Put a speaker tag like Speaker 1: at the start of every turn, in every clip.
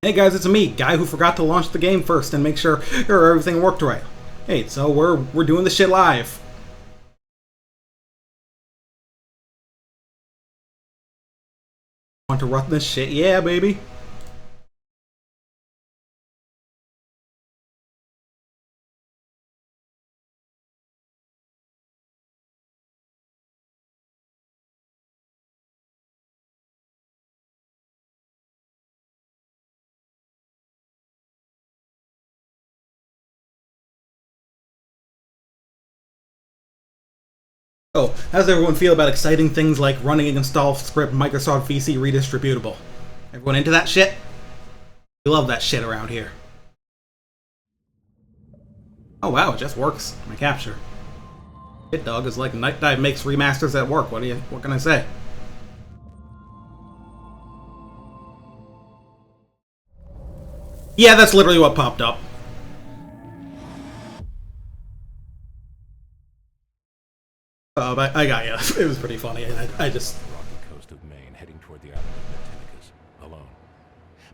Speaker 1: Hey guys, it's me, guy who forgot to launch the game first and make sure everything worked right. Hey, so we're doing this shit live. Want to run this shit? Yeah, baby. Oh, how does everyone feel about exciting things like running an install script Microsoft VC redistributable? Everyone into that shit? We love that shit around here. Oh wow, it just works. My capture. Hit Dog is like Night Dive makes remasters at work. What can I say? Yeah, that's literally what popped up. But I got you. It was pretty funny. I just...
Speaker 2: rocky coast of Maine, heading toward the island of Martinicus, alone.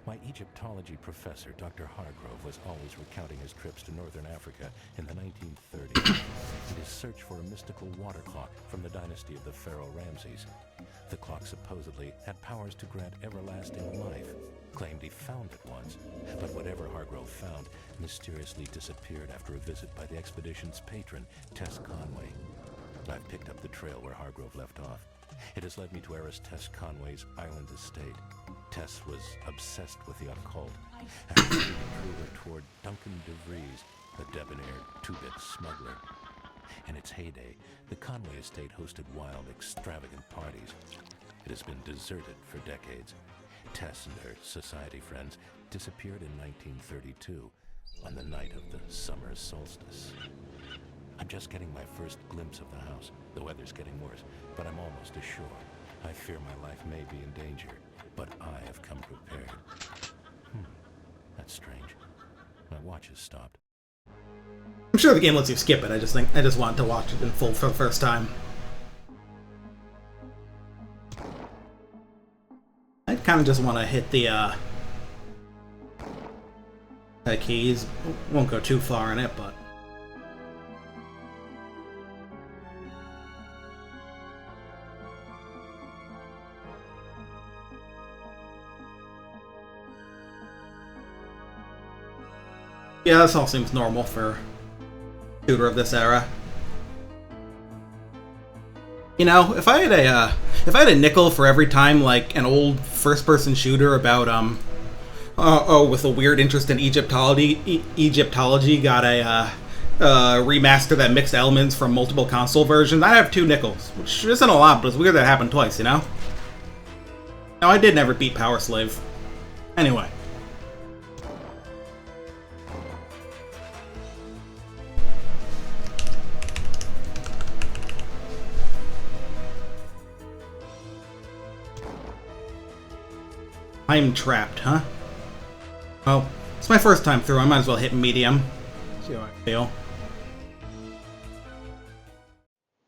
Speaker 2: My Egyptology professor, Dr. Hargrove, was always recounting his trips to northern Africa in the 1930s and his search for a mystical water clock from the dynasty of the Pharaoh Ramses. The clock supposedly had powers to grant everlasting life. Claimed he found it once, but whatever Hargrove found mysteriously disappeared after a visit by the expedition's patron, Tess Conway. I've picked up the trail where Hargrove left off. It has led me to heiress Tess Conway's island estate. Tess was obsessed with the occult, and drew her toward Duncan DeVries, the debonair two-bit smuggler. In its heyday, the Conway estate hosted wild, extravagant parties. It has been deserted for decades. Tess and her society friends disappeared in 1932 on the night of the summer solstice. I'm just getting my first glimpse of the house. The weather's getting worse, but I'm almost ashore. I fear my life may be in danger, but I have come prepared. That's strange. My watch has stopped.
Speaker 1: I'm sure the game lets you skip it. I just wanted to watch it in full for the first time. I kind of just want to hit the keys. Won't go too far in it, but... yeah, this all seems normal for a shooter of this era. You know, if I had a nickel for every time like an old first-person shooter about with a weird interest in Egyptology got a remaster that mixed elements from multiple console versions, I'd have 2 nickels, which isn't a lot, but it's weird that it happened twice, you know? No, I did never beat Power Slave. Anyway. I'm trapped, huh? Well, it's my first time through. I might as well hit medium. See how I feel.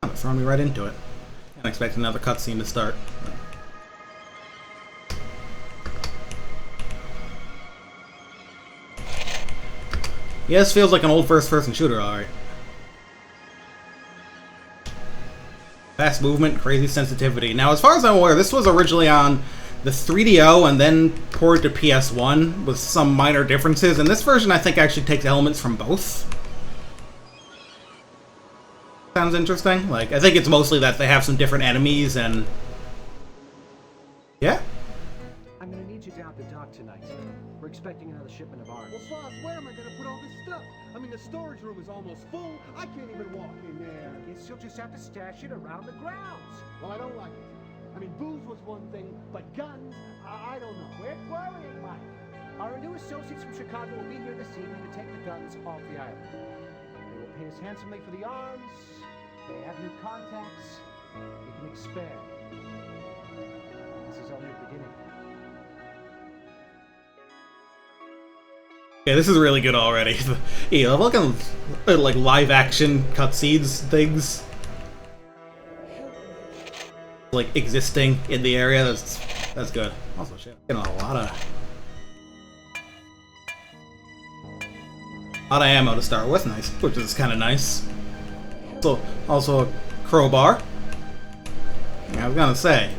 Speaker 1: Oh, it's throwing me right into it. Can't expect another cutscene to start. Yeah, this feels like an old first-person shooter, alright. Fast movement, crazy sensitivity. Now, as far as I'm aware, this was originally on the 3DO and then ported to PS1 with some minor differences, and this version I think actually takes elements from both. Sounds interesting. Like, I think it's mostly that they have some different enemies and... yeah?
Speaker 3: I'm gonna need you down at the dock tonight. We're expecting another shipment of arms.
Speaker 4: Well, Foss, where am I gonna put all this stuff? I mean, the storage room is almost full. I can't even walk in there.
Speaker 3: Guess you'll just have to stash it around the grounds.
Speaker 4: Well, I don't like it. I mean, booze was one thing, but guns, I don't know.
Speaker 3: Quit worrying, Mike. Our new associates from Chicago will be here this evening to take the guns off the island. They will pay us handsomely for the arms. They have new contacts. We can expand. This is only the beginning.
Speaker 1: Yeah, this is really good already. Yeah, looking like live action cutscenes things. Like existing in the area, that's good. Also, shit, getting a lot of A lot of ammo to start with, nice, which is kind of nice. So, also a crowbar. Yeah, I was gonna say,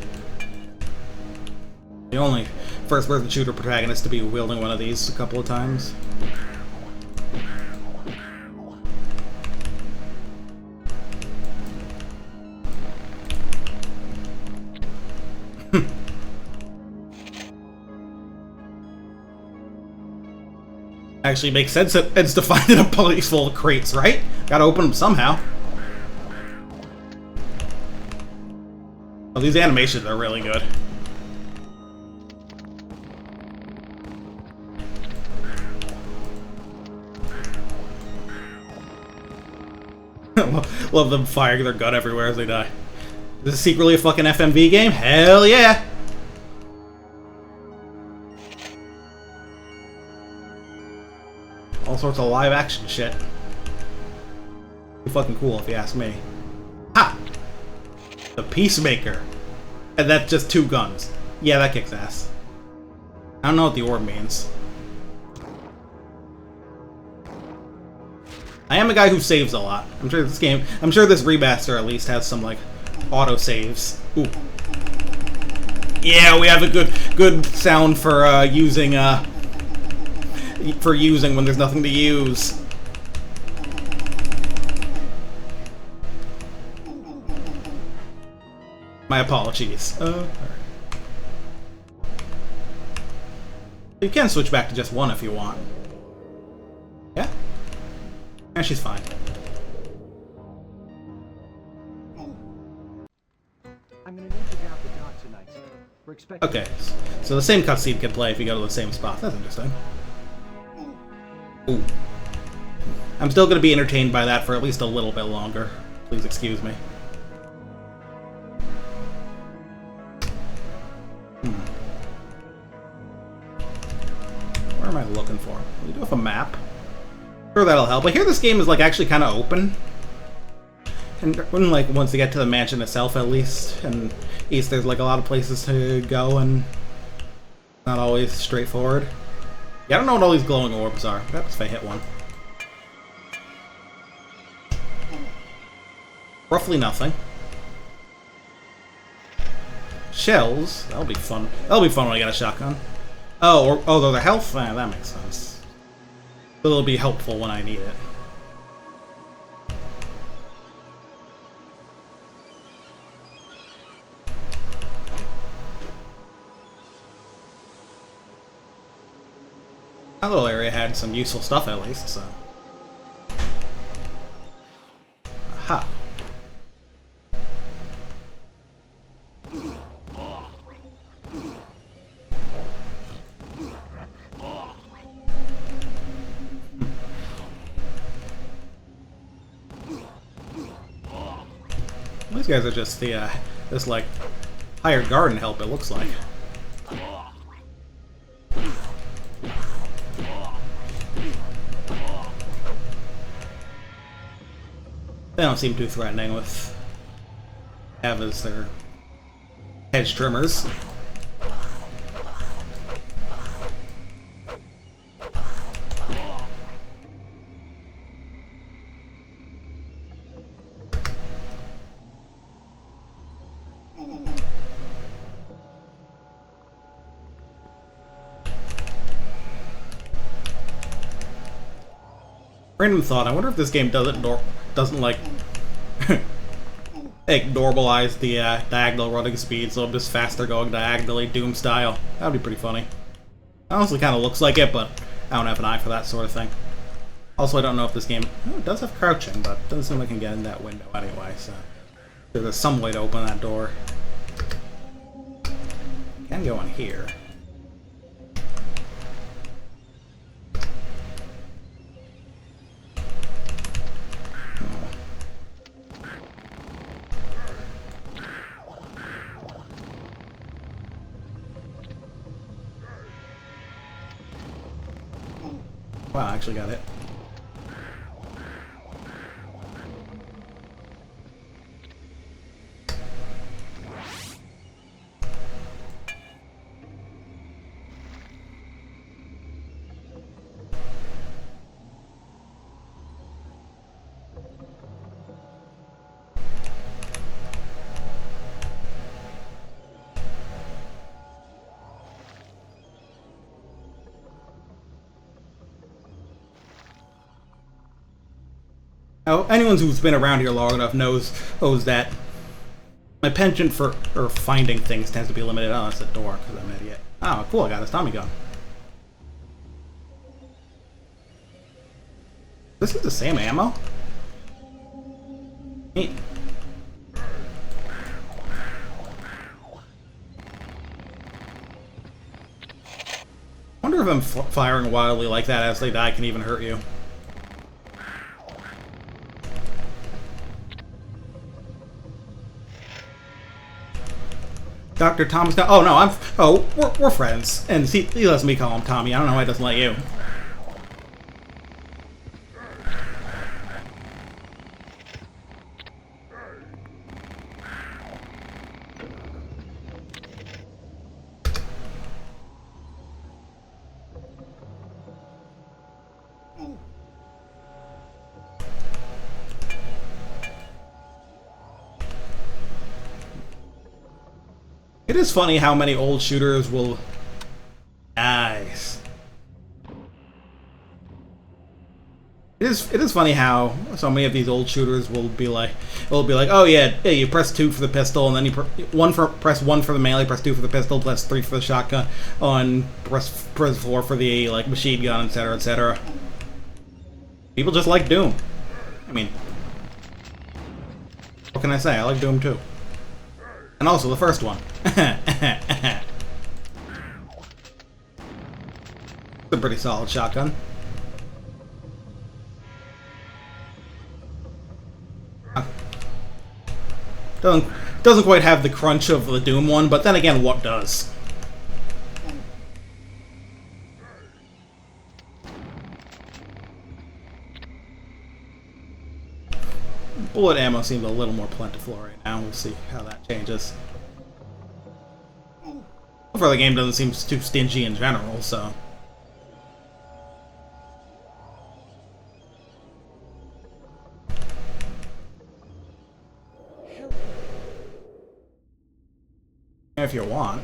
Speaker 1: the only first-person shooter protagonist to be wielding one of these a couple of times. Actually makes sense that it's to find in a place full of crates, right? Gotta open them somehow. Oh, these animations are really good. Love them firing their gun everywhere as they die. Is this secretly a fucking FMV game? Hell yeah! All sorts of live action shit. Pretty fucking cool if you ask me. Ha! The Peacemaker. And that's just 2 guns. Yeah, that kicks ass. I don't know what the orb means. I am a guy who saves a lot. I'm sure this remaster at least has some, like, auto saves. Ooh. Yeah, we have a good sound for using when there's nothing to use. My apologies. Alright. You can switch back to just one if you want. Yeah? Yeah, she's fine.
Speaker 3: I'm gonna need you down for dock tonight. We're expecting.
Speaker 1: Okay, so the same cutscene can play if you go to the same spot. That's interesting. Ooh. I'm still gonna be entertained by that for at least a little bit longer. Please excuse me. Where am I looking for? We do have a map. Sure, that'll help. I hear this game is like actually kind of open, and when like once you get to the mansion itself, at least, and east, there's like a lot of places to go, and not always straightforward. Yeah, I don't know what all these glowing orbs are. Perhaps if I hit one. Roughly nothing. Shells. That'll be fun. That'll be fun when I get a shotgun. Oh, they're the health? That makes sense. It'll be helpful when I need it. That little area had some useful stuff at least, so. Aha. These guys are just the, this, like, hired garden help, it looks like. They don't seem too threatening with have as their hedge trimmers. Random thought, I wonder if this game doesn't like normalize the diagonal running speed, so I'm just faster going diagonally, Doom style. That would be pretty funny. Honestly, kind of looks like it, but I don't have an eye for that sort of thing. Also, I don't know if this game... Oh, it does have crouching, but it doesn't seem like I can get in that window anyway, so... There's some way to open that door. Can go in here. Wow, I actually got it. Now, anyone who's been around here long enough knows that my penchant for finding things tends to be limited. Oh, that's the door, because I'm an idiot. Oh, cool, I got his Tommy gun. This is the same ammo? Neat. I wonder if them firing wildly like that as they die can even hurt you. Dr. Thomas. Oh no, we're friends, and he lets me call him Tommy. I don't know why he doesn't let you. It is funny how many old shooters will... Nice. It is funny how so many of these old shooters will be like, oh yeah, you press 2 for the pistol, and then you press 1 for the melee, press 2 for the pistol, press 3 for the shotgun, and press 4 for the like machine gun, etc., etc. People just like Doom. I mean, what can I say? I like Doom too. And also the first one. It's a pretty solid shotgun. Doesn't quite have the crunch of the Doom one, but then again, what does? Bullet ammo seems a little more plentiful right now. We'll see how that changes. So far, the game doesn't seem too stingy in general, so... If you want.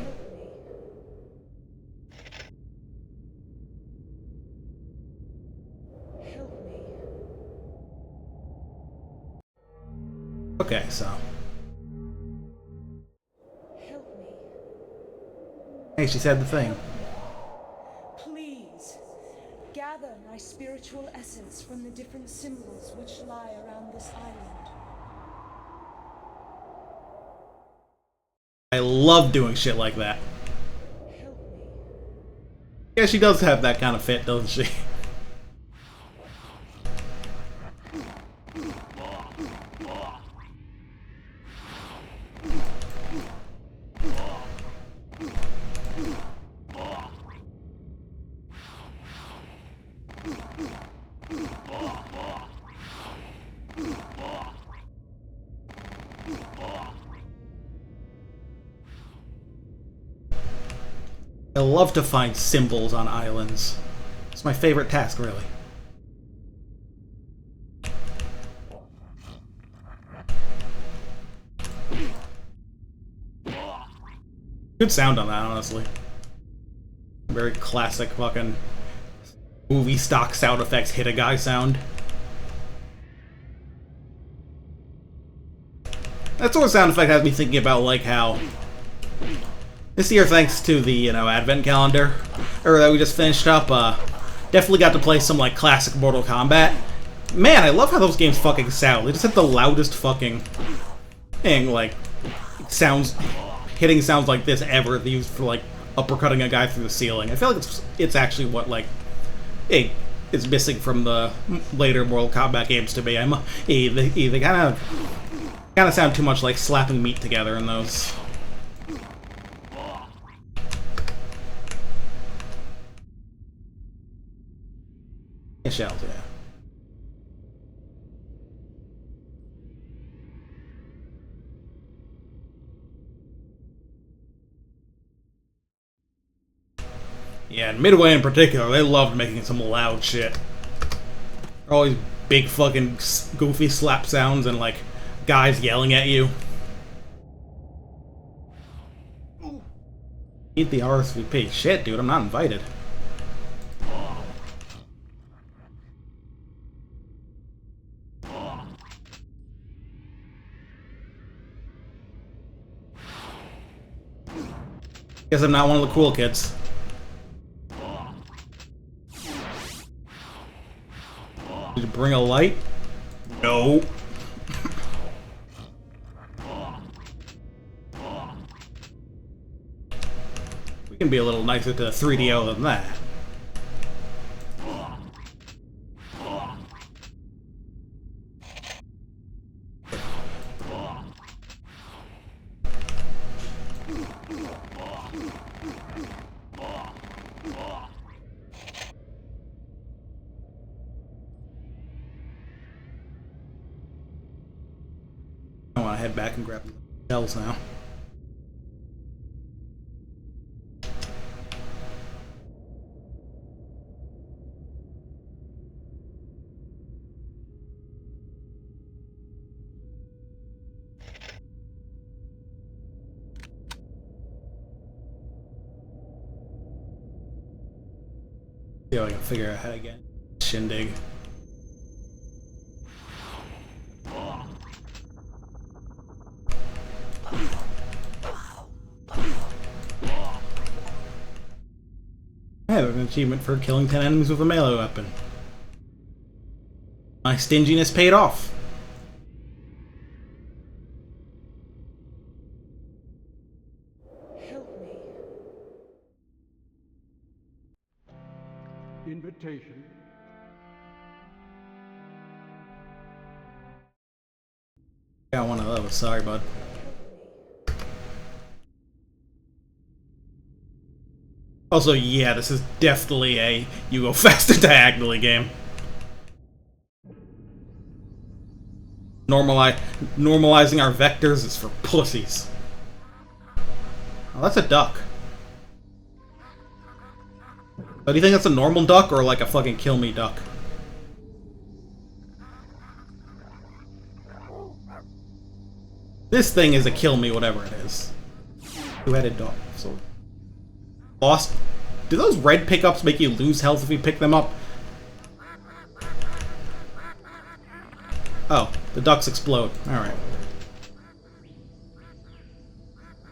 Speaker 1: Okay, so.
Speaker 5: Help me.
Speaker 1: Hey, she said the thing.
Speaker 5: Please, gather my spiritual essence from the different symbols which lie around this island.
Speaker 1: I love doing shit like that.
Speaker 5: Help me.
Speaker 1: Yeah, she does have that kind of fit, doesn't she? I love to find symbols on islands. It's my favorite task, really. Good sound on that, honestly. Very classic fucking movie stock sound effects hit a guy sound. That sort of sound effect has me thinking about like how this year, thanks to the, advent calendar, or that we just finished up, definitely got to play some, like, classic Mortal Kombat. Man, I love how those games fucking sound. They just have the loudest fucking thing, like, hitting sounds like this ever used for, like, uppercutting a guy through the ceiling. I feel like it's actually what, like, is missing from the later Mortal Kombat games to me. They kind of sound too much like slapping meat together in those. Shells, yeah. Yeah, and Midway in particular, they loved making some loud shit. All these big fucking goofy slap sounds and like guys yelling at you. Eat the RSVP. Shit, dude, I'm not invited. Guess I'm not one of the cool kids. Did you bring a light? No. We can be a little nicer to 3DO than that. I want to head back and grab the shells now. See if I can figure out how to get Shindig. I have an achievement for killing 10 enemies with a melee weapon. My stinginess paid off.
Speaker 5: Help me.
Speaker 4: Invitation.
Speaker 1: Got one of those, sorry bud. Also, yeah, this is definitely a you go faster diagonally game. Normalizing our vectors is for pussies. Oh, that's a duck. So do you think that's a normal duck or like a fucking kill me duck? This thing is a kill me whatever it is. Two-headed dog. So lost. Do those red pickups make you lose health if you pick them up? Oh, the ducks explode. Alright.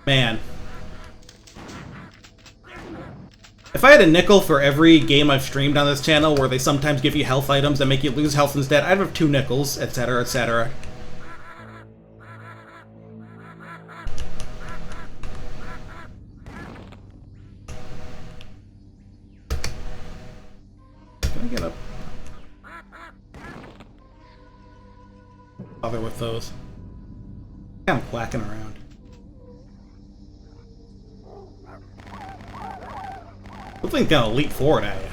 Speaker 1: Man. If I had a nickel for every game I've streamed on this channel where they sometimes give you health items that make you lose health instead, I'd have 2 nickels, etc., etc. Can I get up? Bother with those. Kind of quacking around. Something's gonna leap forward at you.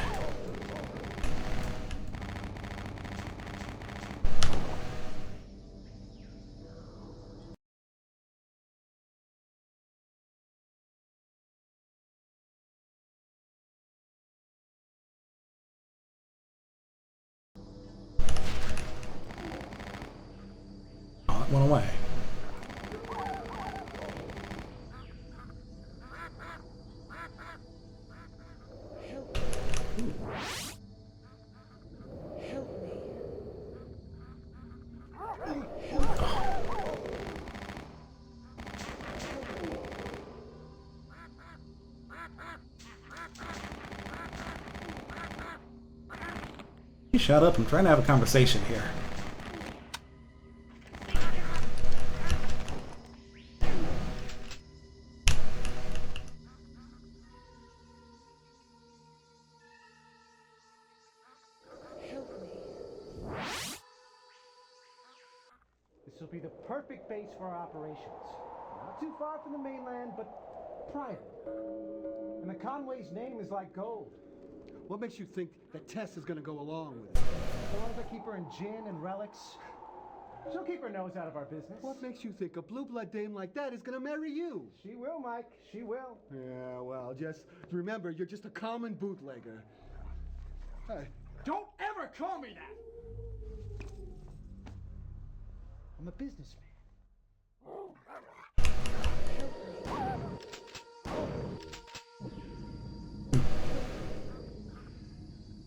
Speaker 1: Oh, it went away. You shut up, I'm trying to have a conversation here.
Speaker 3: This will be the perfect base for our operations. Not too far from the mainland, but private. And the Conway's name is like gold.
Speaker 4: What makes you think that Tess is gonna go along with it?
Speaker 3: So long as I keep her in gin and relics, she'll keep her nose out of our business.
Speaker 4: What makes you think a blue-blood dame like that is gonna marry you?
Speaker 3: She will, Mike. She will.
Speaker 4: Yeah, well, just remember, you're just a common bootlegger. Hey,
Speaker 3: Don't ever call me that! I'm a businessman.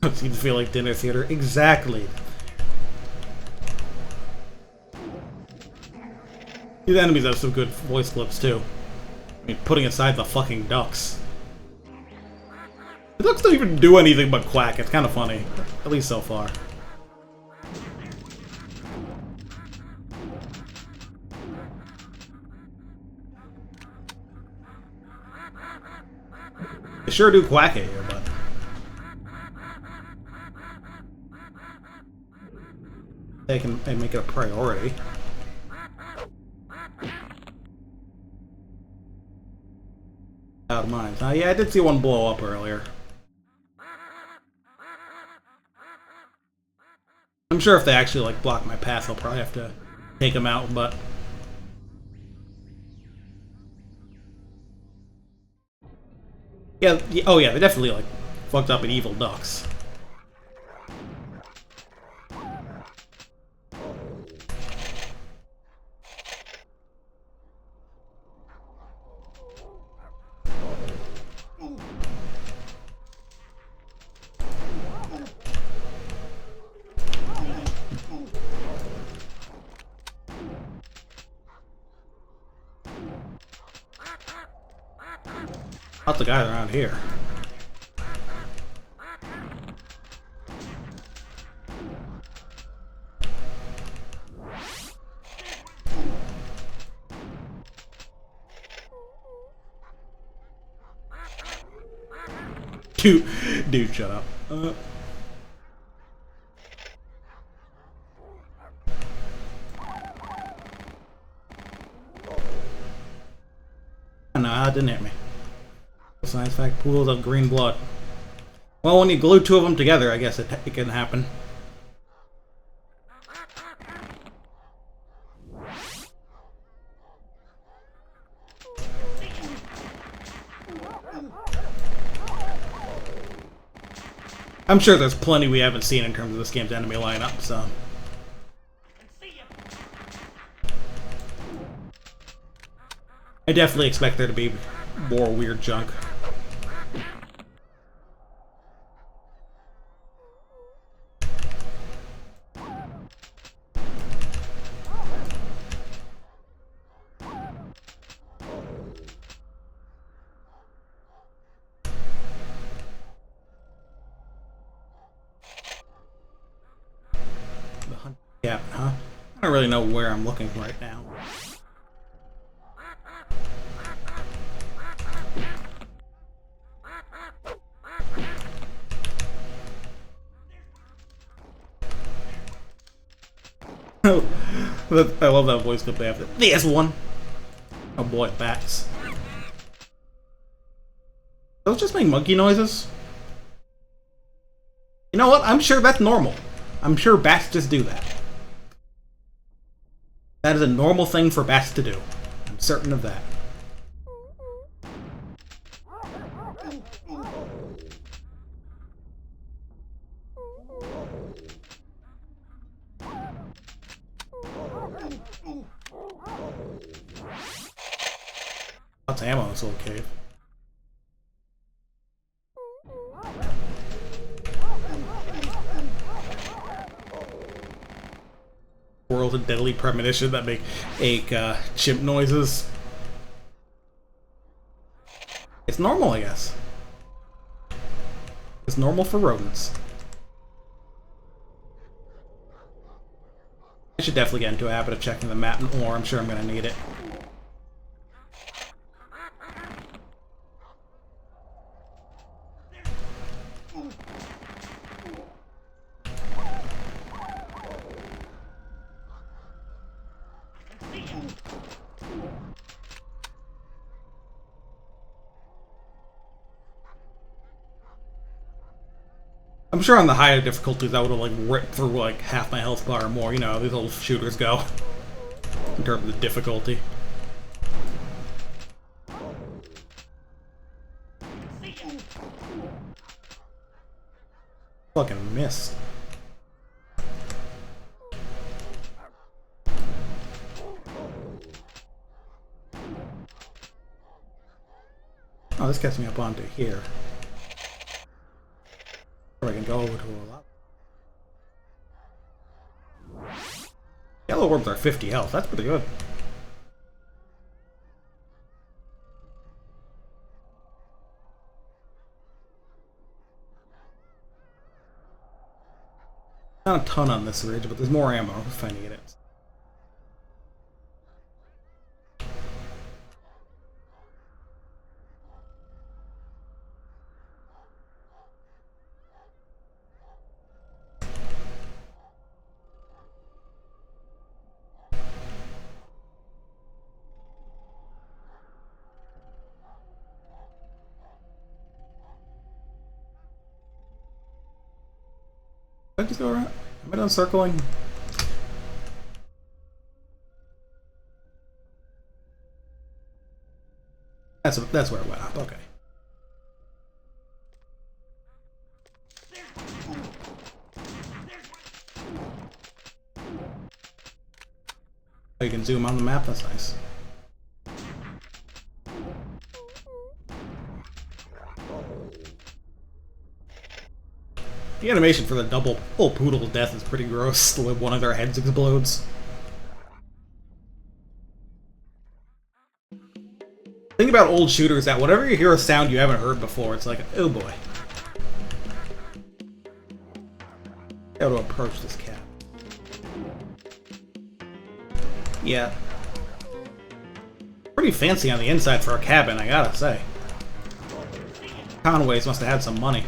Speaker 1: It seems to feel like dinner theater. Exactly. These enemies have some good voice clips too. I mean, putting aside the fucking ducks. The ducks don't even do anything but quack. It's kind of funny. At least so far. They sure do quack at you, but... they make it a priority. Out of mind. Yeah, I did see one blow up earlier. I'm sure if they actually, like, block my path, I'll probably have to take them out, but... Yeah, oh yeah, they definitely, like, fucked up an evil ducks. Lots of guys around here. Dude, shut up. No, that didn't hit me. Science fact: pools of green blood. Well, when you glue two of them together, I guess it can happen. I'm sure there's plenty we haven't seen in terms of this game's enemy lineup, so... I definitely expect there to be more weird junk. Yeah, huh? I don't really know where I'm looking right now. I love that voice clip they have. There's one! Oh boy, bats. Those just make monkey noises? You know what? I'm sure that's normal. I'm sure bats just do that. That is a normal thing for bats to do. I'm certain of that. Lots of ammo in this little cave. World of deadly premonition that make chimp noises. It's normal, I guess. It's normal for rodents. I should definitely get into a habit of checking the map more. I'm sure I'm gonna need it. I'm sure on the higher difficulties I would have like ripped through like half my health bar or more, you know, these old shooters go. In terms of difficulty. Fucking missed. Oh, this gets me up onto here. Or I can go over to a lot. Yellow orbs are 50 health. That's pretty good. Not a ton on this ridge, but there's more ammo. We're finding it. Did I just go around? Am I done circling? That's where it went up. Okay. Oh, you can zoom on the map. That's nice. The animation for the double poodle death is pretty gross. The way one of their heads explodes. The thing about old shooters that whenever you hear a sound you haven't heard before, it's like, oh boy. How to approach this cat. Yeah. Pretty fancy on the inside for a cabin, I gotta say. Conway's must have had some money.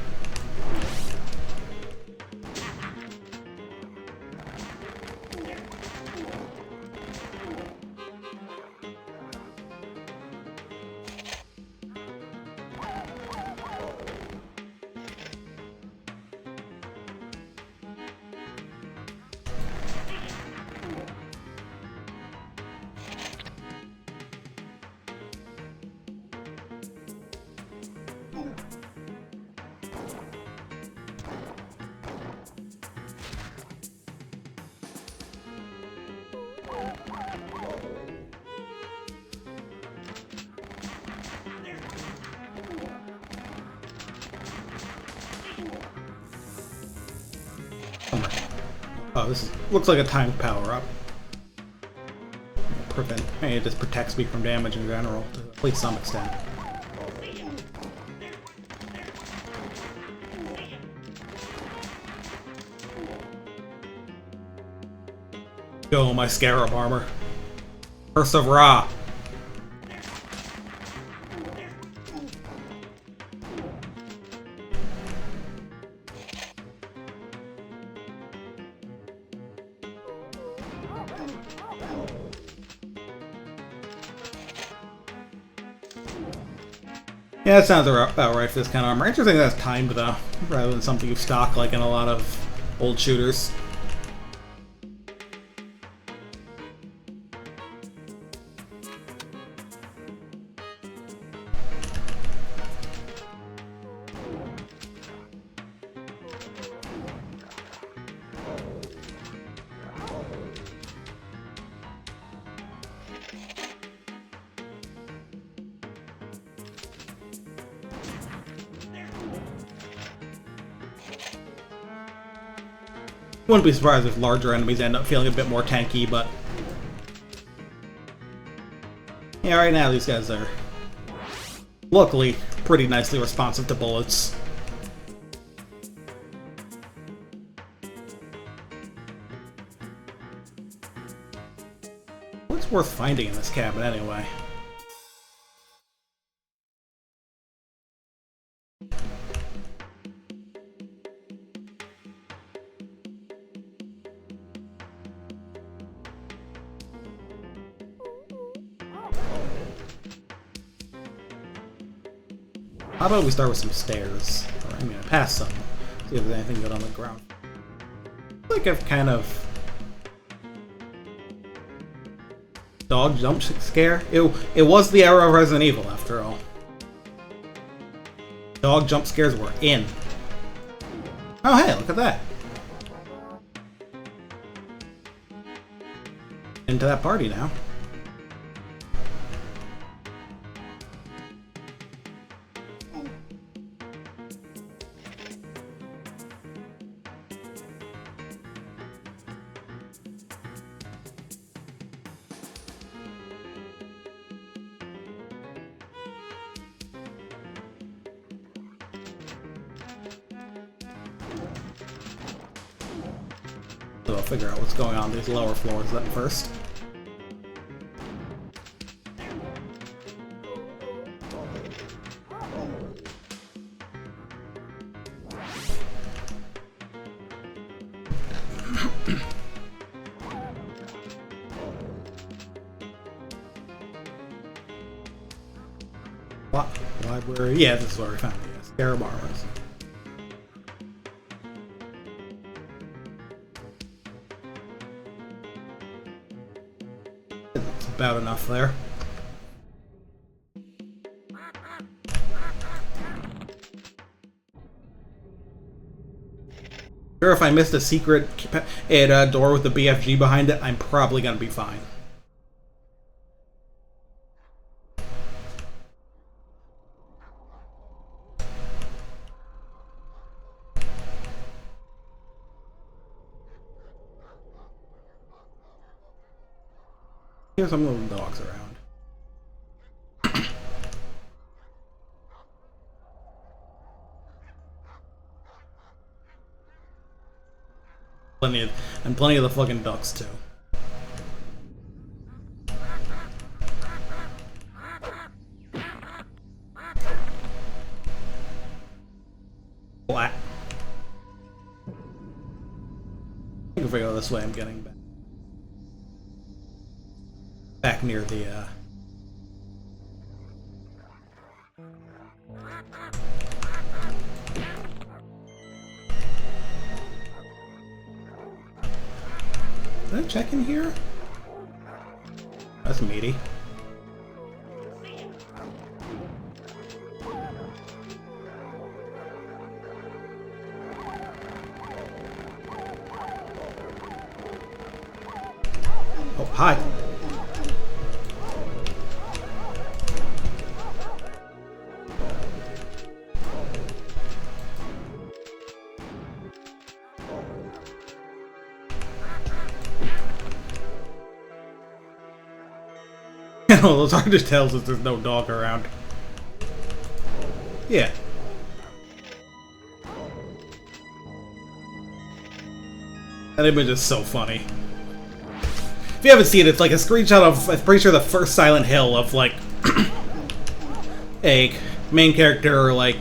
Speaker 1: Oh, this looks like a timed power-up. It just protects me from damage in general, to at least some extent. Go, my Scarab armor. Curse of Ra. Yeah, that sounds about right for this kind of armor. Interesting that's timed, though, rather than something you stock like in a lot of old shooters. Wouldn't be surprised if larger enemies end up feeling a bit more tanky, but yeah, right now these guys are luckily pretty nicely responsive to bullets. What's worth finding in this cabin anyway? How about we start with some stairs? Or, I mean, past some. See if there's anything good on the ground. I feel like I've kind of... Dog jump scare? It was the era of Resident Evil, after all. Dog jump scares were in. Oh hey, look at that. Into that party now. So I'll figure out what's going on these lower floors then first. Library. Yeah, this is where we found it. Yes, Scarab armors. It's about enough there. Sure, if I missed a secret door with the BFG behind it, I'm probably gonna be fine. Here's some little dogs around. Plenty of the fucking ducks too. Black. I think if I go this way, I'm getting back near the Did I check in here? That's meaty. Oh, hi. All those are just tells us there's no dog around. Yeah. That image is so funny. If you haven't seen it, it's like a screenshot of, I'm pretty sure, the first Silent Hill of, like, a main character, like,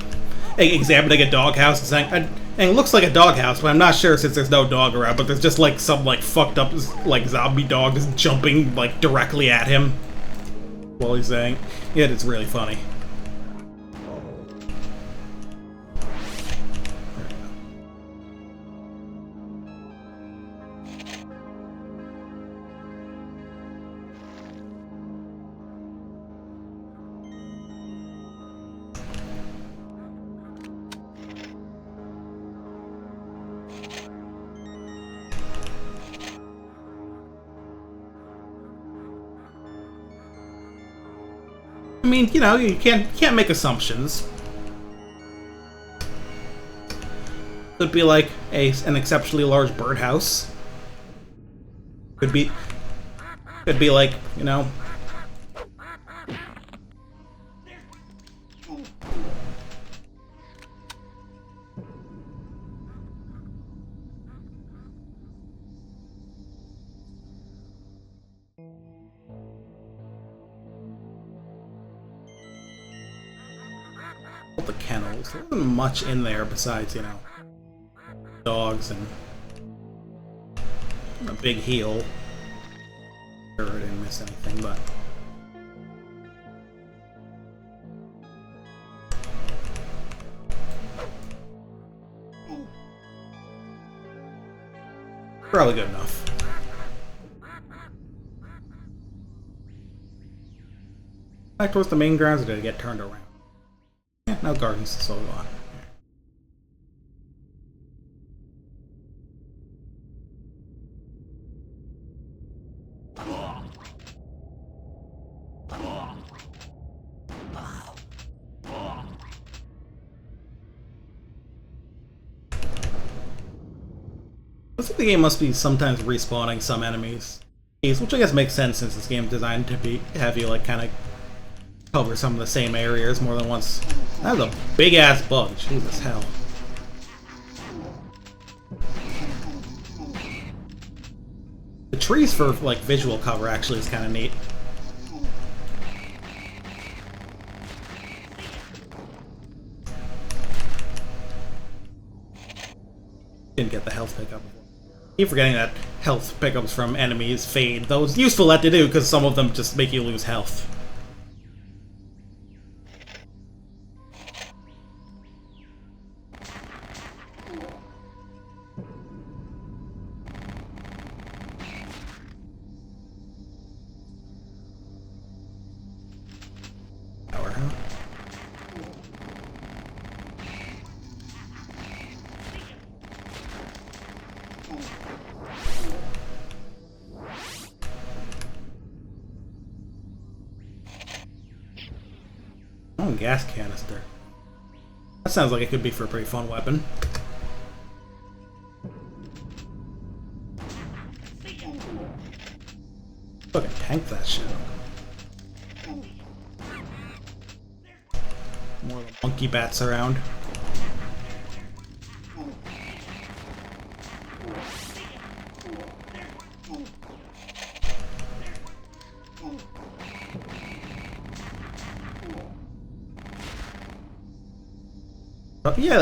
Speaker 1: examining a doghouse and saying, and it looks like a doghouse, but I'm not sure since there's no dog around, but there's just, like, some, like, fucked up, like, zombie dog just jumping, like, directly at him while he's saying, yeah, it's really funny. I mean, you know, you can't make assumptions. Could be like an exceptionally large birdhouse. Could be like, you know, the kennels. There wasn't much in there besides, you know, dogs and a big heel. Sure, I didn't miss anything, but probably good enough. Back towards the main grounds, or did it get turned around? Yeah, no gardens, so on. Looks like the game must be sometimes respawning some enemies, which I guess makes sense since this game is designed to have you like kind of cover some of the same areas more than once. That was a big ass bug. Jesus hell. The trees for, like, visual cover actually is kind of neat. Didn't get the health pickup. Keep forgetting that health pickups from enemies fade. Though it's useful that to do, because some of them just make you lose health. Oh, gas canister. That sounds like it could be for a pretty fun weapon. Fucking tank that shit. More monkey bats around.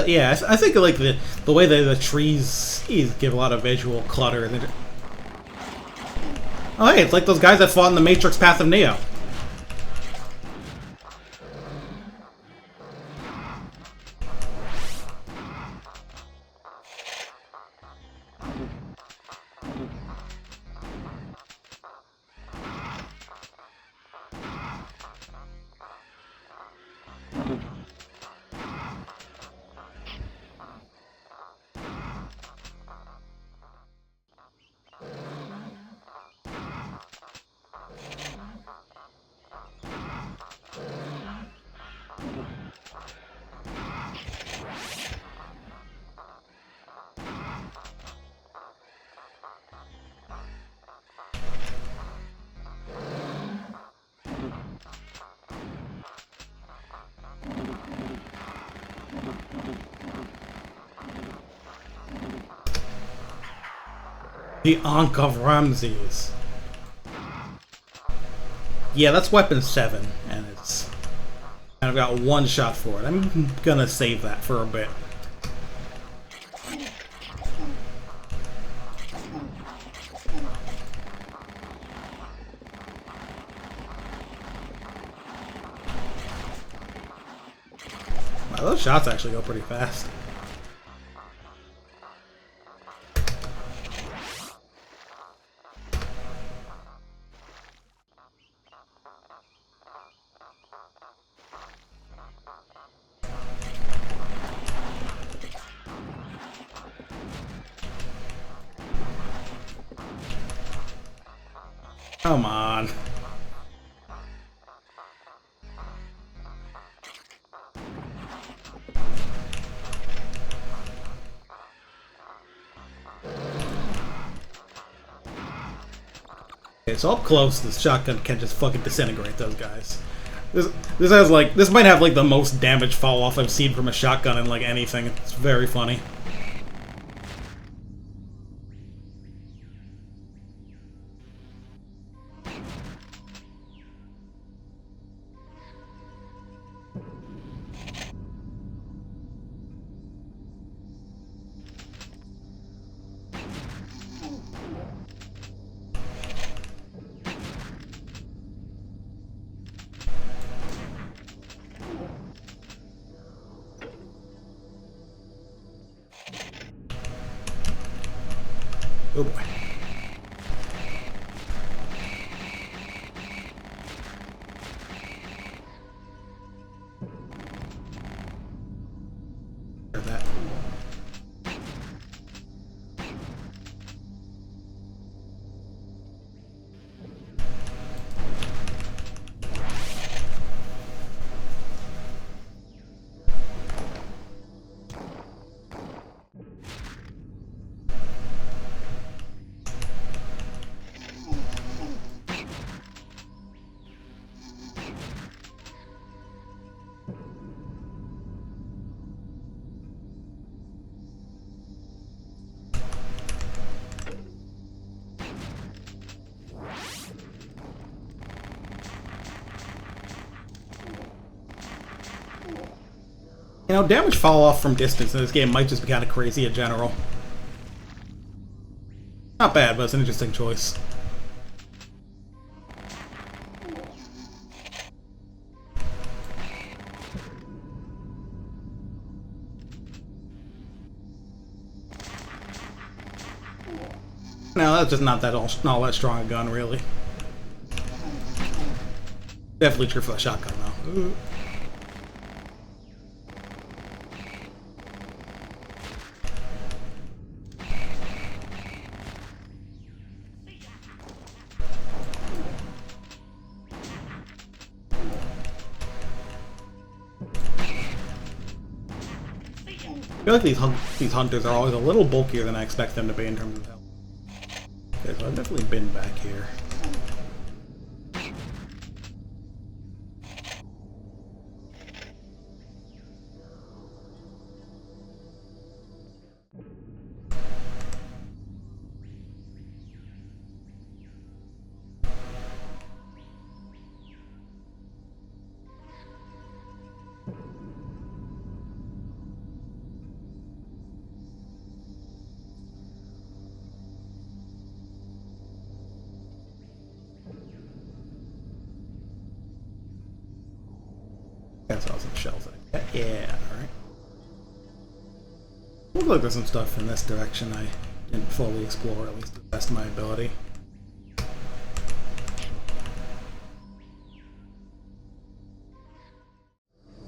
Speaker 1: Yeah. I think like the way that the trees give a lot of visual clutter. Oh, hey, it's like those guys that fought in the Matrix Path of Neo. The Ankh of Ramses. Yeah, that's weapon 7, and it's... and I've got one shot for it. I'm gonna save that for a bit. Wow, those shots actually go pretty fast. Come on. Okay, so up close, this shotgun can just fucking disintegrate those guys. This might have like the most damage fall off I've seen from a shotgun in like anything. It's very funny. Oh boy. That. You know, damage fall off from distance in this game might just be kind of crazy in general. Not bad, but it's an interesting choice. No, that's just not that strong a gun, really. Definitely true for the shotgun, though. Ooh. I feel like these hunters are always a little bulkier than I expect them to be in terms of health. Okay, so I've definitely been back here. That's awesome shells. Yeah, alright. Looks like there's some stuff in this direction I didn't fully explore, at least to the best of my ability.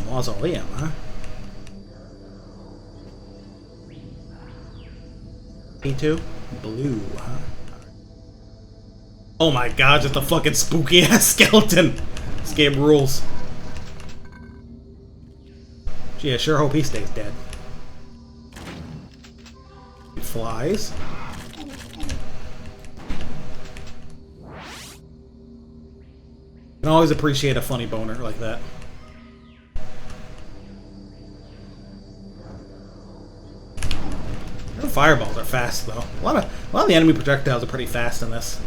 Speaker 1: Mausoleum, huh? P2? Blue, huh? Oh my god, just a fucking spooky ass skeleton! This game rules. Gee, I sure hope he stays dead. He flies. Can always appreciate a funny boner like that. The fireballs are fast though. A lot of the enemy projectiles are pretty fast in this.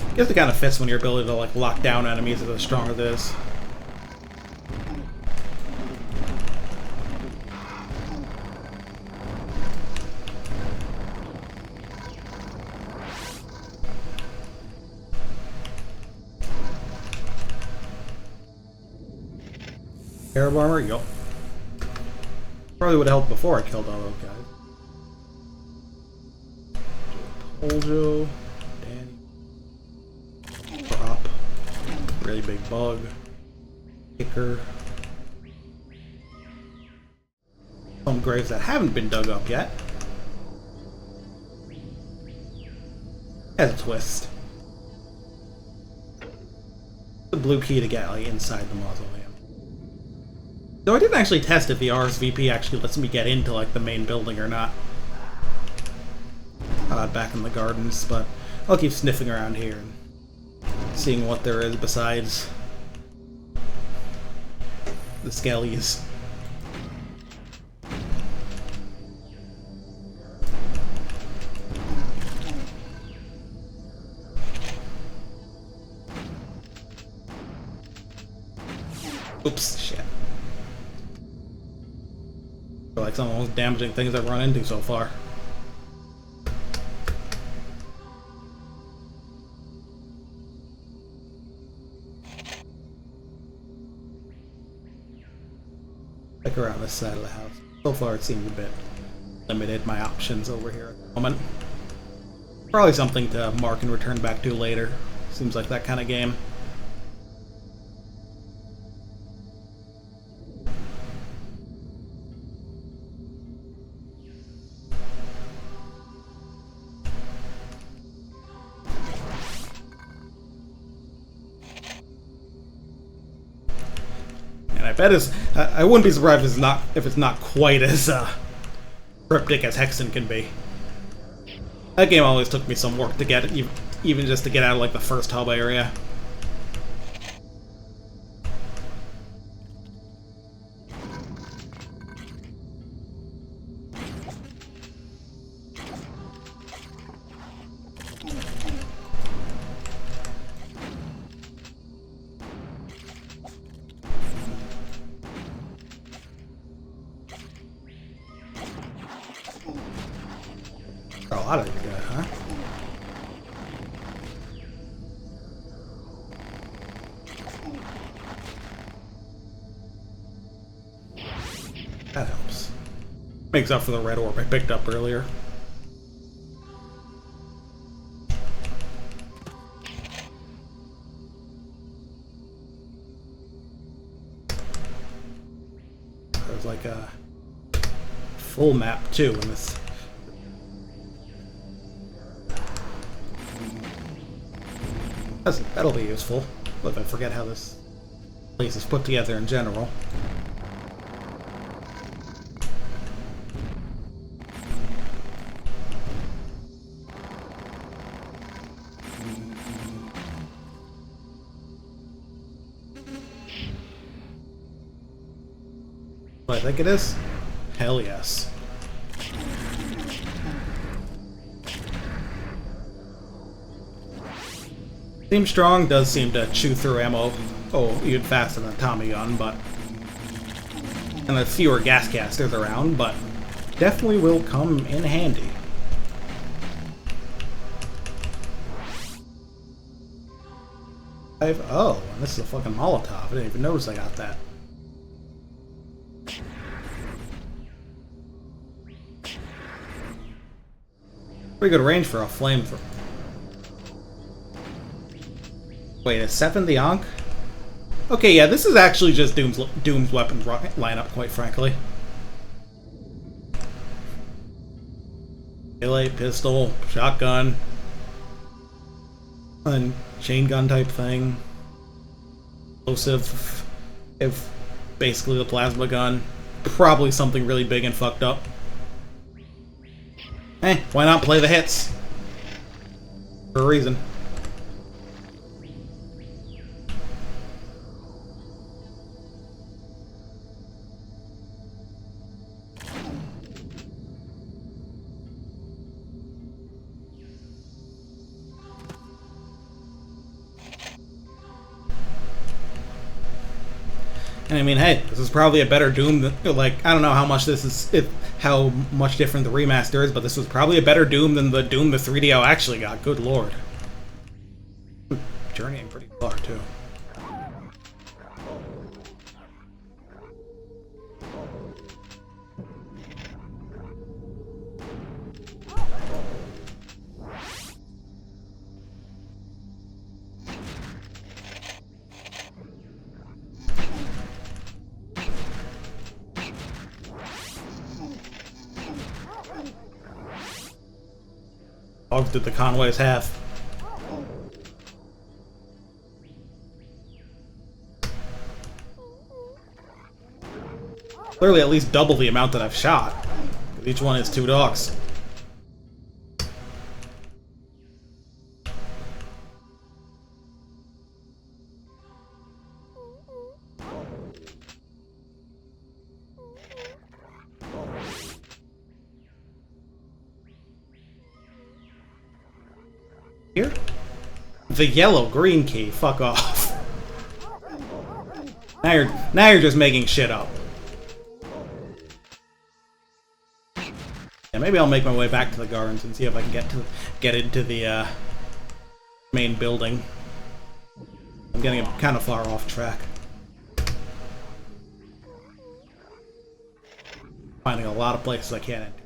Speaker 1: I guess it kind of fits when your ability to like lock down enemies is as strong as it is. Arab armor? Yup. Probably would have helped before I killed all those guys. Poljo. Really big bug. Kicker. Some graves that haven't been dug up yet. Has a twist. The blue key to get like inside the mausoleum. Though I didn't actually test if the RSVP actually lets me get into like the main building or not. Back in the gardens, but I'll keep sniffing around here and seeing what there is besides the skellies. Oops, shit. I feel like some of the most damaging things I've run into so far. Look around this side of the house. So far it seems a bit limited, my options over here at the moment. Probably something to mark and return back to later. Seems like that kind of game. I wouldn't be surprised if it's not quite as cryptic as Hexen can be. That game always took me some work to get it, even just to get out of like the first hub area. lot of these guys, huh? That helps. Makes up for the red orb I picked up earlier. There's like a full map too in this. That'll be useful if I forget how this place is put together in general. What I think it is? Hell yes. Seems strong, does seem to chew through ammo even faster than a Tommy gun, but and there's fewer gas casters around, but definitely will come in handy. Oh, and this is a fucking Molotov. I didn't even notice I got that. Pretty good range for a flamethrower. Wait, is 7 the Ankh? Okay, yeah, this is actually just Doom's weapons lineup, quite frankly. Melee, pistol, shotgun, and chain gun type thing. Explosive, if basically the plasma gun. Probably something really big and fucked up. Why not play the hits? For a reason. And I mean, hey, this is probably a better Doom than, like, I don't know how much this is, how much different the remaster is, but this was probably a better Doom than the Doom the 3DO actually got. Good lord. Journeying pretty far, too. Dogs did the Conways have. Clearly at least double the amount that I've shot. Each one is 2 dogs. Here? The yellow-green key. Fuck off. Now you're just making shit up. Yeah, maybe I'll make my way back to the gardens and see if I can get into the main building. I'm getting kind of far off track. Finding a lot of places I can't enter.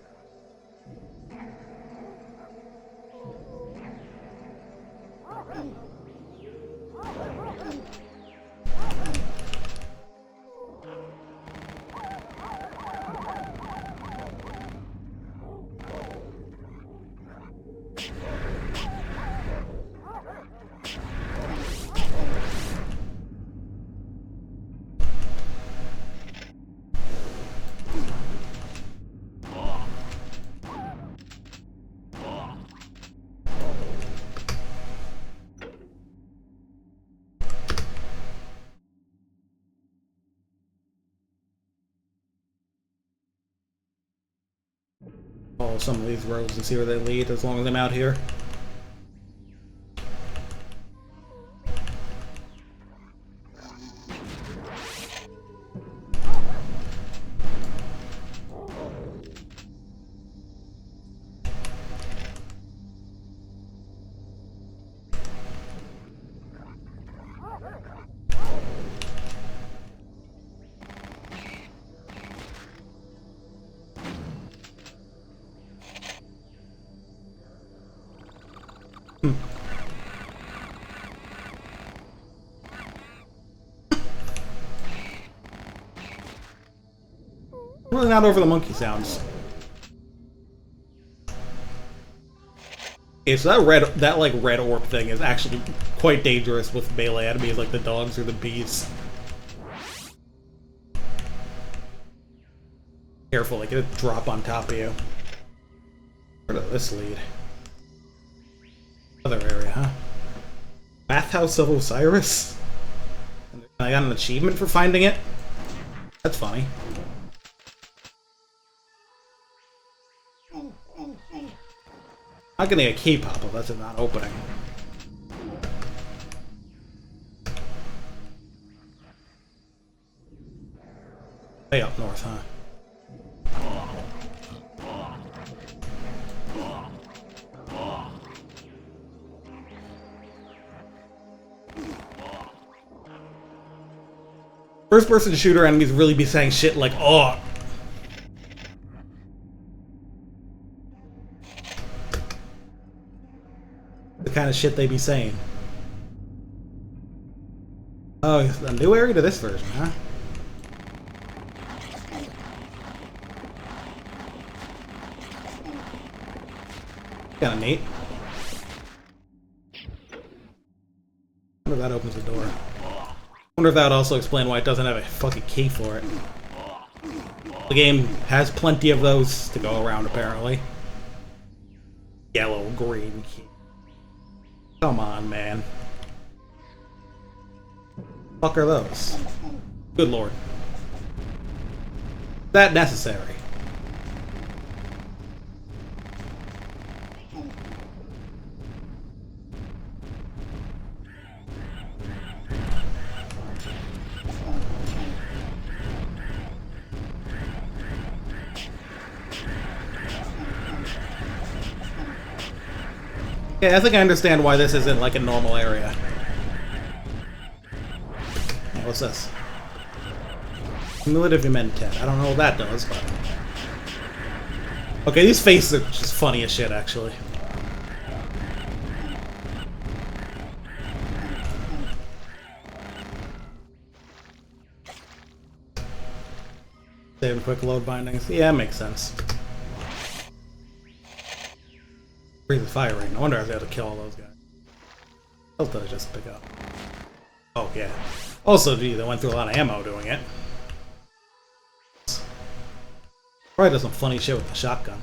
Speaker 1: Follow some of these roads and see where they lead as long as I'm out here. Really not over the monkey sounds. Okay, so that like red orb thing is actually quite dangerous with melee enemies like the dogs or the bees. Careful, like it'll drop on top of you. Where does this lead? Other area, huh? Bathhouse of Osiris? And I got an achievement for finding it? That's funny. Not getting a key pop-up, that's not opening. Way up north, huh? First-person shooter enemies really be saying shit like, "Oh." The kind of shit they be saying. Oh, a new area to this version, huh? Kinda neat. I wonder if that opens the door. I wonder if that would also explain why it doesn't have a fucking key for it. The game has plenty of those to go around, apparently. Yellow, green key. Come on, man. Fuck are those? Good lord. That necessary? Yeah, I think I understand why this isn't like a normal area. Oh, what's this? Cumulative Mentat. I don't know what that does, but... Okay, these faces are just funny as shit, actually. Saving quick load bindings. Yeah, makes sense. Breathe the fire ring. I wonder if I was able to kill all those guys. What else did I just pick up? Oh, yeah. Also, gee, they went through a lot of ammo doing it. Probably does some funny shit with the shotgun.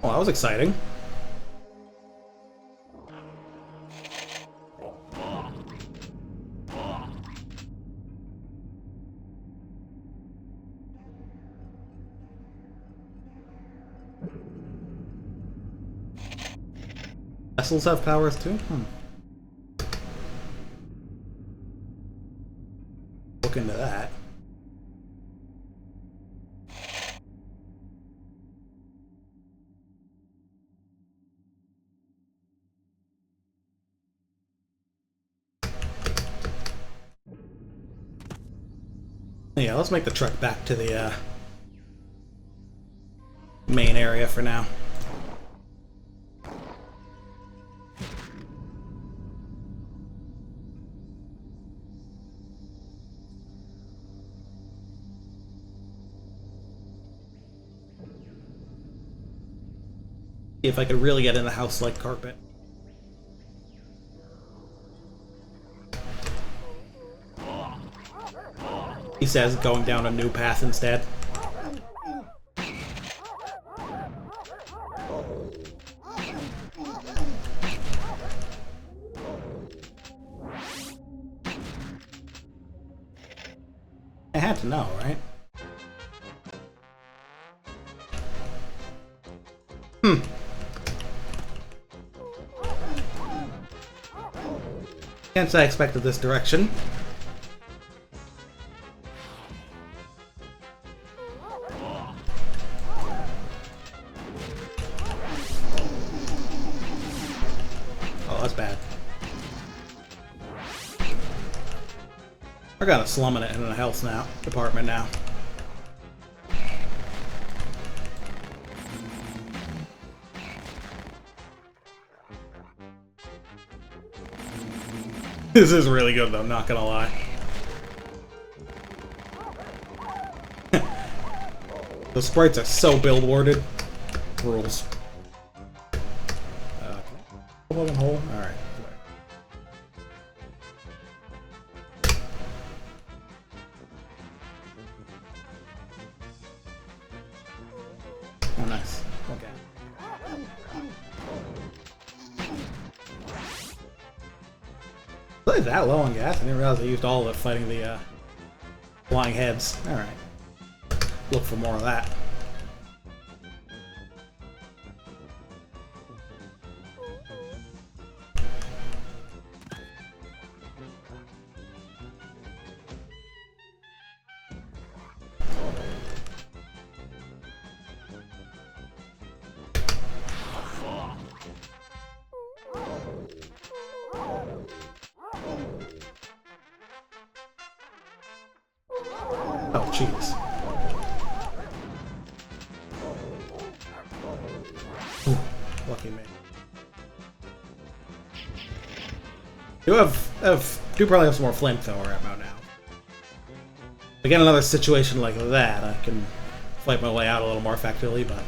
Speaker 1: Oh, that was exciting. Vessels have powers too? Look into that. Yeah, let's make the trek back to the main area for now. See if I could really get in the house like carpet. He says going down a new path instead. I had to know, right? Can't say I expected this direction. Oh, that's bad. I got a slum in it in the health now department now. This is really good though, not gonna lie. The sprites are so billboarded. Rules. Plug and hole? Alright. Oh, nice. Okay. Really that low on gas? I didn't realize I used all of it fighting the flying heads. Alright. Look for more of that. Oh, jeez. Lucky me. Do probably have some more flamethrower ammo now. Again, another situation like that, I can fight my way out a little more effectively, but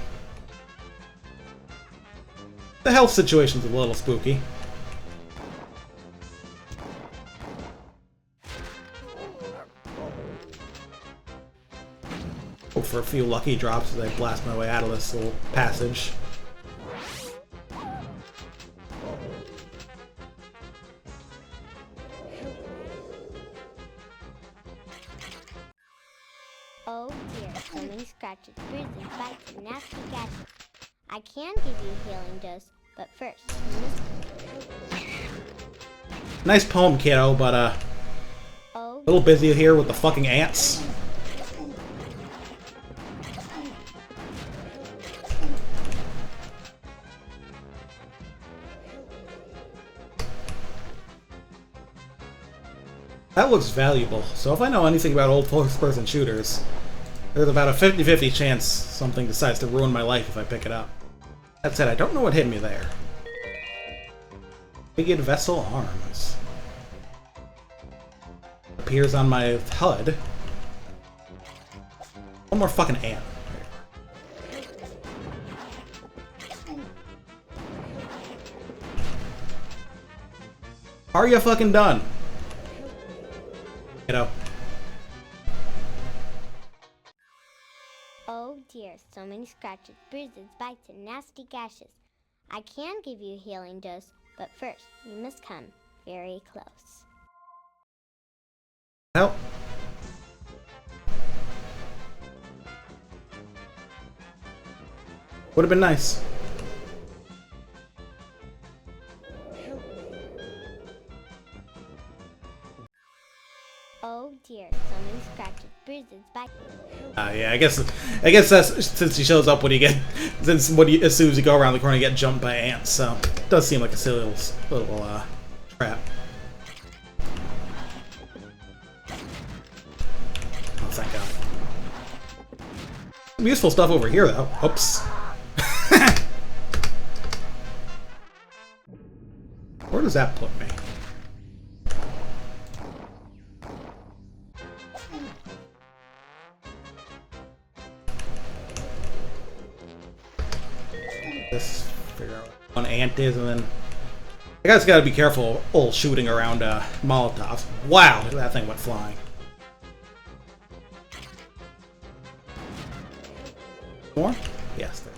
Speaker 1: the health situation's a little spooky. Hope for a few lucky drops as I blast my way out of this little passage.
Speaker 6: Oh dear, so many scratches, bruises, bites, and nasty gashes. I can give you a healing dose, but first, you must...
Speaker 1: Nice poem, kiddo, but a little busy here with the fucking ants. That looks valuable, so if I know anything about old first-person shooters, there's about a 50-50 chance something decides to ruin my life if I pick it up. That said, I don't know what hit me there. Frigate vessel arms. Appears on my HUD. One more fucking ant. Are you fucking done? You know.
Speaker 6: Oh dear, so many scratches, bruises, bites, and nasty gashes. I can give you a healing dose, but first, you must come very close.
Speaker 1: Help. Would have been nice.
Speaker 6: Oh dear, so many scratches, bruises, bites.
Speaker 1: Yeah, I guess that's since he shows up when you get, as soon as you go around the corner, you get jumped by ants. So it does seem like a silly little trap. Oh, thank God. Some useful stuff over here, though. Oops. Where does that put me? Let's figure out what one ant is, and then I guess gotta be careful old shooting around Molotovs. Wow, that thing went flying. More? Yes, there's.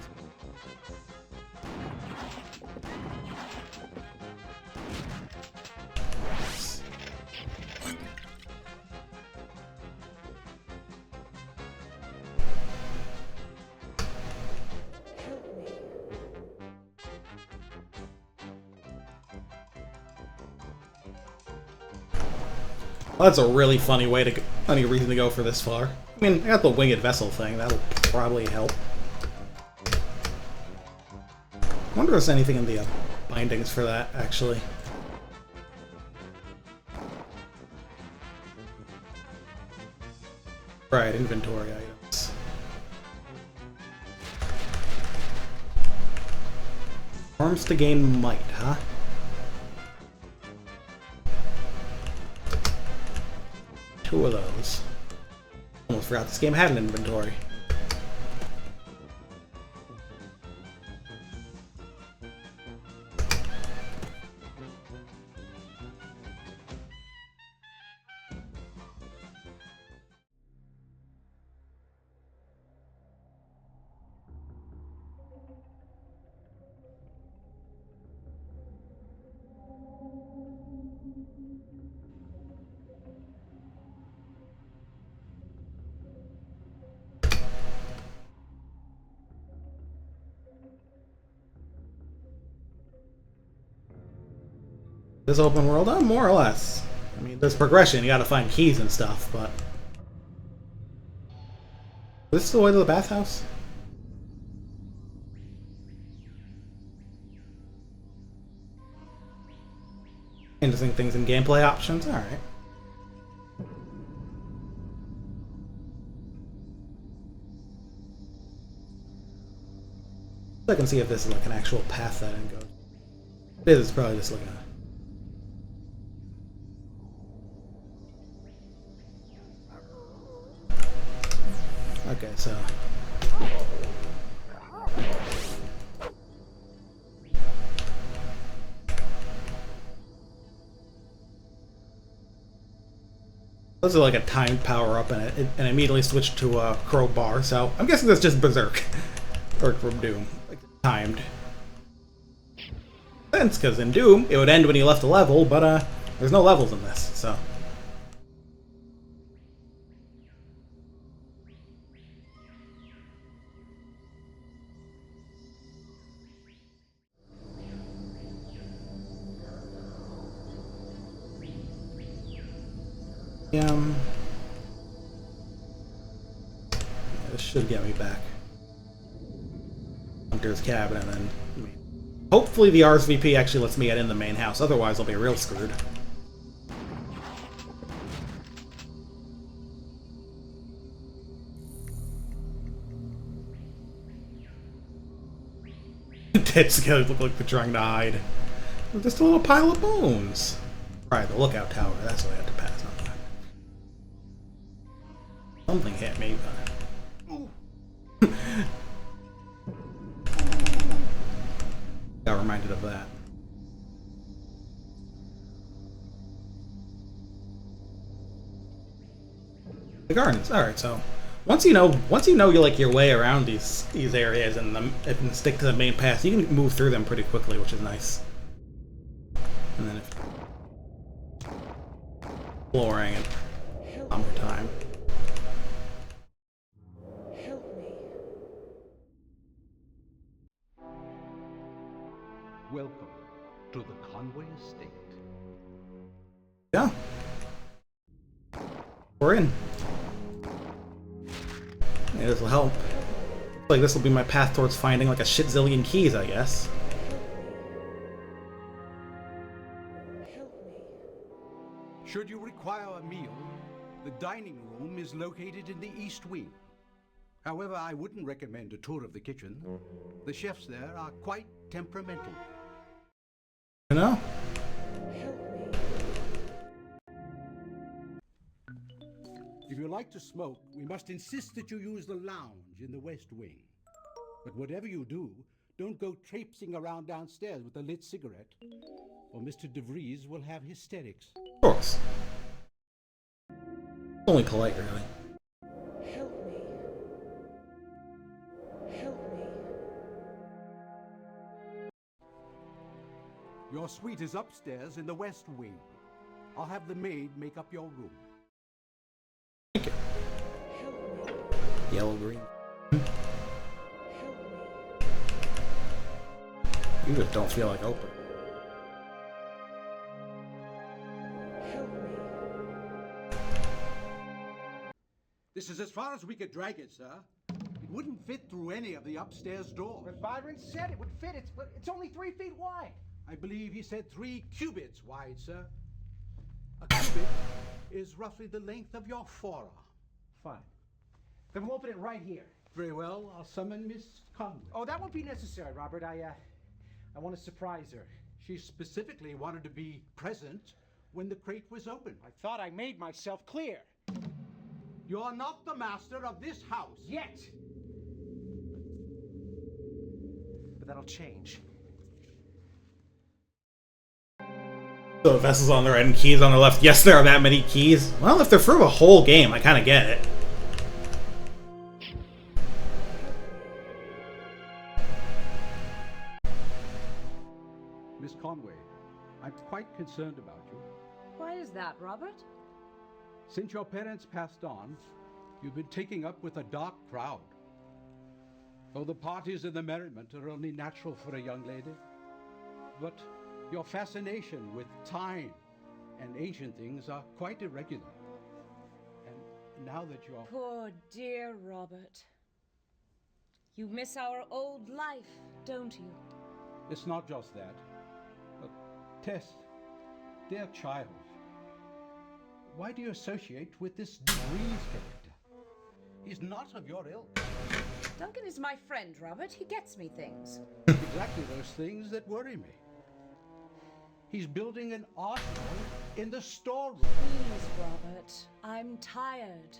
Speaker 1: Well, that's a really funny reason to go for this far. I mean, I got the winged vessel thing. That'll probably help. I wonder if there's anything in the bindings for that, actually. Right, inventory items. Arms to gain might, huh? 2 of those. Almost forgot this game had an inventory. This open world, more or less. I mean, there's progression, you gotta find keys and stuff, but... Is this the way to the bathhouse? Interesting things in gameplay options, alright. I can see if this is like an actual path that I can go. It is probably just looking at it. Okay, so... Those are like a timed power-up, and it immediately switched to a crowbar, so I'm guessing that's just Berserk. Or from Doom. Like, timed. Sense, because in Doom, it would end when you left a level, but there's no levels in this, so... Yeah, this should get me back. Hunter's cabin, and then hopefully the RSVP actually lets me get in the main house. Otherwise, I'll be real screwed. Dead skeletons look like they're trying to hide. Just a little pile of bones. Right, the lookout tower. That's what I had to pass on. Something hit me, but... Got reminded of that. The gardens. All right, so once you know you like your way around these areas and stick to the main path, you can move through them pretty quickly, which is nice. And then exploring and more time.
Speaker 4: Welcome to the Conway Estate.
Speaker 1: Yeah. We're in. Yeah, this will help. Like, this will be my path towards finding like a shitzillion keys, I guess.
Speaker 4: Should you require a meal, the dining room is located in the East Wing. However, I wouldn't recommend a tour of the kitchen. The chefs there are quite temperamental.
Speaker 1: You know?
Speaker 4: If you like to smoke, we must insist that you use the lounge in the West Wing. But whatever you do, don't go traipsing around downstairs with a lit cigarette, or Mr. DeVries will have hysterics.
Speaker 1: Of course. It's only polite, really.
Speaker 5: Help me. Help me.
Speaker 4: Your suite is upstairs in the West Wing. I'll have the maid make up your room.
Speaker 1: Thank you.
Speaker 5: Help me.
Speaker 1: Yellow, green.
Speaker 5: Help me.
Speaker 1: You just don't feel like open.
Speaker 5: Help me.
Speaker 4: This is as far as we could drag it, sir. It wouldn't fit through any of the upstairs doors.
Speaker 3: But Byron said it would fit. It's only 3 feet wide.
Speaker 4: I believe he said 3 cubits wide, sir. A cubit is roughly the length of your forearm.
Speaker 3: Fine. Then we'll open it right here.
Speaker 4: Very well, I'll summon Miss Conway.
Speaker 3: Oh, that won't be necessary, Robert. I want to surprise her.
Speaker 4: She specifically wanted to be present when the crate was opened.
Speaker 3: I thought I made myself clear.
Speaker 4: You are not the master of this house.
Speaker 3: Yet! But that'll change.
Speaker 1: So vessels on the right and keys on the left. Yes, there are that many keys. Well, if they're through a whole game, I kind of get it.
Speaker 4: Miss Conway, I'm quite concerned about you.
Speaker 5: Why is that, Robert?
Speaker 4: Since your parents passed on, you've been taking up with a dark crowd. Though the parties and the merriment are only natural for a young lady, but your fascination with time and ancient things are quite irregular. And now that you're...
Speaker 5: Poor dear Robert. You miss our old life, don't you?
Speaker 4: It's not just that. But Tess, dear child, why do you associate with this Breeze character? He's not of your ilk.
Speaker 5: Duncan is my friend, Robert. He gets me things.
Speaker 4: Exactly those things that worry me. He's building an arsenal in the storeroom.
Speaker 5: Please, Robert. I'm tired.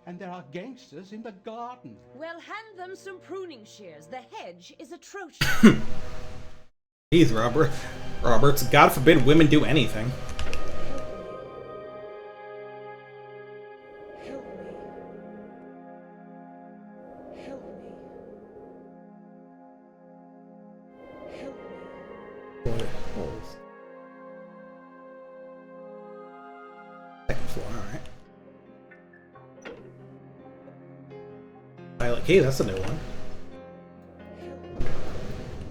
Speaker 4: And there are gangsters in the garden.
Speaker 5: Well, hand them some pruning shears. The hedge is atrocious.
Speaker 1: Jeez, Roberts, God forbid women do anything.
Speaker 5: Help me. Help me. Help me.
Speaker 1: Second floor, alright. Violet key, that's a new one.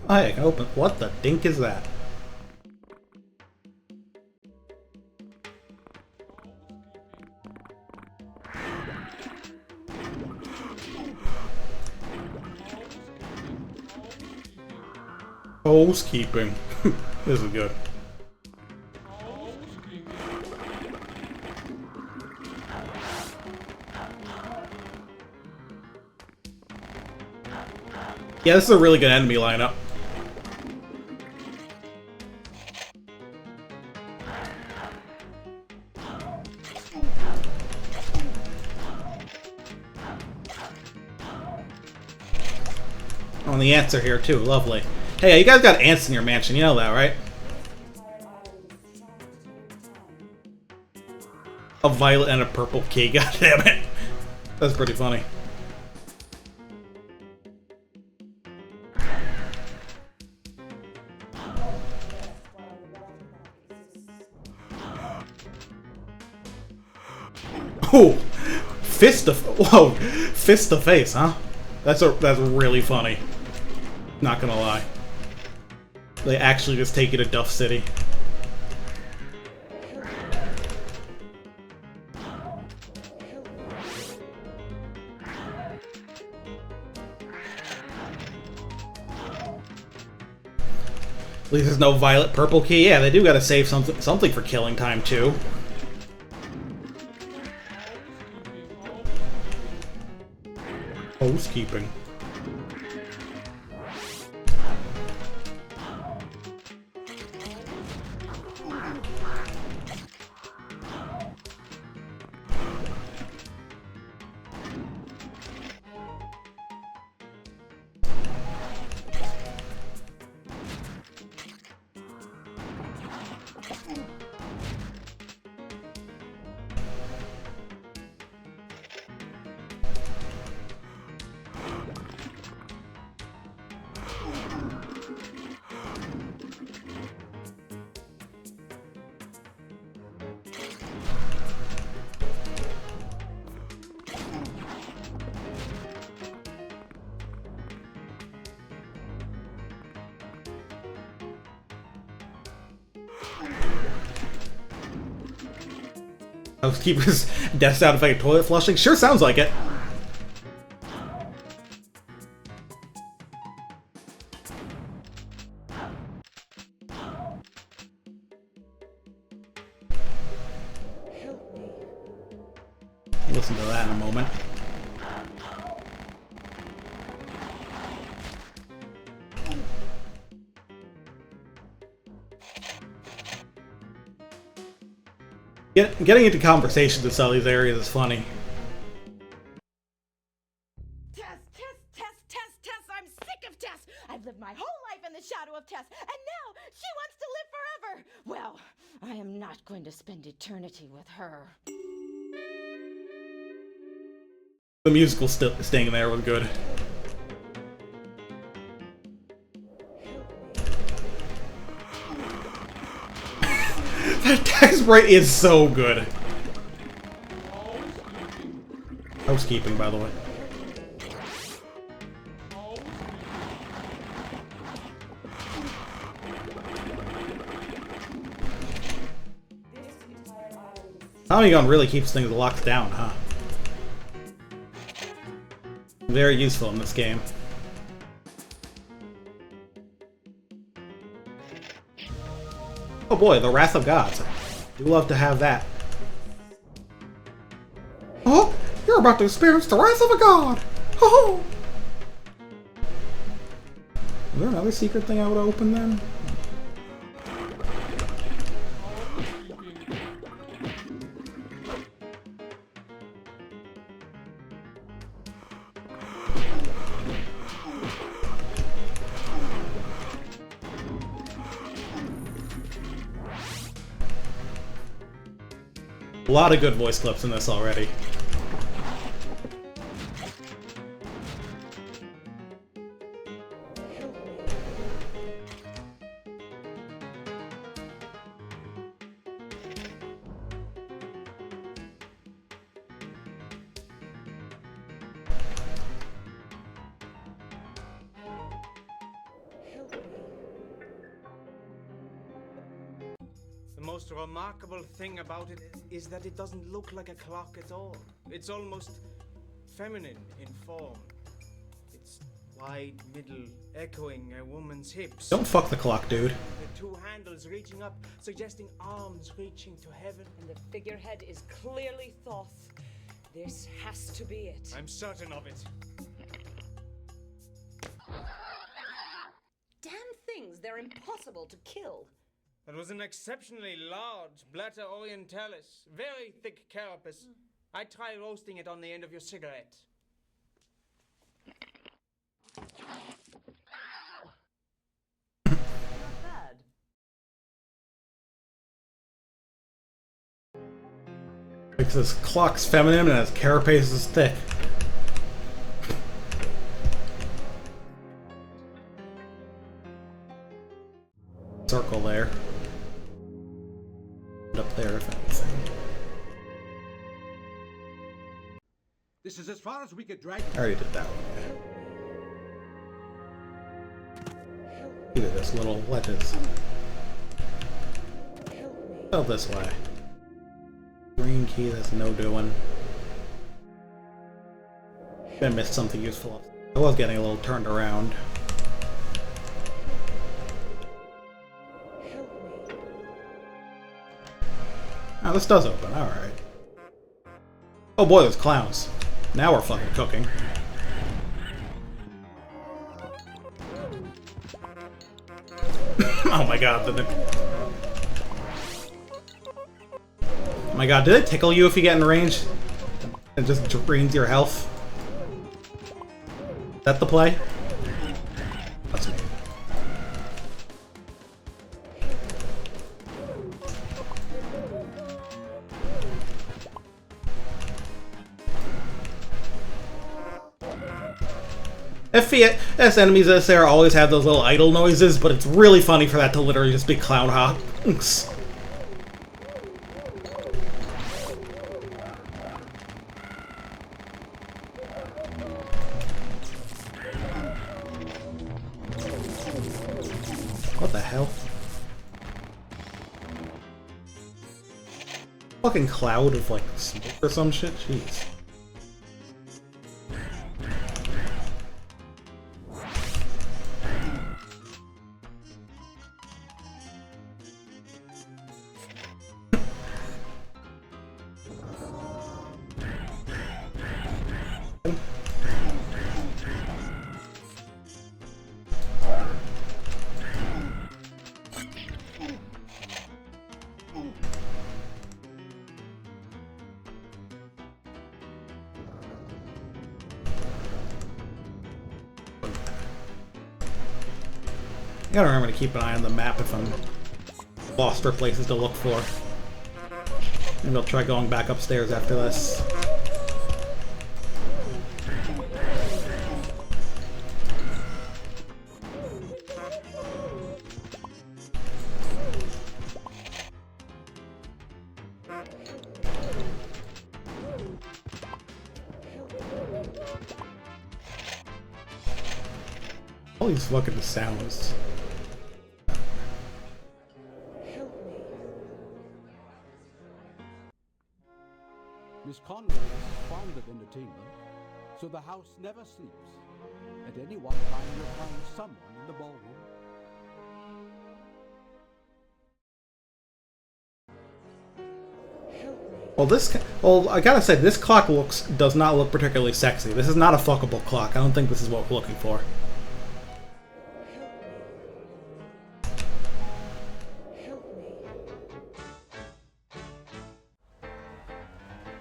Speaker 1: Oh, hey, I can open. What the dink is that? Housekeeping. This is good. Yeah, this is a really good enemy lineup. Oh, and the ants are here too. Lovely. Hey, you guys got ants in your mansion. You know that, right? A violet and a purple key. God damn it. That's pretty funny. Oh, fist to face, huh? That's really funny. Not gonna lie. They actually just take you to Duff City. At least there's no violet purple key. Yeah, they do gotta save something for killing time too. Housekeeping. Housekeeper's death sound effect of toilet flushing? Sure sounds like it. Listen to that in a moment. Getting into conversations in some of these areas is funny.
Speaker 7: the shadow of Tess, and now she wants to live forever! Well, I am not going to spend eternity with her.
Speaker 1: The musical staying there was good. That text sprite is so good. Housekeeping, by the way. Tommy gun really keeps things locked down, huh? Very useful in this game. Oh boy, the Wrath of Gods. Do love to have that. Oh, you're about to experience the Wrath of a God! Oh! Is there another secret thing I would open then? A lot of good voice clips in this already.
Speaker 8: The most remarkable thing about it is that it doesn't look like a clock at all. It's almost feminine in form. Its wide middle echoing a woman's hips.
Speaker 1: Don't fuck the clock, dude.
Speaker 8: The two handles reaching up, suggesting arms reaching to heaven.
Speaker 7: And the figurehead is clearly Thoth. This has to be it.
Speaker 8: I'm certain of it.
Speaker 7: Damn things, they're impossible to kill.
Speaker 8: It was an exceptionally large Blatta orientalis, very thick carapace. I'd try roasting it on the end of your cigarette.
Speaker 7: Not bad.
Speaker 1: Because this clock's feminine and its carapace is thick. Circle there. Up there, if anything.
Speaker 4: This is as far as we could drag.
Speaker 1: I already did that one. Look at this little ledges. Go this way. Green key, that's no doing. I missed something useful. I was getting a little turned around. Oh, this does open, alright. Oh boy, there's clowns. Now we're fucking cooking. Oh my god, oh my god, did it tickle you if you get in range? It just drains your health? Is that the play? That's me. FPS enemies as there always have those little idle noises, but it's really funny for that to literally just be clown honks. What the hell? Fucking cloud of like smoke or some shit? Jeez. I gotta remember to keep an eye on the map if I'm lost for places to look for. Maybe I'll try going back upstairs after this. All these fucking sounds.
Speaker 4: Miss Conway is fond of entertainment, so the house never sleeps. At any one time, you'll find someone in the ballroom.
Speaker 1: Well, I gotta say, this clock does not look particularly sexy. This is not a fuckable clock. I don't think this is what we're looking for.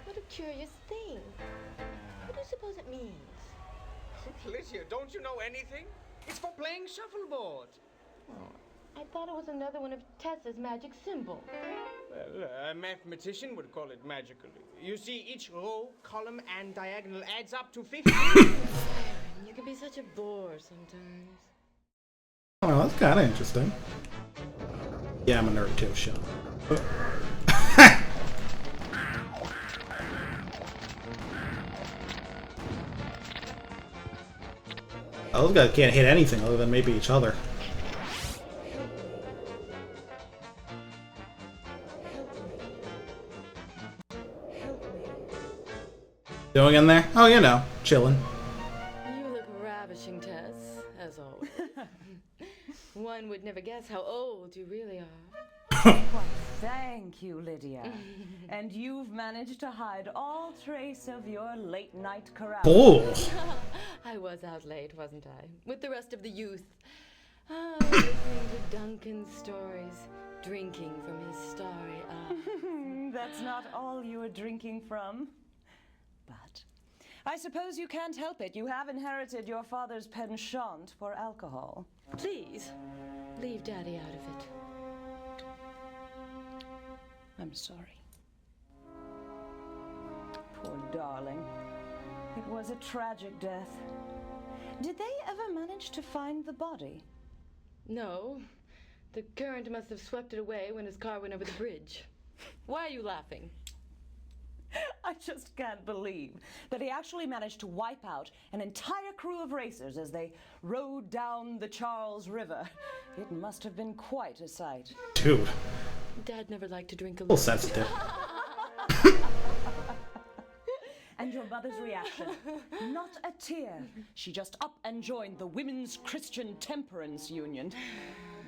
Speaker 7: What a curious thing. What do you suppose it means?
Speaker 8: Lydia, don't you know anything? It's for playing shuffleboard.
Speaker 7: Oh, I thought it was another one of Tessa's magic symbols.
Speaker 8: Well, a mathematician would call it magical. You see, each row, column, and diagonal adds up to 50.
Speaker 7: You can be such a bore sometimes.
Speaker 1: Oh, that's kind of interesting. Yeah, I'm a nerd too, shut up. Oh, those guys can't hit anything other than maybe each other. Doing in there? Oh, you know, chilling.
Speaker 7: You look ravishing, Tess, as always. One would never guess how old you really are.
Speaker 9: Why, thank you, Lydia. And you've managed to hide all trace of your late-night carousing.
Speaker 1: Oh!
Speaker 7: I was out late, wasn't I? With the rest of the youth. Listening to Duncan's stories, drinking from his starry eyes.
Speaker 9: That's not all you were drinking from. But I suppose you can't help it. You have inherited your father's penchant for alcohol.
Speaker 7: Please, leave Daddy out of it.
Speaker 9: I'm sorry. Poor darling. It was a tragic death. Did they ever manage to find the body?
Speaker 7: No. The current must have swept it away when his car went over the bridge. Why are you laughing?
Speaker 9: I just can't believe that he actually managed to wipe out an entire crew of racers as they rode down the Charles River. It must have been quite a sight.
Speaker 1: Dude.
Speaker 7: Dad never liked to drink
Speaker 1: A little sensitive.
Speaker 9: And your mother's reaction? Not a tear. She just up and joined the Women's Christian Temperance Union.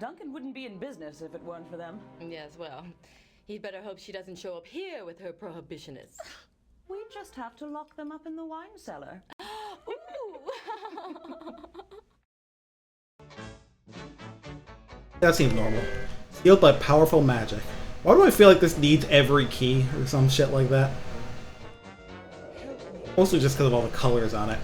Speaker 9: Duncan wouldn't be in business if it weren't for them.
Speaker 7: Yes, well, he'd better hope she doesn't show up here with her prohibitionists.
Speaker 9: We just have to lock them up in the wine cellar.
Speaker 1: That seems normal. Sealed by powerful magic. Why do I feel like this needs every key or some shit like that? Mostly just because of all the colors on it.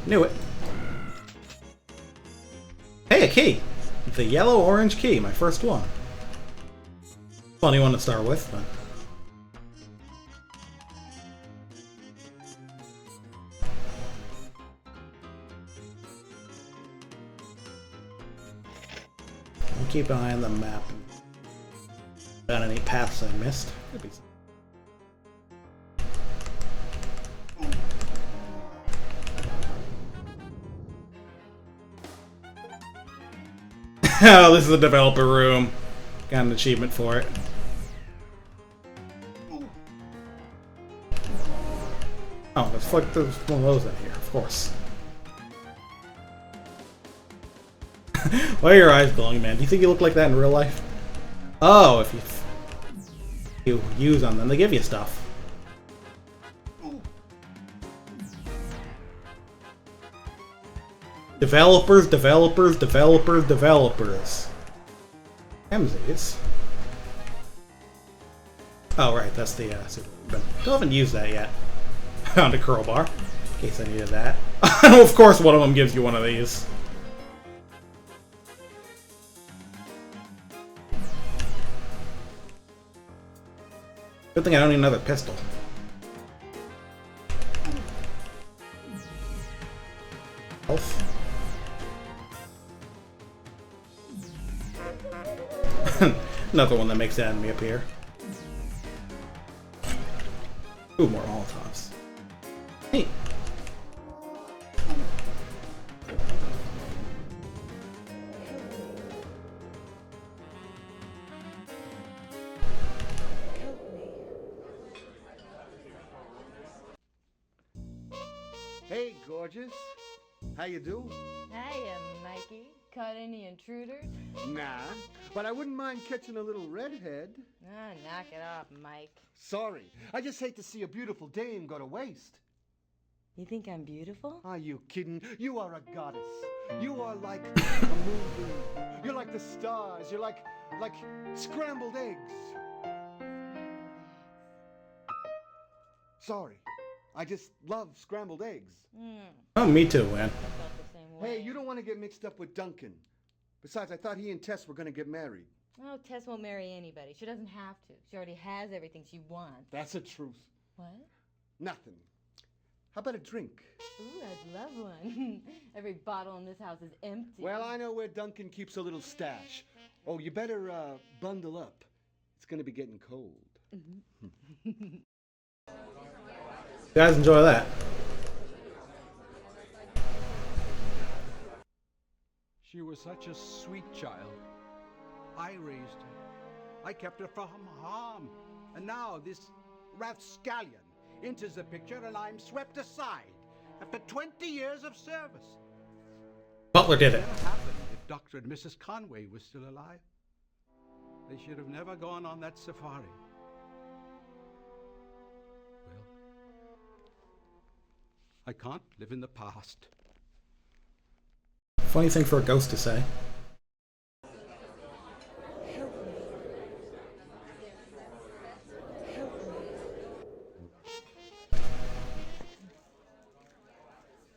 Speaker 1: Knew it. Hey, a key! The yellow-orange key, my first one. Funny one to start with, but... I'll keep an eye on the map. Got any paths I missed? Could be some. Oh, this is a developer room. Got an achievement for it. Oh, there's one of those in here, of course. Why are your eyes glowing, man? Do you think you look like that in real life? Oh, if you use on them, they give you stuff. Developers, developers, developers, developers. Ramses. Oh, right, that's the super weapon. Still haven't used that yet. Found a crowbar, in case I needed that. Of course, one of them gives you one of these. Good thing I don't need another pistol. Health. Another one that makes the enemy appear. Ooh, more Molotovs. Hey.
Speaker 10: Hey, gorgeous. How you do?
Speaker 7: Hiya, Mikey. Caught any intruders?
Speaker 10: Nah, but I wouldn't mind catching a little redhead.
Speaker 7: Ah, knock it off, Mike.
Speaker 10: Sorry, I just hate to see a beautiful dame go to waste.
Speaker 7: You think I'm beautiful?
Speaker 10: Are you kidding? You are a goddess. You are like a movie. You're like the stars. You're like scrambled eggs. Sorry, I just love scrambled eggs.
Speaker 1: Oh, me too, man.
Speaker 10: Hey, you don't want to get mixed up with Duncan. Besides, I thought he and Tess were going to get married.
Speaker 7: Oh, Tess won't marry anybody. She doesn't have to. She already has everything she wants.
Speaker 10: That's the truth.
Speaker 7: What?
Speaker 10: Nothing. How about a drink?
Speaker 7: Ooh, I'd love one. Every bottle in this house is empty.
Speaker 10: Well, I know where Duncan keeps a little stash. Oh, you better bundle up. It's going to be getting cold.
Speaker 1: You guys enjoy that?
Speaker 4: She was such a sweet child. I raised her. I kept her from harm. And now this rapscallion enters the picture and I'm swept aside after 20 years of service.
Speaker 1: Butler did it.
Speaker 4: What would happen if Dr. and Mrs. Conway was still alive? They should have never gone on that safari. Well, I can't live in the past.
Speaker 1: Funny thing for a ghost to say.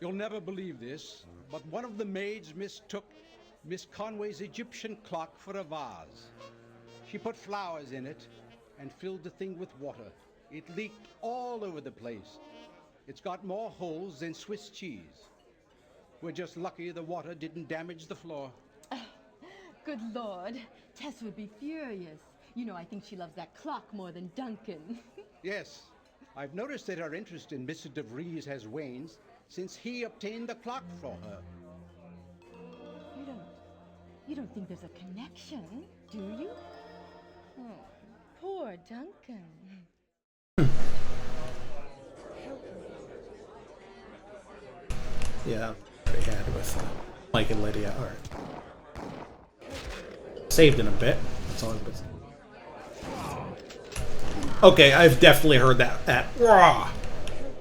Speaker 4: You'll never believe this, but one of the maids mistook Miss Conway's Egyptian clock for a vase. She put flowers in it and filled the thing with water. It leaked all over the place. It's got more holes than Swiss cheese. We're just lucky the water didn't damage the floor.
Speaker 7: Good Lord. Tess would be furious. You know, I think she loves that clock more than Duncan.
Speaker 4: Yes, I've noticed that her interest in Mr. de Vries has waned since he obtained the clock for her.
Speaker 7: You don't think there's a connection, do you? Oh, poor Duncan.
Speaker 1: Yeah, already had with Mike and Lydia. Alright. Saved in a bit. That's all I've been. Okay, I've definitely heard that. Raw.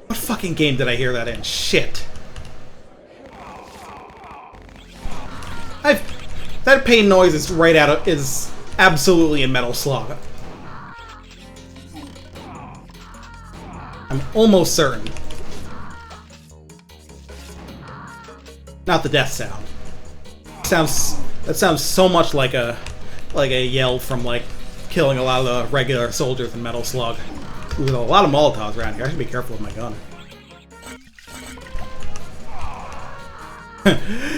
Speaker 1: What fucking game did I hear that in? Shit. That pain noise is is absolutely in Metal Slug. I'm almost certain. Not the death sound. That sounds so much like a yell from like killing a lot of the regular soldiers in Metal Slug. Ooh, there's a lot of Molotovs around here. I should be careful with my gun.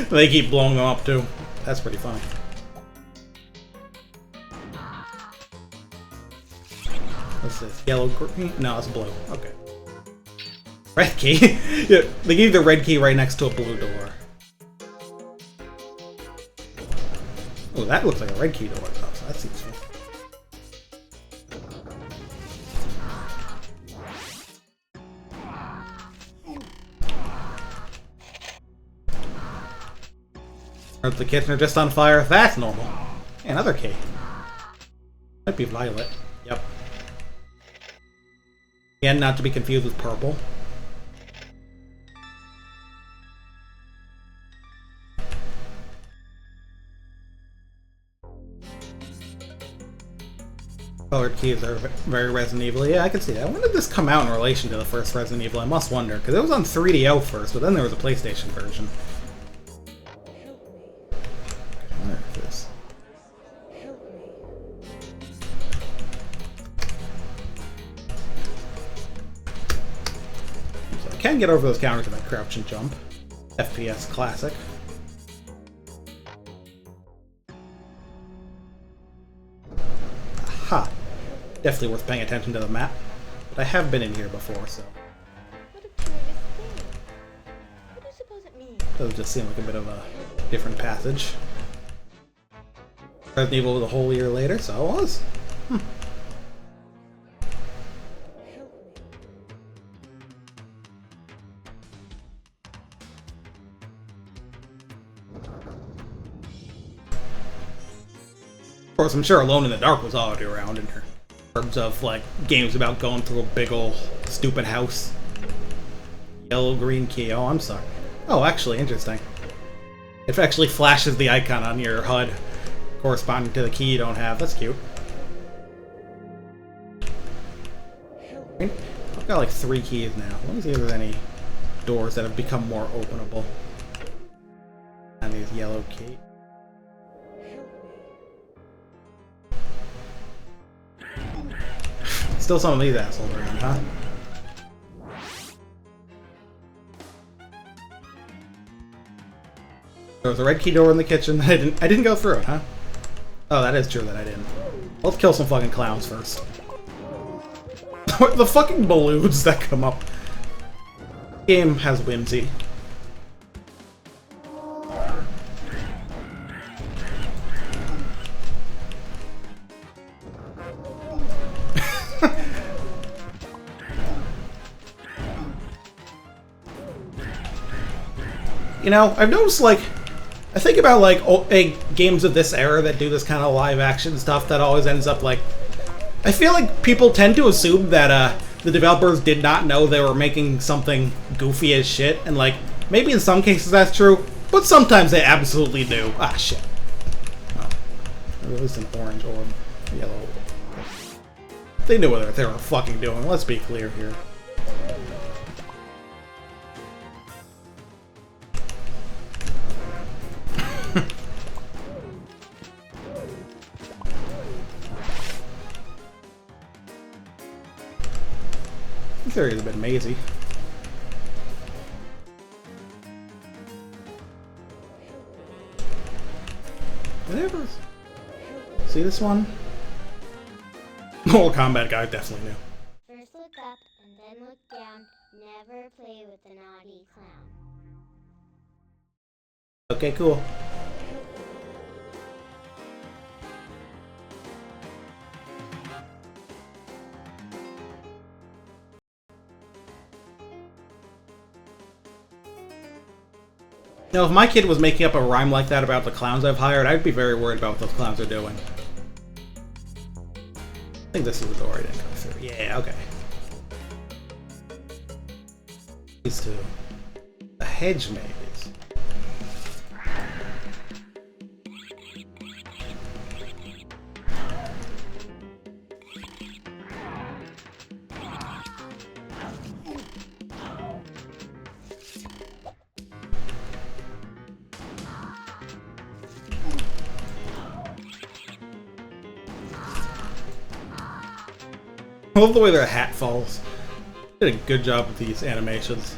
Speaker 1: They keep blowing them up too. That's pretty funny. What's this? Yellow, green? No, it's blue. Okay. Red key? Yeah, they gave the red key right next to a blue door. Oh, that looks like a red key door though, so that's useful. Or if the kitchen are just on fire, that's normal. Hey, another key. Might be violet. Yep. Again, not to be confused with purple. colored keys are very Resident Evil. Yeah, I can see that. When did this come out in relation to the first Resident Evil? I must wonder, because it was on 3DO first, but then there was a PlayStation version. Where is this? So I can get over those counters with my crouch and jump. FPS classic. Aha! Definitely worth paying attention to the map. But I have been in here before, so...
Speaker 7: What a curious thing. What do you suppose it means?
Speaker 1: Does just seem like a bit of a different passage. Resident Evil was a whole year later, so it was. Of course, I'm sure Alone in the Dark was already around in terms of, like, games about going through a big ol' stupid house. Yellow, green key. Oh, I'm sorry. Oh, actually, interesting. It actually flashes the icon on your HUD corresponding to the key you don't have. That's cute. I've got like 3 keys now. Let me see if there's any doors that have become more openable. And these yellow keys. Still some of these assholes around, huh? There was a red key door in the kitchen. I didn't go through it, huh? Oh, that is true that I didn't. Let's kill some fucking clowns first. The fucking balloons that come up. Game has whimsy. You know, I've noticed, like, I think about, like, games of this era that do this kind of live-action stuff that always ends up, like... I feel like people tend to assume that, the developers did not know they were making something goofy as shit, and, like, maybe in some cases that's true, but sometimes they absolutely do. Ah, shit. Oh. At least an orange or yellow. They knew what they were fucking doing, let's be clear here. This area's a bit mazy. Whatever. See this one? Mortal Kombat guy definitely knew.
Speaker 6: First look up and then look down. Never play with a naughty clown.
Speaker 1: Okay, cool. Now, if my kid was making up a rhyme like that about the clowns I've hired, I'd be very worried about what those clowns are doing. I think this is the door I didn't go through. Yeah, okay. These two. A hedge maze. I love the way their hat falls. Did a good job with these animations.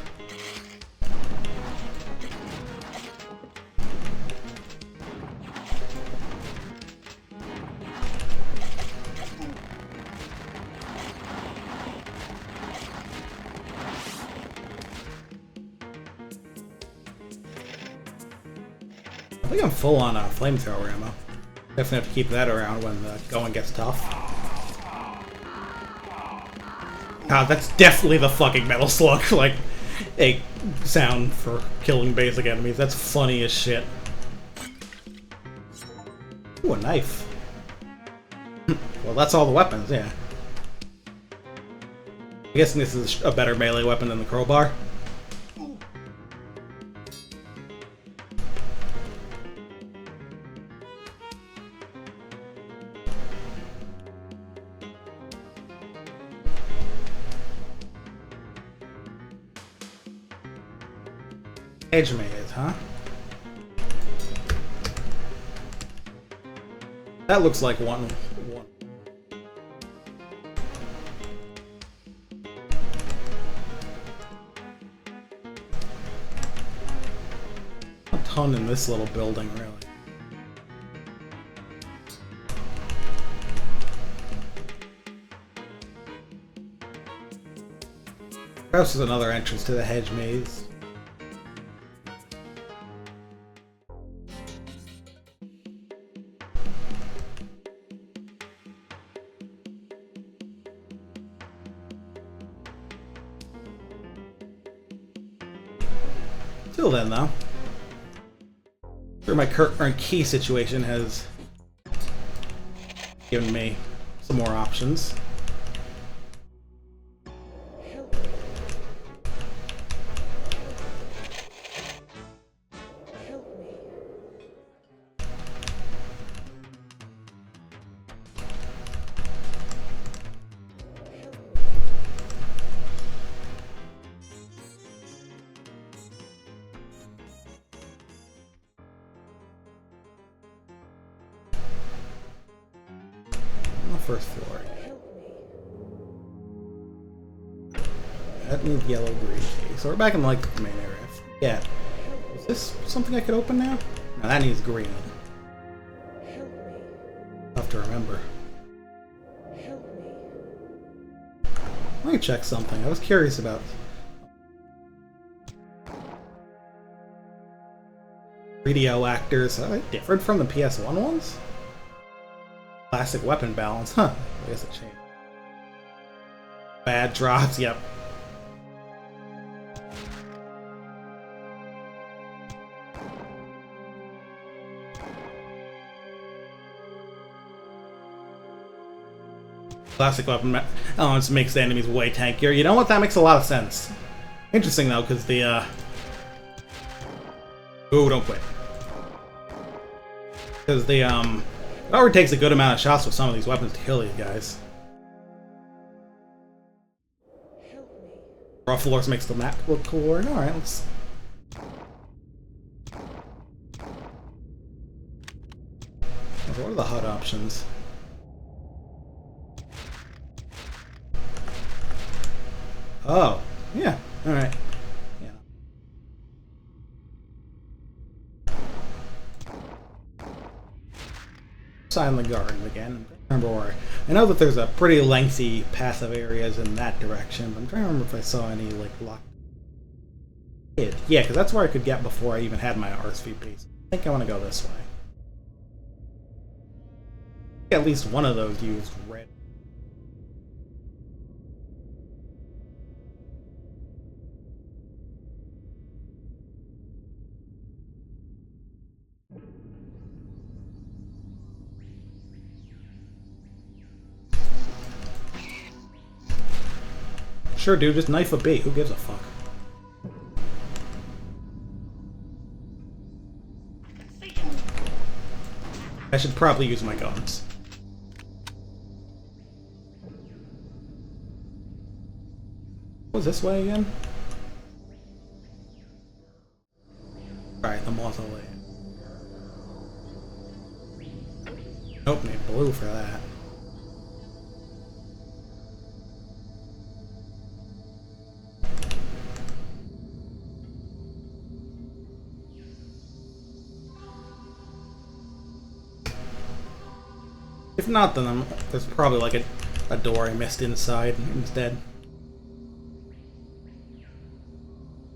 Speaker 1: I think I'm full on flamethrower ammo. Definitely have to keep that around when the going gets tough. God, that's definitely the fucking Metal Slug, like, a sound for killing basic enemies. That's funny as shit. Ooh, a knife. Well, that's all the weapons, yeah. I'm guessing this is a better melee weapon than the crowbar. Edge maze, huh? That looks like one. A ton in this little building, really. Perhaps there's another entrance to the hedge maze. Till then, though, sure my current key situation has given me some more options. First floor. That means yellow green key. So we're back in like the main area. Yeah. Is this something I could open now? No, that needs green. I'll have to remember. Let me check something. I was curious about. Radio actors. Are they different from the PS1 ones? Classic weapon balance, huh? I guess it changed. Bad drops, yep. Classic weapon balance makes the enemies way tankier. You know what? That makes a lot of sense. Interesting though, because the Ooh, don't quit. Because the it already takes a good amount of shots with some of these weapons to kill these guys. Raw floors makes the map look cooler. Alright, let's... What are the HUD options? Oh, yeah, alright. In the garden again. Remember where? I know that there's a pretty lengthy passive areas in that direction, but I'm trying to remember if I saw any like locked. Yeah, because that's where I could get before I even had my RSVP. I think I want to go this way. At least one of those used red. Sure, dude, just knife a bait. Who gives a fuck? I should probably use my guns. What was this way again? Alright, the mausoleum. Nope, need blue for that. If not, then there's probably like a door I missed inside instead.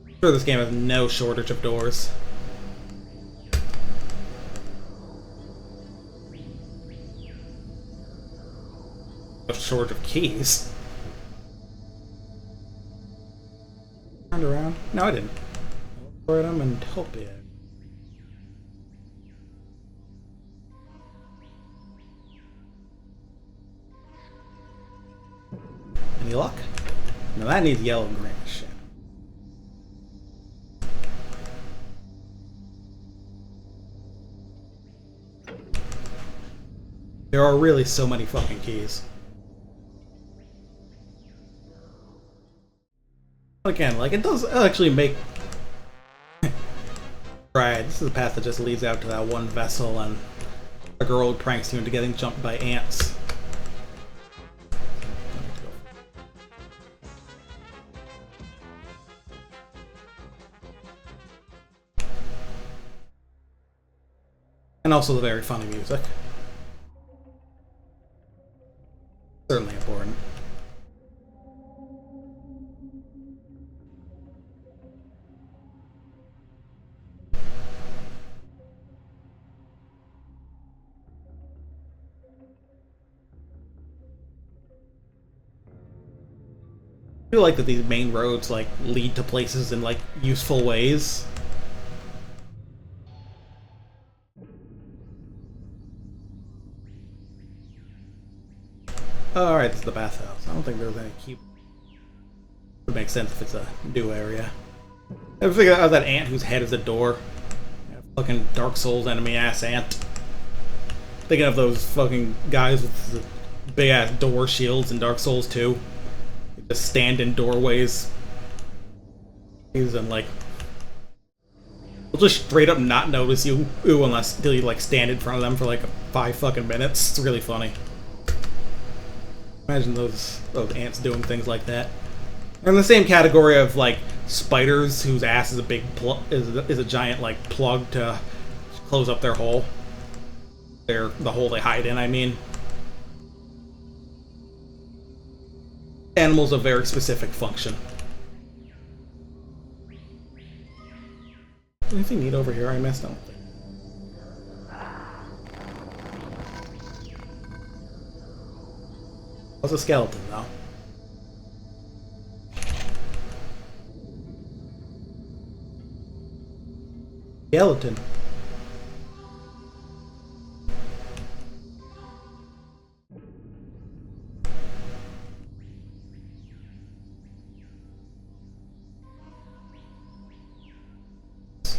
Speaker 1: I'm sure this game has no shortage of doors. No shortage of keys. Turned around? No, I didn't. For them and hope it. Any luck? No, that needs yellow and green shit. There are really so many fucking keys. Again, like, it does actually make Right, this is a path that just leads out to that one vessel and a girl who pranks you into getting jumped by ants. And also the very funny music. Certainly important. I feel like that these main roads like lead to places in like useful ways. Alright, this is the bathhouse. I don't think there's any key. It would make sense if it's a new area. I figured out that ant whose head is a door. Yeah, fucking Dark Souls enemy ass ant. Thinking of those fucking guys with the big ass door shields in Dark Souls 2. They just stand in doorways. And like, they'll just straight up not notice you until you like stand in front of them for like 5 fucking minutes. It's really funny. Imagine those ants doing things like that. They're in the same category of like spiders whose ass is a big is a giant like plug to close up their hole. The hole they hide in, I mean. Animals of very specific function. Anything neat over here I missed? I don't think. What's a skeleton, though? Skeleton.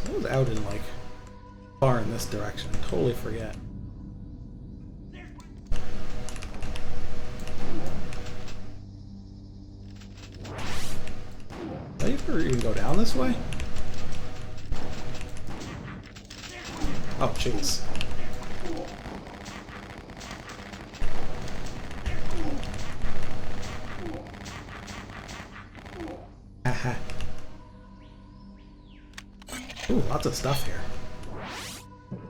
Speaker 1: I was out in, like, far in this direction. I totally forget. Did I ever even go down this way? Oh, jeez. Haha. Ooh, lots of stuff here.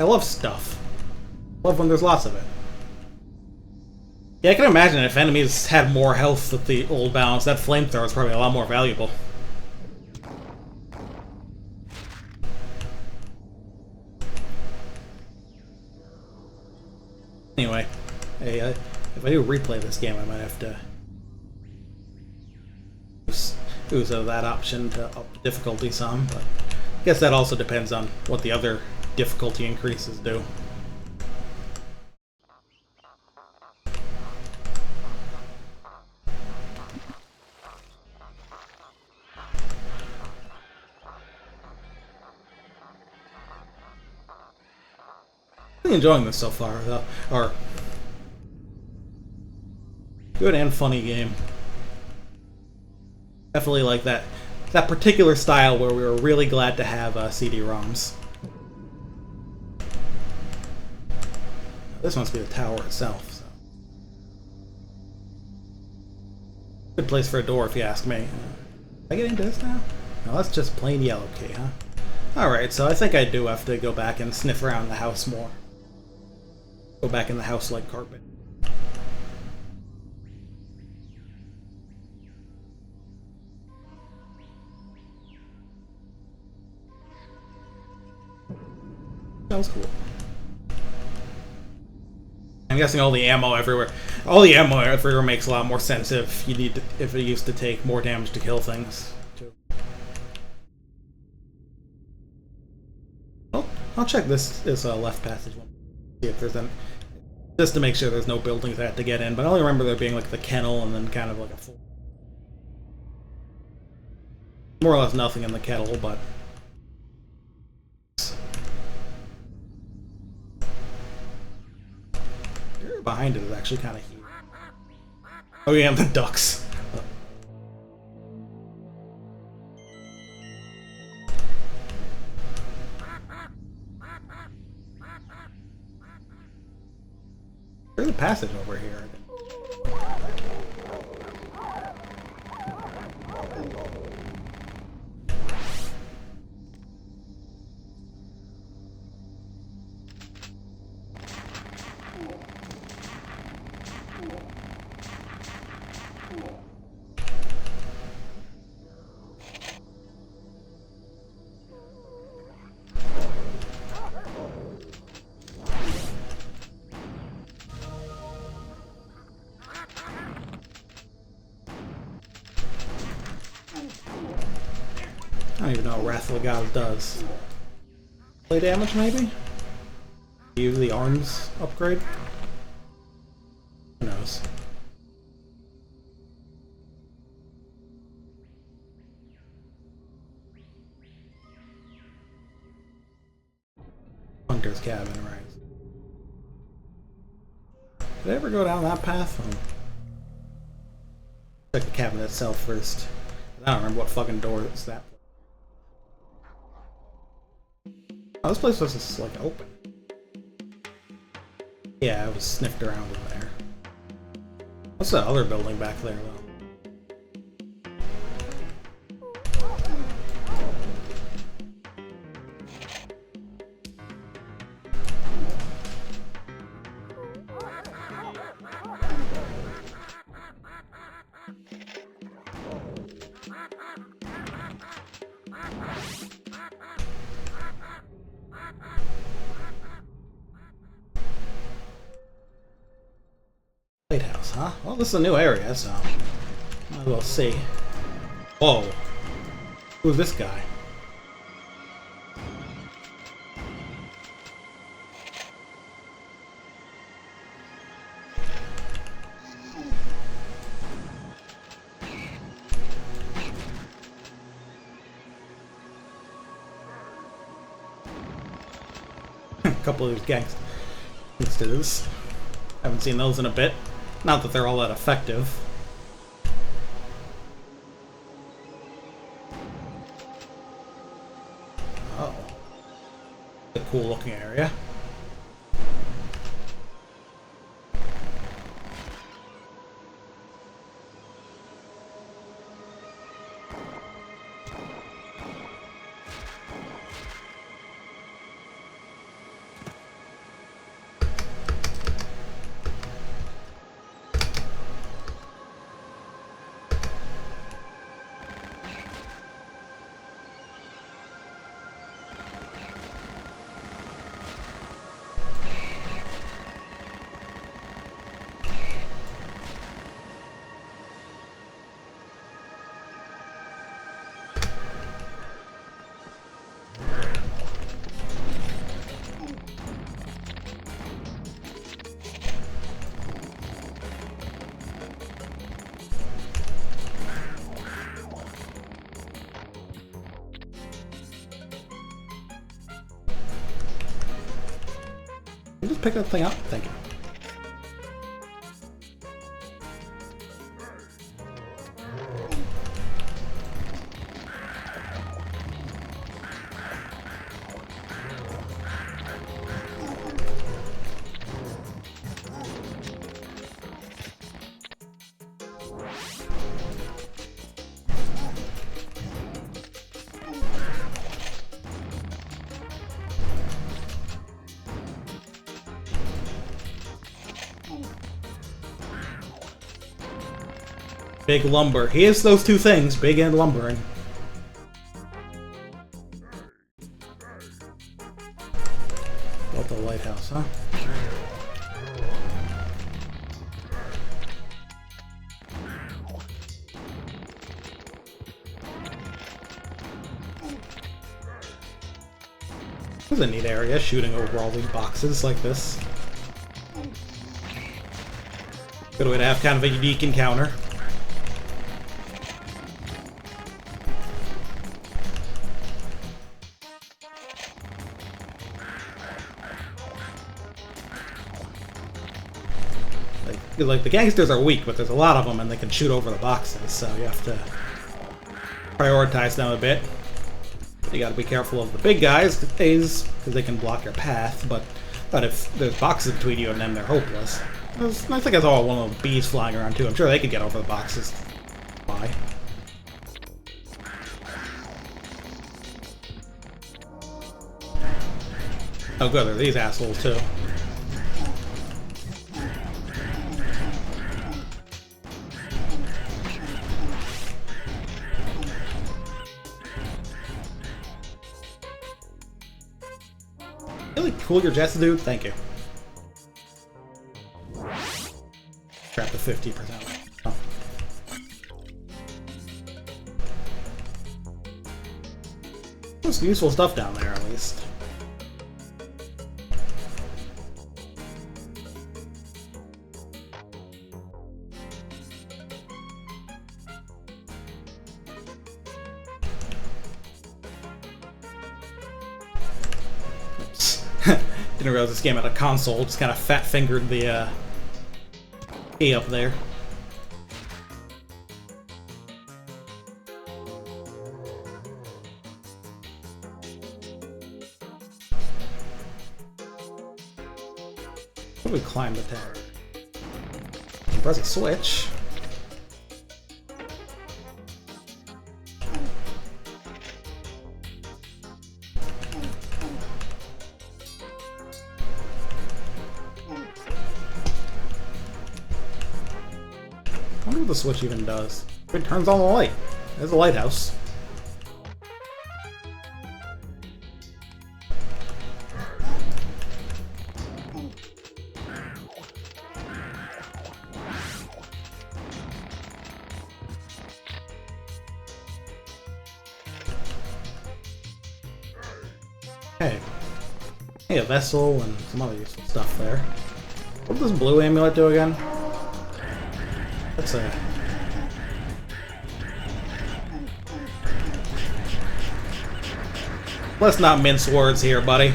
Speaker 1: I love stuff. Love when there's lots of it. Yeah, I can imagine if enemies had more health with the old balance, that flamethrower is probably a lot more valuable. Anyway, hey, if I do replay this game, I might have to use that option to up the difficulty some, but I guess that also depends on what the other difficulty increases do. I'm enjoying this so far, though. Or good and funny game. Definitely like that particular style where we were really glad to have CD-ROMs. This must be the tower itself. So. Good place for a door, if you ask me. Can I get into this now? No, that's just plain yellow key, huh? Alright, so I think I do have to go back and sniff around the house more. Go back in the house like carpet. That was cool. I'm guessing all the ammo everywhere. All the ammo everywhere makes a lot more sense if if it used to take more damage to kill things. Too. Well, I'll check this left passage one. See if there's any. Just to make sure there's no buildings I have to get in, but I only remember there being like the kennel and then kind of like a full. More or less nothing in the kettle, but. Behind it is actually kind of huge. Oh yeah, the ducks. passage over here. I don't even know what Wrath of the Gods does. Play damage, maybe? Use the arms upgrade? Who knows? Hunter's cabin, right? Did I ever go down that path? Check the cabin itself first. I don't remember what fucking door it's that. Oh, this place was just like open. Yeah, I was sniffed around in there. What's that other building back there, though? Lighthouse, huh? Well, this is a new area, so might as well see. Whoa. Who's this guy? A couple of these gangsters. Haven't seen those in a bit. Not that they're all that effective. Oh. A cool looking area. Just pick that thing up. Thank you. Big lumber. He is those two things, big and lumbering. Built the lighthouse, huh? This is a neat area, shooting over all these boxes like this. Good way to have kind of a unique encounter. Like, the gangsters are weak, but there's a lot of them and they can shoot over the boxes, so you have to prioritize them a bit. You gotta be careful of the big guys, because they can block your path, but if there's boxes between you and them, they're hopeless. I think I saw one of those bees flying around too. I'm sure they could get over the boxes. Why? Oh good, there are these assholes too. Really cool your jets, dude. Thank you. Crap, the 50%. Oh. There's some useful stuff down there, at least. Didn't realize this game had a console, just kind of fat-fingered the key up there. How do we climb the tower? Press a switch. I wonder what the switch even does. It turns on the light. There's a lighthouse. Hey. Hey, a vessel and some other useful stuff there. What does this blue amulet do again? That's a... Let's not mince words here, buddy.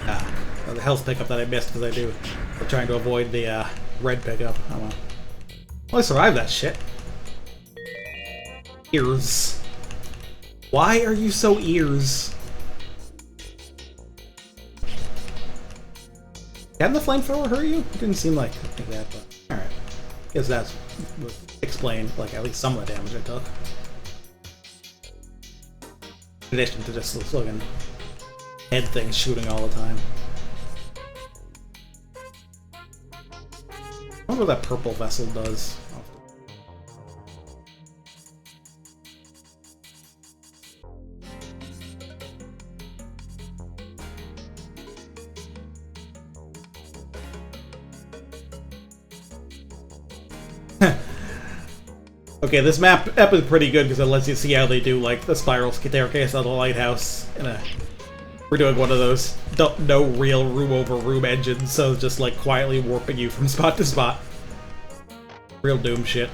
Speaker 1: Ah, the health pickup that I missed because I do. We're trying to avoid the red pickup. Oh well. Well, I survived that shit. Ears. Why are you so ears? Can the flamethrower hurt you? It didn't seem like that, but alright. Guess that's explained, like, at least some of the damage I took. In addition to just this looking head thing shooting all the time. I wonder what that purple vessel does. Okay, this map is pretty good because it lets you see how they do, like, the spiral staircase of the lighthouse. We're doing one of those no real room over room engines, so just, like, quietly warping you from spot to spot. Real Doom shit.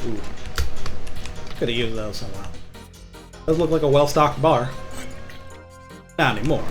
Speaker 1: Ooh. Could have used those somehow. Does look like a well-stocked bar. Not anymore.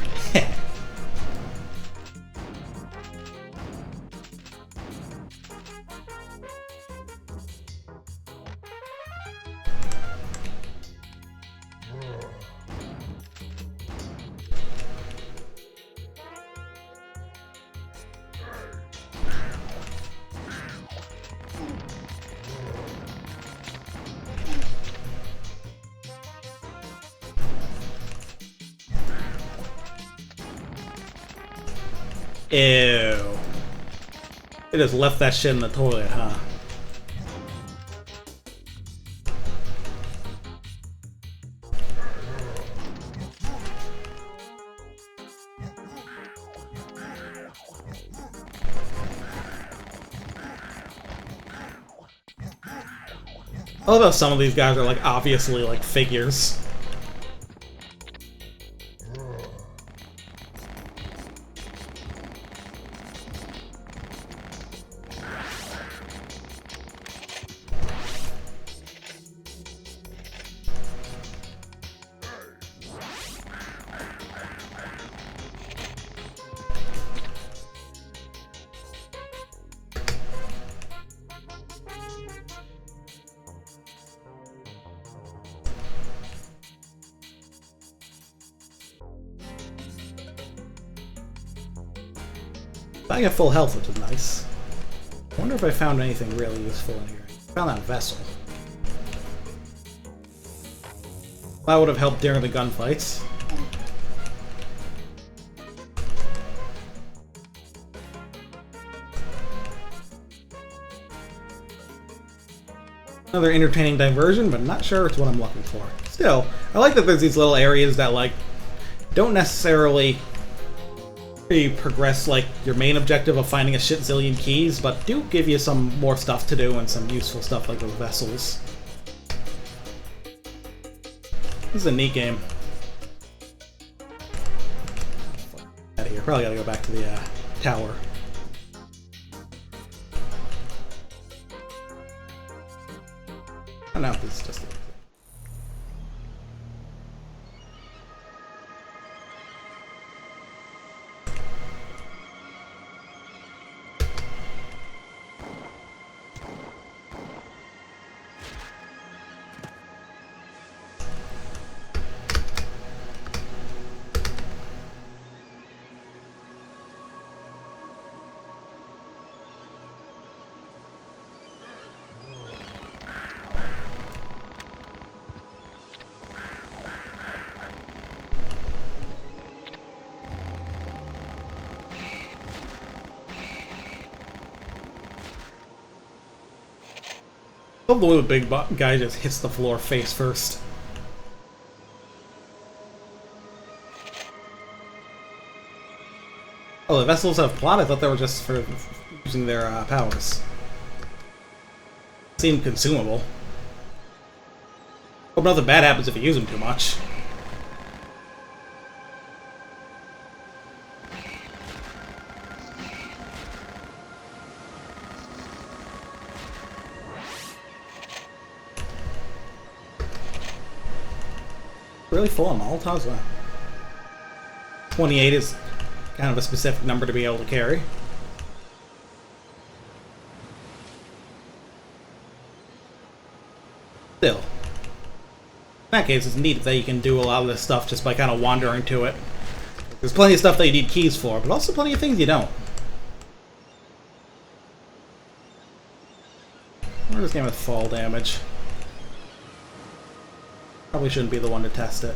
Speaker 1: Ew. They just left that shit in the toilet, huh? Although some of these guys are, like, obviously, like, figures. I got full health, which is nice. I wonder if I found anything really useful in here. I found that vessel. That would have helped during the gunfights. Another entertaining diversion, but not sure it's what I'm looking for. Still, I like that there's these little areas that, like, don't necessarily progress, like, your main objective of finding a shit zillion keys, but do give you some more stuff to do and some useful stuff like those vessels. This is a neat game. Out of here. Probably gotta go back to the tower. Oh no, this is just a... I love the way the big guy just hits the floor face first. Oh, the vessels have plot? I thought they were just for using their powers. Seemed consumable. Hope nothing bad happens if you use them too much. Really full on Molotovs? 28 is kind of a specific number to be able to carry. Still. In that case, it's neat that you can do a lot of this stuff just by kind of wandering to it. There's plenty of stuff that you need keys for, but also plenty of things you don't. Where this game with fall damage? Probably shouldn't be the one to test it.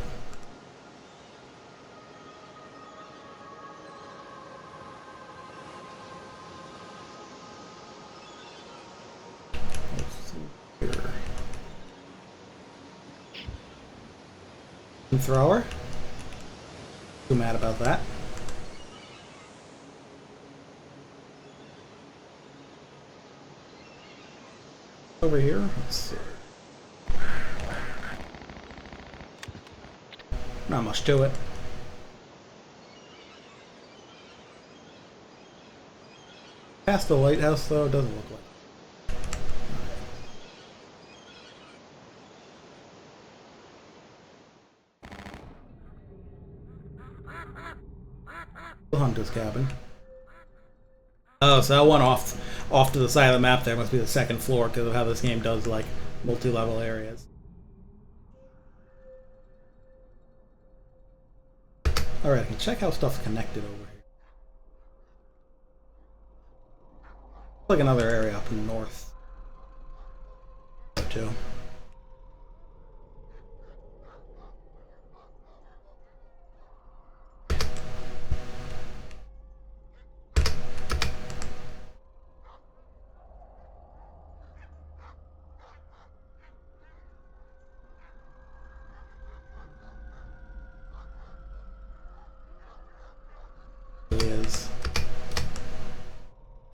Speaker 1: Thrower. Too mad about that. Over here, let's see. Not much to it. Past the lighthouse, though, it doesn't look like. The hunter's cabin. Oh, so that one off to the side of the map there must be the second floor because of how this game does like multi-level areas. Alright, I can check how stuff's connected over here. Like another area up north. Too.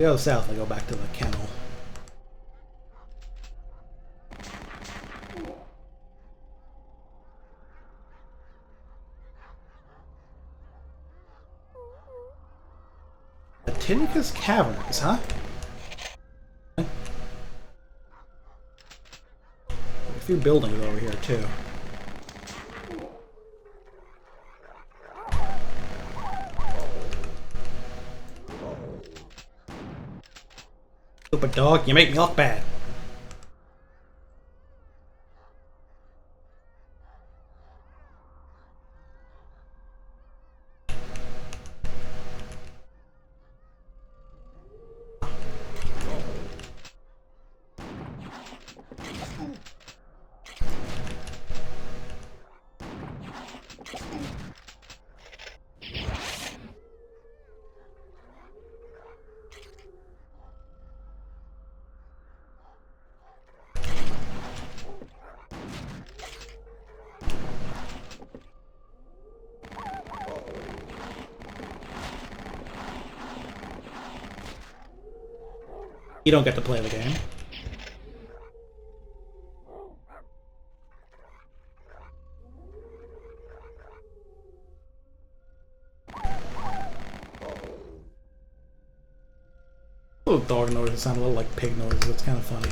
Speaker 1: Go south, I go back to the kennel. Tinica's Caverns, huh? A few buildings over here, too. Stupid dog, you make me look bad. You don't get to play the game. Little dog noises sound a little like pig noises. It's kind of funny.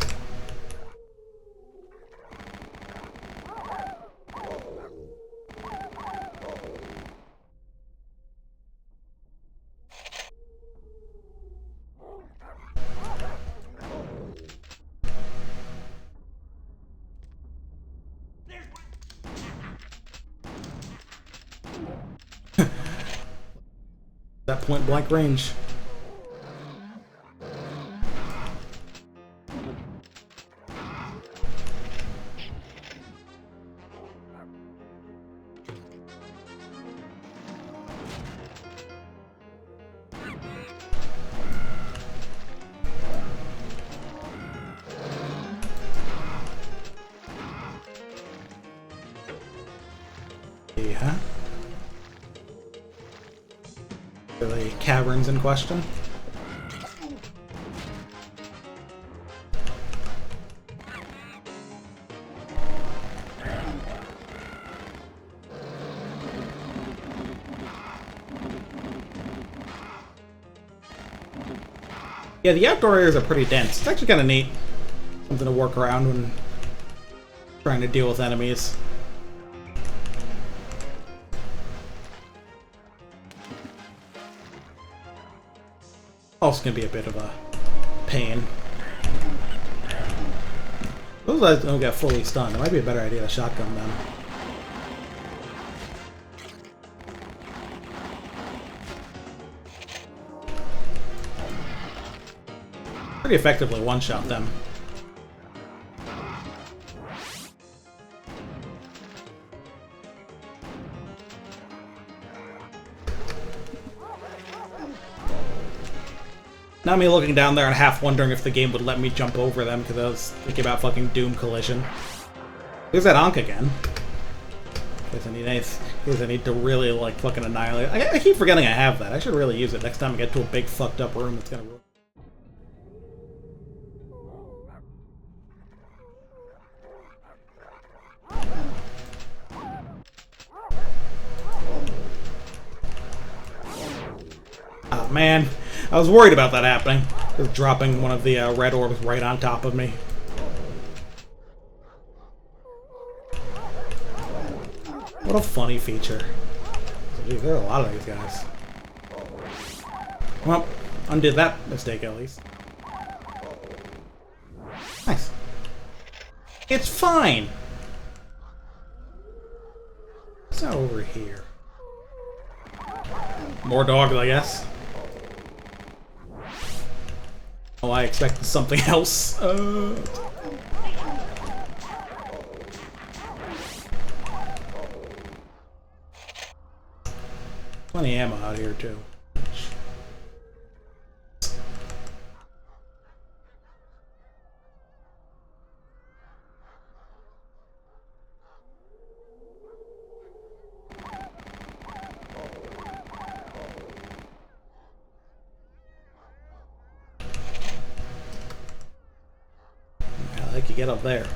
Speaker 1: That point blank range. Yeah. The caverns in question. Yeah, the outdoor areas are pretty dense. It's actually kind of neat. Something to work around when trying to deal with enemies. Also gonna be a bit of a pain. Those guys don't get fully stunned. It might be a better idea to shotgun them. Pretty effectively one-shot them. Now me looking down there and half wondering if the game would let me jump over them because I was thinking about fucking Doom Collision. There's that Ankh again. Because I need to really like fucking annihilate. I keep forgetting I have that. I should really use it next time I get to a big fucked up room that's gonna. Oh man. I was worried about that happening. Just dropping one of the red orbs right on top of me. What a funny feature. Gee, there are a lot of these guys. Well, undid that mistake at least. Nice. It's fine! What's that over here? More dogs, I guess. Oh, I expected something else. Plenty of ammo out here, too. I could get up there.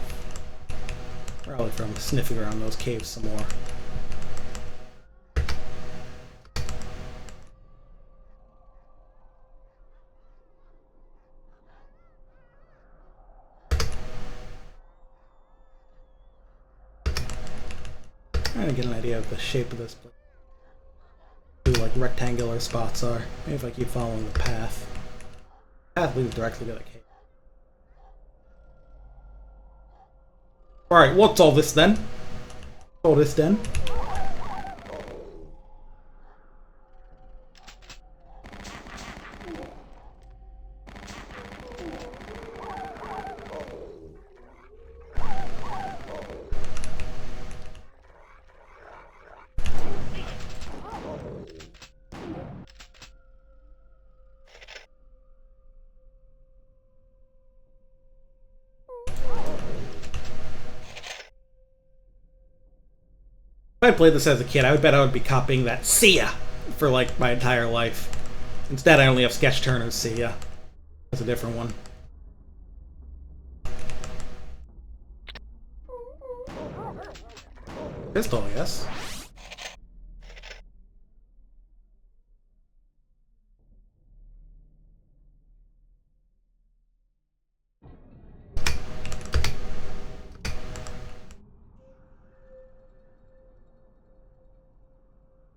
Speaker 1: Probably from sniffing around those caves some more. Trying to get an idea of the shape of this place. Two like rectangular spots are. Maybe if I keep following the path. The path leads directly to the cave. Alright, what's all this then? All this then? If I played this as a kid, I would bet I would be copying that "See ya" for like my entire life. Instead, I only have Sketch Turner's "See ya." That's a different one. Pistol, I guess.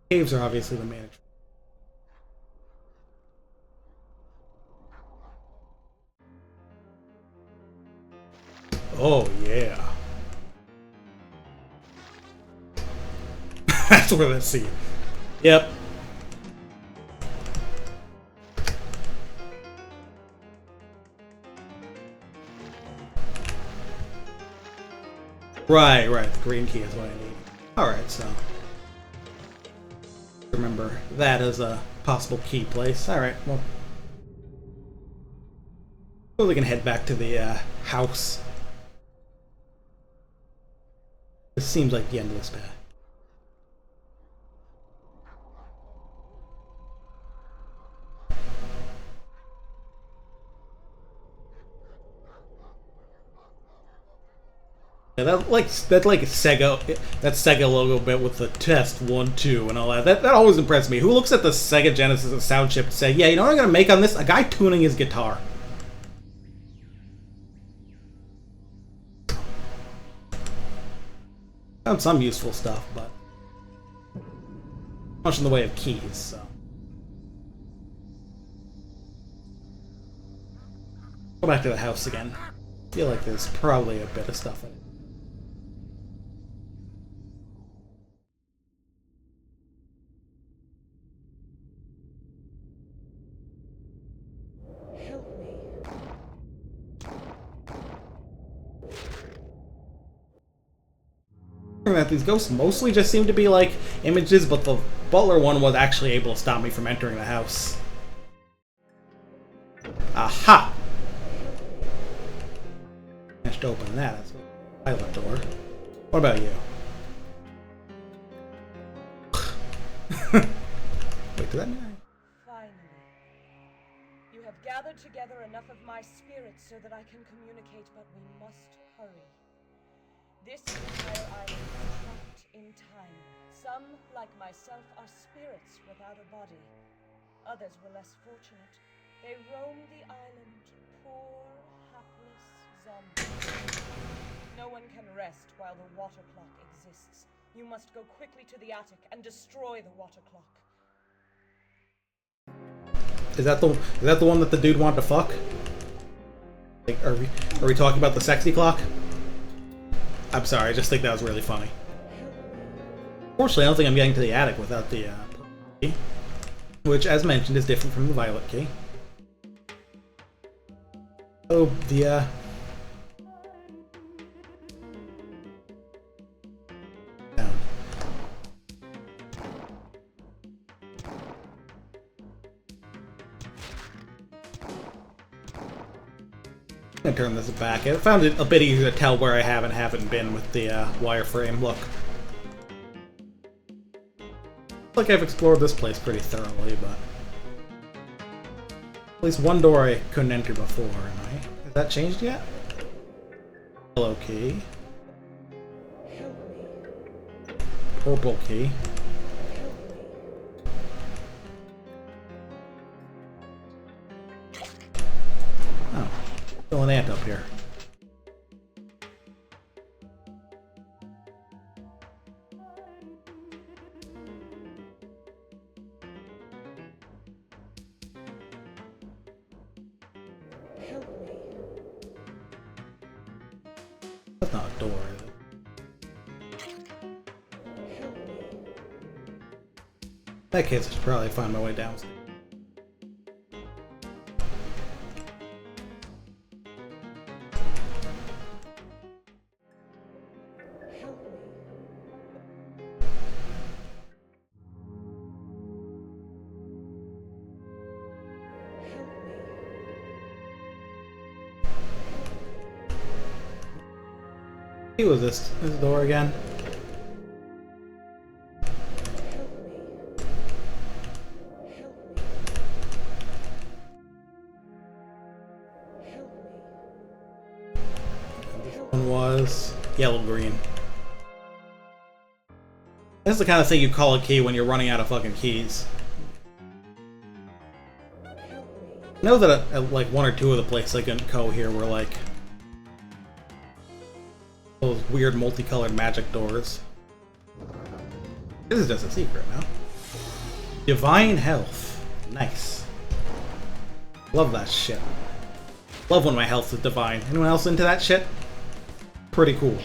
Speaker 1: Caves are obviously the main. Oh yeah. That's where let's see. Yep. Right, the green key is what I need. Alright, so remember that as a possible key place. Alright, well, we can head back to the house. This seems like the end of this path. Yeah, that's like Sega, that Sega logo bit with the test 1, 2 and all that. That always impressed me. Who looks at the Sega Genesis sound chip and say, yeah, you know what I'm gonna make on this? A guy tuning his guitar. Found some useful stuff, but much in the way of keys, so. Go back to the house again. Feel like there's probably a bit of stuff in it.
Speaker 5: Help me.
Speaker 1: That these ghosts mostly just seem to be like images, but the butler one was actually able to stop me from entering the house. Aha! Managed to open that. That's a pilot door. What about you? Wait, does that mean
Speaker 5: Finally. You have gathered together enough of my spirits so that I can communicate, but we must hurry. This entire island is trapped in time. Some, like myself, are spirits without a body. Others were less fortunate. They roam the island, poor, hapless zombies. No one can rest while the water clock exists. You must go quickly to the attic and destroy the water clock.
Speaker 1: Is that the one that the dude wanted to fuck? Like, are we talking about the sexy clock? I'm sorry, I just think that was really funny. Fortunately, I don't think I'm getting to the attic without the key, which, as mentioned, is different from the violet key. Oh, the down. I'm gonna turn this back. I found it a bit easier to tell where I have and haven't been with the wireframe look. Like I've explored this place pretty thoroughly, but at least one door I couldn't enter before, am I? Has that changed yet? Yellow key. Purple key. Oh, still an ant up here. That's not a door, is it? In that case, I should probably find my way downstairs. What was this door again? This one was yellow-green. This is the kind of thing you call a key when you're running out of fucking keys. I know that at like one or two of the places I couldn't go here were like those weird multicolored magic doors. This is just a secret now. Divine health. Nice. Love that shit. Love when my health is divine. Anyone else into that shit? Pretty cool.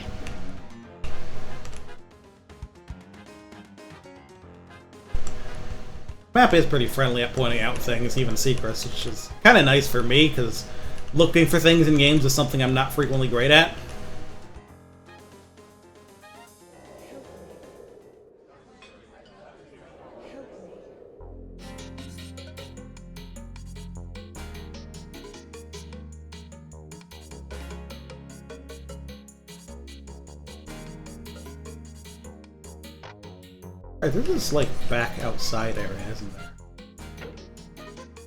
Speaker 1: Map is pretty friendly at pointing out things, even secrets, which is kind of nice for me, because looking for things in games is something I'm not frequently great at. Alright, there's this, like, back outside area, isn't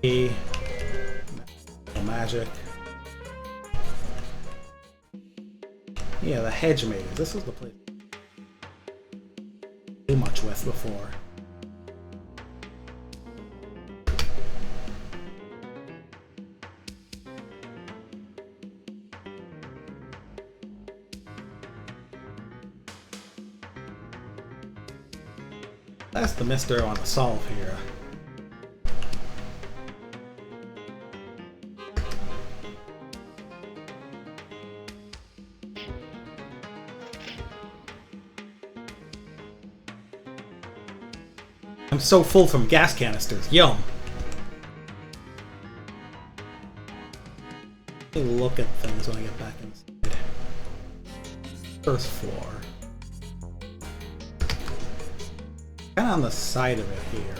Speaker 1: there? Magic. Yeah, the hedge maze. This is the place too much with before. That's the mystery I want to solve here. I'm so full from gas canisters. Yum! Let me look at things when I get back inside. First floor. Kind of on the side of it here.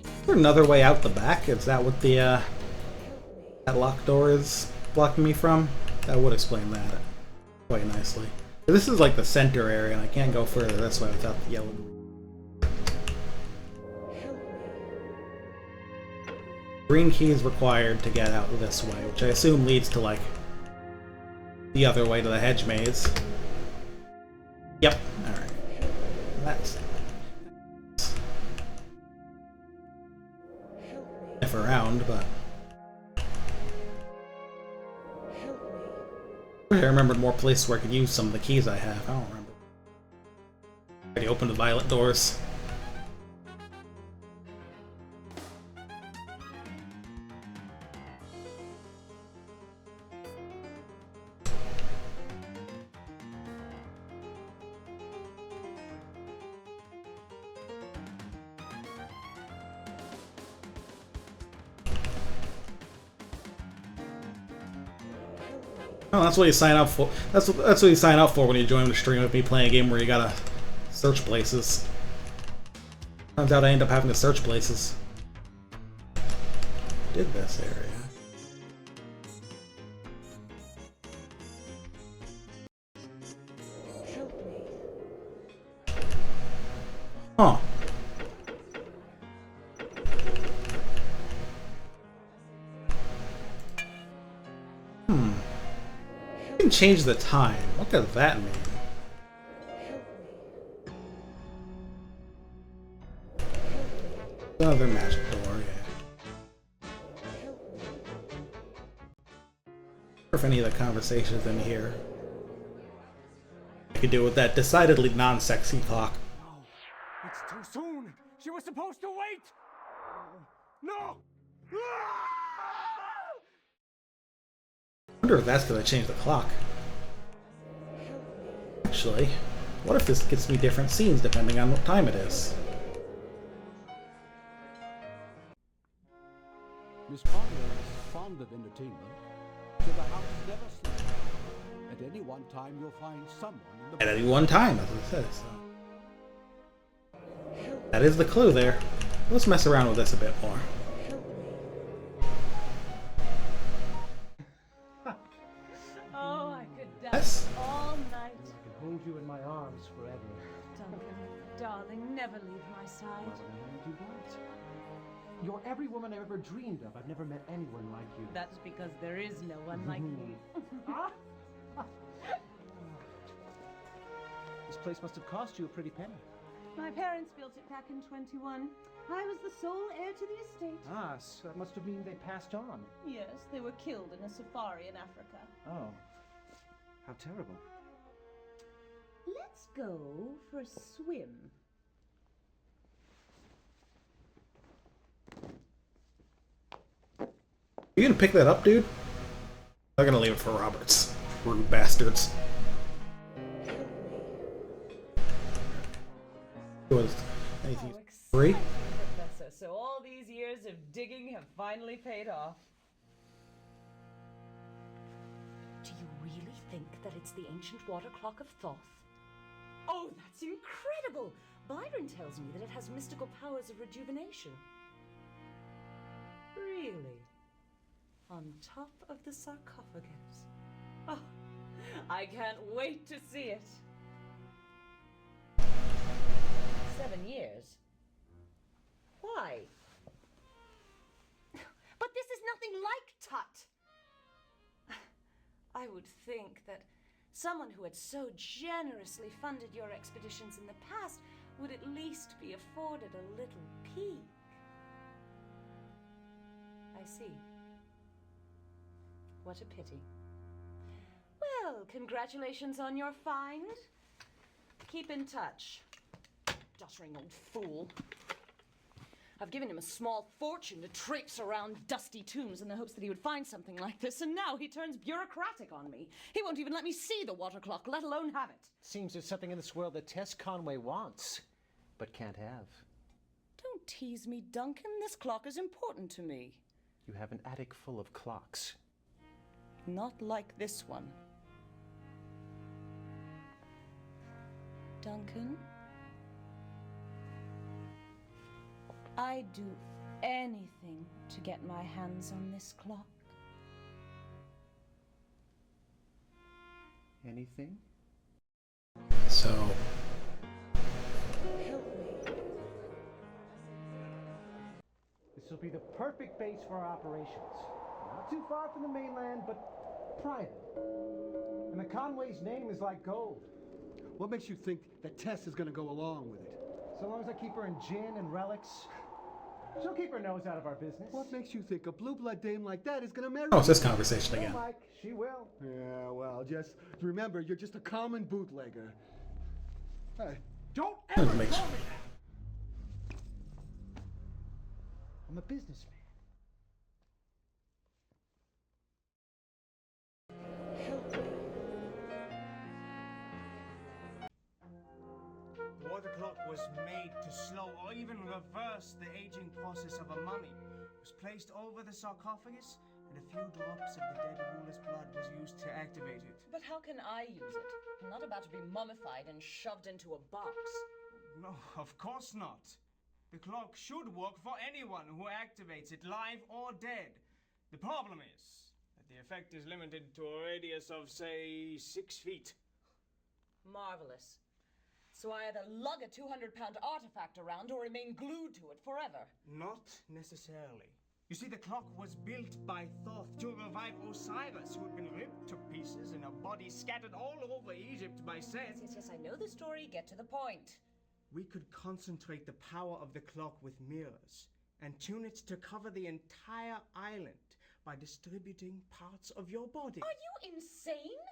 Speaker 1: Is there another way out the back? Is that what the that locked door is blocking me from? That would explain that quite nicely. This is like the center area, and I can't go further this way without the yellow. Green key is required to get out this way, which I assume leads to like the other way to the hedge maze. Yep. All right. That's if around, but I remembered more places where I could use some of the keys I have. I don't remember. I already opened the violet doors. Oh, that's what you sign up for. That's what you sign up for when you join the stream with me playing a game where you gotta search places. Turns out I end up having to search places. Did this area? Huh. Change the time. What does that mean? Another magic door, yeah. Or if any of the conversations in here I could do with that decidedly non-sexy clock.
Speaker 10: No, it's too soon. She was supposed to wait. No.
Speaker 1: I wonder if that's because I changed the clock. Actually, what if this gets me different scenes depending on what time it is?
Speaker 4: Miss Conner is fond of entertainment, so the house never sleeps. At any one time, you'll find someone in the...
Speaker 1: At any one time, as it says. That is the clue there. Let's mess around with this a bit more.
Speaker 5: Oh, I could
Speaker 1: Yes.
Speaker 5: dance all night.
Speaker 3: I can hold you in my arms forever.
Speaker 5: Duncan, darling, never leave my side.
Speaker 3: You won't. You're every woman I've ever dreamed of. I've never met anyone like you.
Speaker 5: That's because there is no one like me.
Speaker 3: Miss place must have cost you a pretty penny.
Speaker 9: My parents built it back in 21. I was the sole heir to the estate.
Speaker 3: Ah, so that must have mean they passed on.
Speaker 9: Yes, they were killed in a safari in Africa.
Speaker 3: Oh, how terrible.
Speaker 9: Let's go for a swim.
Speaker 1: You gonna pick that up, dude? They're gonna leave it for Roberts. Rude bastards. Was anything free?
Speaker 9: Professor, so all these years of digging have finally paid off. Do you really think that it's the ancient water clock of Thoth? Oh, that's incredible! Byron tells me that it has mystical powers of rejuvenation. Really? On top of the sarcophagus. Oh, I can't wait to see it. 7 years? Why? But this is nothing like Tut. I would think that someone who had so generously funded your expeditions in the past would at least be afforded a little peek. I see. What a pity. Well, congratulations on your find. Keep in touch. Doddering old fool. I've given him a small fortune to traipse around dusty tombs in the hopes that he would find something like this, and now he turns bureaucratic on me. He won't even let me see the water clock, let alone have it.
Speaker 3: Seems there's something in this world that Tess Conway wants, but can't have.
Speaker 9: Don't tease me, Duncan. This clock is important to me.
Speaker 3: You have an attic full of clocks.
Speaker 9: Not like this one. Duncan? I'd do anything to get my hands on this clock.
Speaker 3: Anything?
Speaker 1: So,
Speaker 9: Help me.
Speaker 10: This will be the perfect base for our operations. Not too far from the mainland, but private. And the Conway's name is like gold.
Speaker 4: What makes you think that Tess is going to go along with it?
Speaker 10: So long as I keep her in gin and relics, she'll keep her nose out of our business.
Speaker 4: What makes you think a blue-blood dame like that is going to marry
Speaker 1: oh,
Speaker 4: you?
Speaker 1: it's this conversation
Speaker 10: Oh,
Speaker 1: again.
Speaker 10: Mike, she will.
Speaker 4: Yeah, well, just remember, you're just a common bootlegger. Hey, don't
Speaker 1: That
Speaker 4: ever
Speaker 1: makes-
Speaker 4: call me that!
Speaker 10: I'm a businessman.
Speaker 8: The water clock was made to slow or even reverse the aging process of a mummy. It was placed over the sarcophagus, and a few drops of the dead ruler's blood was used to activate it.
Speaker 9: But how can I use it? I'm not about to be mummified and shoved into a box.
Speaker 8: No, of course not. The clock should work for anyone who activates it, live or dead. The problem is that the effect is limited to a radius of, say, 6 feet.
Speaker 9: Marvelous. So I either lug a 200-pound artifact around or remain glued to it forever.
Speaker 8: Not necessarily. You see, the clock was built by Thoth to revive Osiris, who had been ripped to pieces and her body scattered all over Egypt by Seth.
Speaker 9: Yes, I know the story. Get to the point.
Speaker 8: We could concentrate the power of the clock with mirrors and tune it to cover the entire island by distributing parts of your body.
Speaker 9: Are you insane?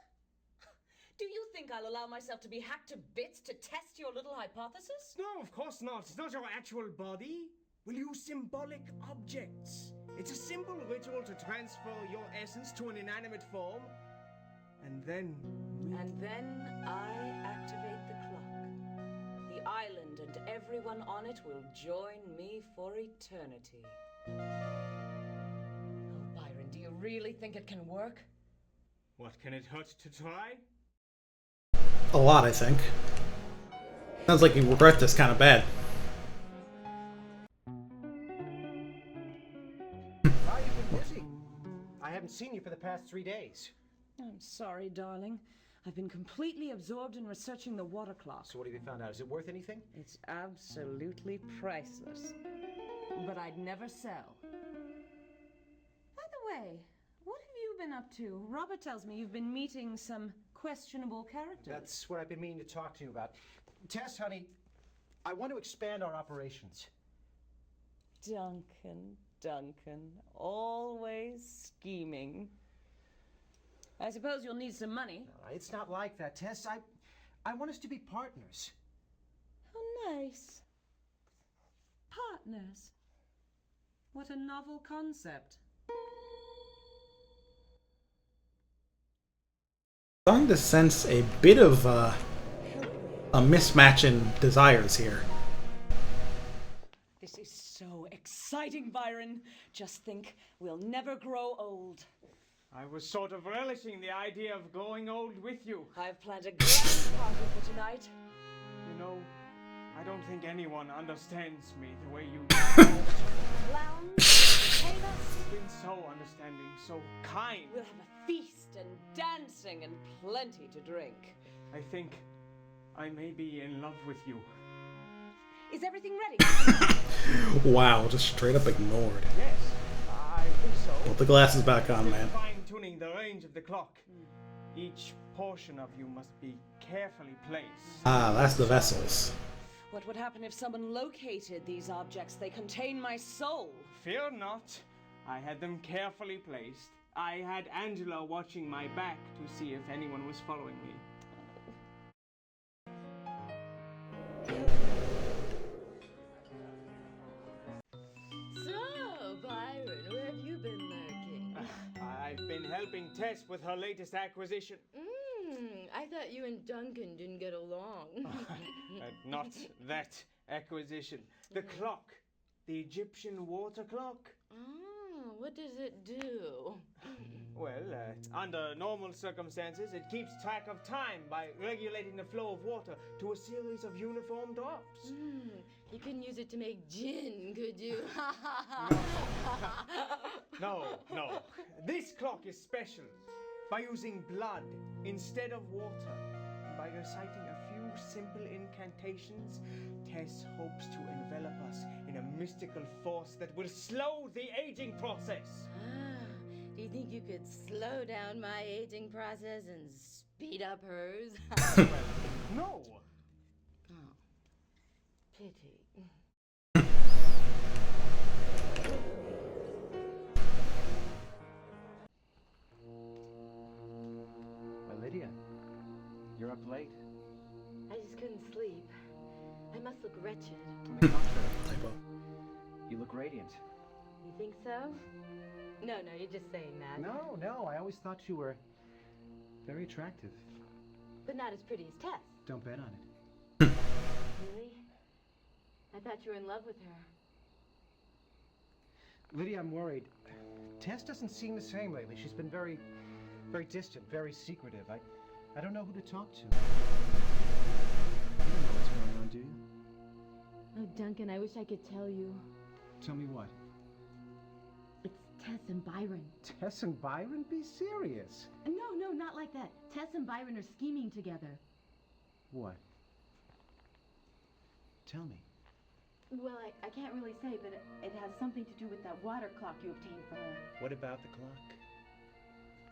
Speaker 9: Do you think I'll allow myself to be hacked to bits to test your little hypothesis?
Speaker 8: No, of course not. It's not your actual body. We'll use symbolic objects. It's a simple ritual to transfer your essence to an inanimate form. And then
Speaker 9: I activate the clock. The island and everyone on it will join me for eternity. Oh, Byron, do you really think it can work?
Speaker 8: what can it hurt to try?
Speaker 1: A lot, I think. Sounds like you regret this kind of bad.
Speaker 3: Wow, you've been busy. I haven't seen you for the past 3 days.
Speaker 9: I'm sorry, darling. I've been completely absorbed in researching the water clock.
Speaker 3: So what have you found out? Is it worth anything?
Speaker 9: It's absolutely priceless. But I'd never sell. By the way, what have you been up to? Robert tells me you've been meeting some questionable character.
Speaker 10: That's what I've been meaning to talk to you about. Tess, honey, I want to expand our operations.
Speaker 9: Duncan, always scheming. I suppose you'll need some money.
Speaker 10: No, it's not like that, Tess. I want us to be partners.
Speaker 9: How nice. Partners. What a novel concept.
Speaker 1: Starting to sense a bit of a mismatch in desires here.
Speaker 9: This is so exciting, Byron. Just think, we'll never grow old.
Speaker 8: I was sort of relishing the idea of growing old with you.
Speaker 9: I've planned a grand party for tonight.
Speaker 8: You know, I don't think anyone understands me the way you
Speaker 9: Clowns, entertain us.
Speaker 8: You've been so understanding, so kind.
Speaker 9: We'll have a feast and dancing and plenty to drink.
Speaker 8: I think I may be in love with you.
Speaker 9: Is everything ready?
Speaker 1: Wow, just straight up ignored.
Speaker 8: Yes, I think so.
Speaker 1: Put the glasses back on, man.
Speaker 8: Fine-tuning the range of the clock. Each portion of you must be carefully placed.
Speaker 1: Ah, that's the vessels.
Speaker 9: What would happen if someone located these objects? They contain my soul.
Speaker 8: Fear not. I had them carefully placed. I had Angela watching my back to see if anyone was following me.
Speaker 7: So, Byron, where have you been lurking?
Speaker 8: I've been helping Tess with her latest acquisition.
Speaker 7: I thought you and Duncan didn't get along.
Speaker 8: Not that acquisition. The clock. The Egyptian water clock.
Speaker 7: Oh, what does it do?
Speaker 8: Well, under normal circumstances, it keeps track of time by regulating the flow of water to a series of uniform drops.
Speaker 7: You couldn't use it to make gin, could you?
Speaker 8: No. This clock is special. By using blood instead of water, and by reciting a few simple incantations, Tess hopes to envelop us in a mystical force that will slow the aging process.
Speaker 7: Do you think you could slow down my aging process and speed up hers?
Speaker 8: No.
Speaker 7: Oh, pity.
Speaker 10: Lydia, you're up late.
Speaker 7: I just couldn't sleep. I must look wretched.
Speaker 10: On the contrary, you look radiant.
Speaker 7: You think so? No, you're just saying that.
Speaker 10: No, I always thought you were very attractive.
Speaker 7: But not as pretty as Tess.
Speaker 10: Don't bet on it.
Speaker 7: Really? I thought you were in love with her.
Speaker 10: Lydia, I'm worried. Tess doesn't seem the same lately. She's been very distant, very secretive. I don't know who to talk to. You don't know what's going on, do you?
Speaker 7: Oh, Duncan, I wish I could tell you.
Speaker 10: Tell me what?
Speaker 7: It's Tess and Byron.
Speaker 10: Tess and Byron? Be serious.
Speaker 7: No, not like that. Tess and Byron are scheming together.
Speaker 10: What? Tell me.
Speaker 7: Well, I can't really say, but it has something to do with that water clock you obtained for her.
Speaker 10: What about the clock?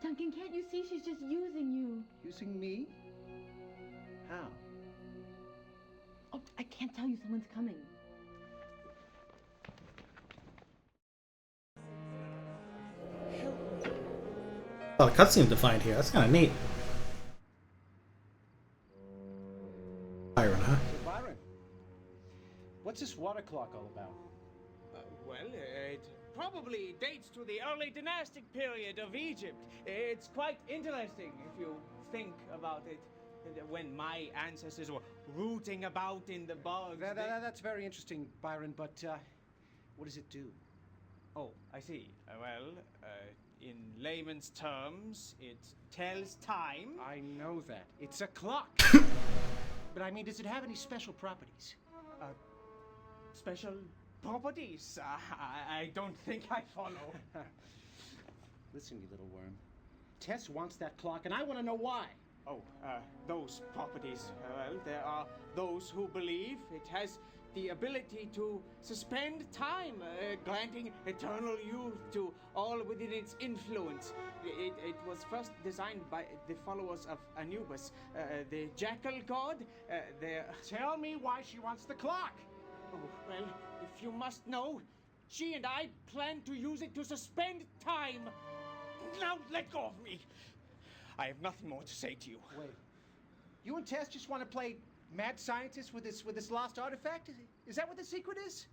Speaker 7: Duncan, can't you see she's just using you?
Speaker 10: Using me? How?
Speaker 7: Oh, I can't tell you, someone's coming.
Speaker 1: Oh, the cutscene defined here. That's kind of neat. Byron, huh?
Speaker 10: So Byron, what's this water clock all about?
Speaker 8: Well, it probably dates to the early dynastic period of Egypt. It's quite interesting if you think about it. When my ancestors were rooting about in the bogs.
Speaker 10: That's very interesting, Byron, but what does it do?
Speaker 8: Oh, I see. In layman's terms, it tells time.
Speaker 10: I know that. It's a clock. But I mean, does it have any special properties?
Speaker 8: Special properties? I don't think I follow.
Speaker 10: Listen, you little worm. Tess wants that clock, and I want to know why.
Speaker 8: Oh, those properties. Well, there are those who believe it has the ability to suspend time, granting eternal youth to all within its influence. It was first designed by the followers of Anubis, the jackal god.
Speaker 3: Tell me why she wants the clock.
Speaker 8: Oh, well, if you must know, she and I plan to use it to suspend time. Now let go of me. I have nothing more to say to you.
Speaker 3: Wait. You and Tess just want to play mad scientist with this lost artifact? Is that what the secret is?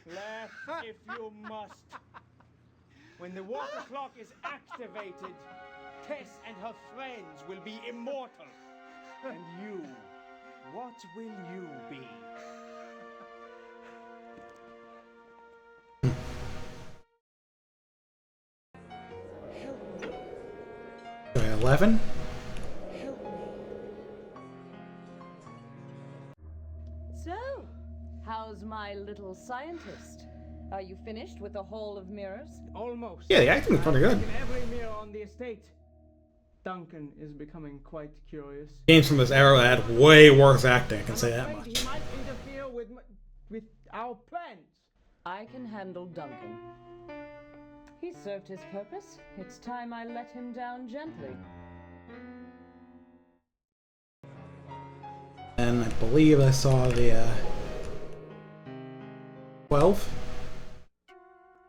Speaker 8: Laugh if you must. When the water clock is activated, Tess and her friends will be immortal. And you, what will you be?
Speaker 1: Okay, 11.
Speaker 9: So, how's my little scientist? Are you finished with the Hall of Mirrors?
Speaker 8: Almost.
Speaker 1: Yeah, the acting is pretty good.
Speaker 8: In every mirror on the estate. Duncan is becoming quite curious.
Speaker 1: Games from this era had way worse acting, I can say that
Speaker 8: I'm
Speaker 1: much.
Speaker 8: afraid he might interfere with our plans.
Speaker 9: I can handle Duncan. He served his purpose. It's time I let him down gently.
Speaker 1: And I believe I saw the 12.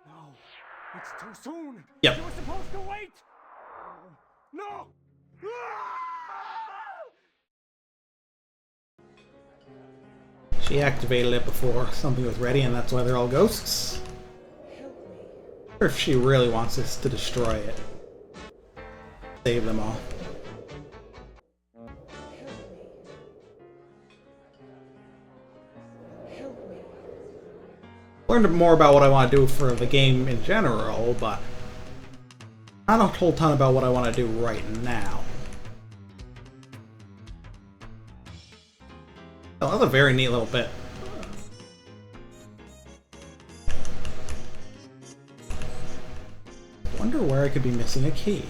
Speaker 8: No, it's too soon.
Speaker 1: Yep.
Speaker 8: You were supposed to wait. No.
Speaker 1: She activated it before something was ready, and that's why they're all ghosts. Or if she really wants us to destroy it. Save them all. Learned more about what I want to do for the game in general, but not a whole ton about what I want to do right now. Oh, that's a very neat little bit. Wonder where I could be missing a key.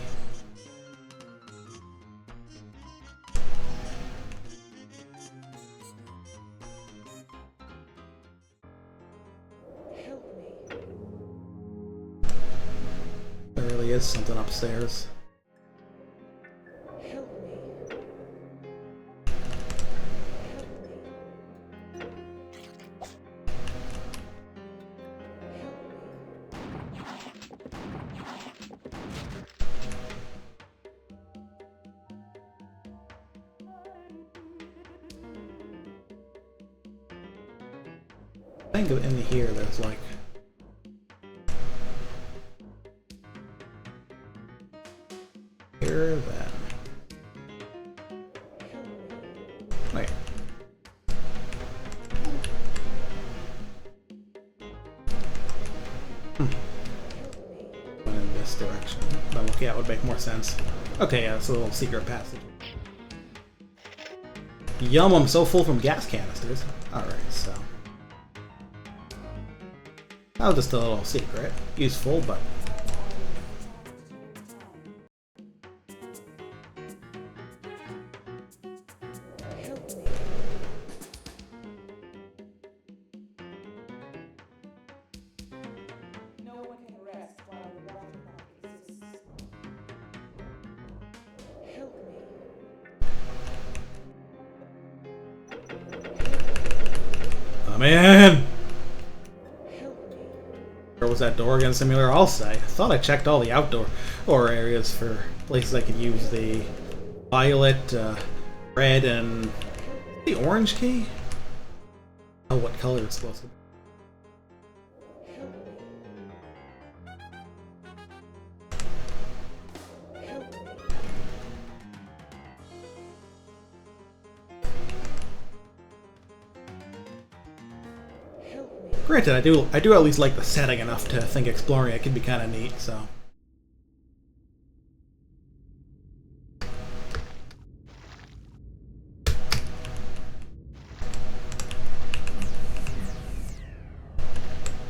Speaker 1: There really is something upstairs. I think in here there's like here then. Wait. Went in this direction. But okay, that would make more sense. Okay, yeah, it's a little secret passage. Yum, I'm so full from gas canisters. Alright, so. That was just a little secret. Useful, but...
Speaker 11: No one can rest while the water clock exists. Help me.
Speaker 1: Oh man! Where was that door again? Similar, I'll say. I thought I checked all the outdoor areas for places I could use the violet, red, and the orange key? Oh, what color it's supposed to be. Granted, I do at least like the setting enough to think exploring it could be kind of neat, so.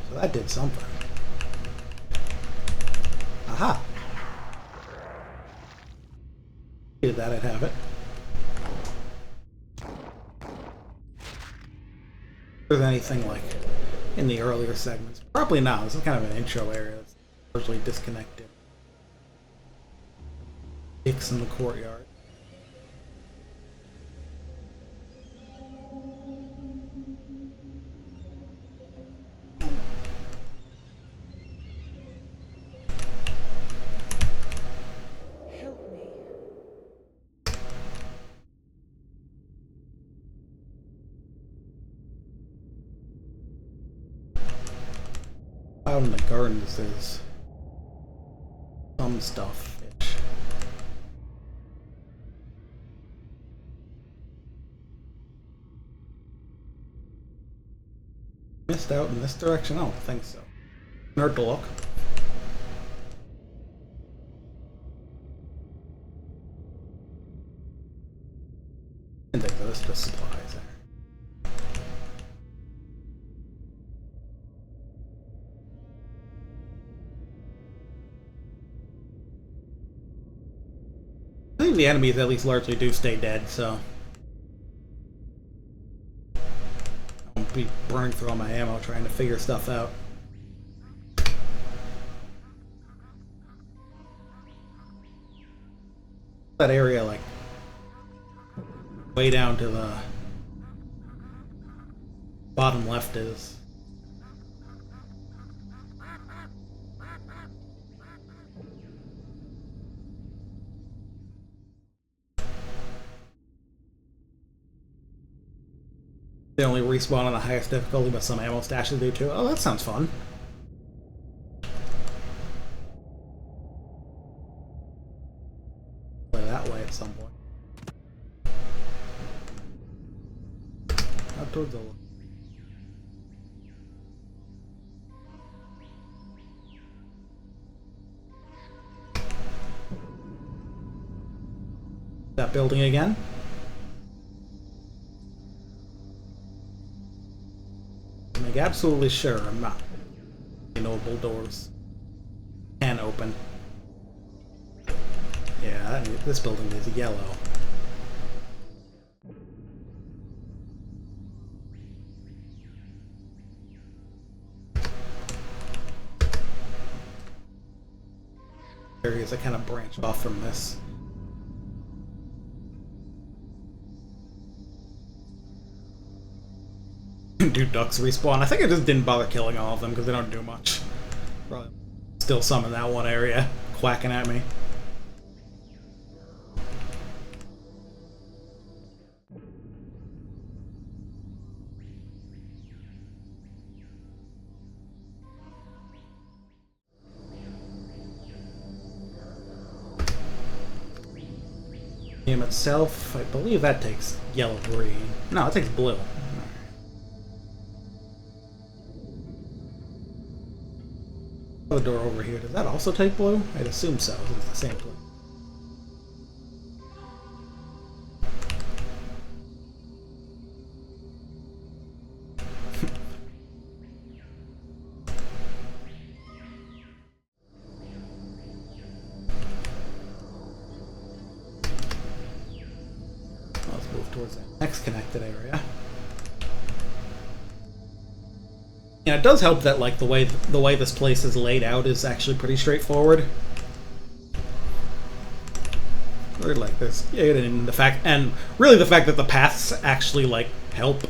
Speaker 1: So that did something. Aha! Did that, I'd have it. there's anything like in the earlier segments. Probably not. This is kind of an intro area that's largely disconnected. Dicks in the courtyard.
Speaker 11: Help me.
Speaker 1: Out in the gardens, there's some stuff. Missed out in this direction? I don't think so. Hard to look. I think there's just supplies there. I think the enemies at least largely do stay dead, so I won't be burning through all my ammo trying to figure stuff out. That area, like, way down to the bottom left is. They only respawn on the highest difficulty, but some ammo stashes do too. Oh, that sounds fun. Play that way at some point. Out towards the... That building again? Make absolutely sure I'm not. Noble doors can open. Yeah, this building is yellow. Areas that kind of branch off from this. Do ducks respawn? I think I just didn't bother killing all of them because they don't do much. Probably still some in that one area quacking at me. Game itself, I believe that takes yellow-green. No, it takes blue. The door over here, does that also take blue? I'd assume so, it's the same place. Let's move towards the next connected area. Yeah, it does help that like the way this place is laid out is actually pretty straightforward. Or like this, and the fact that the paths actually like help.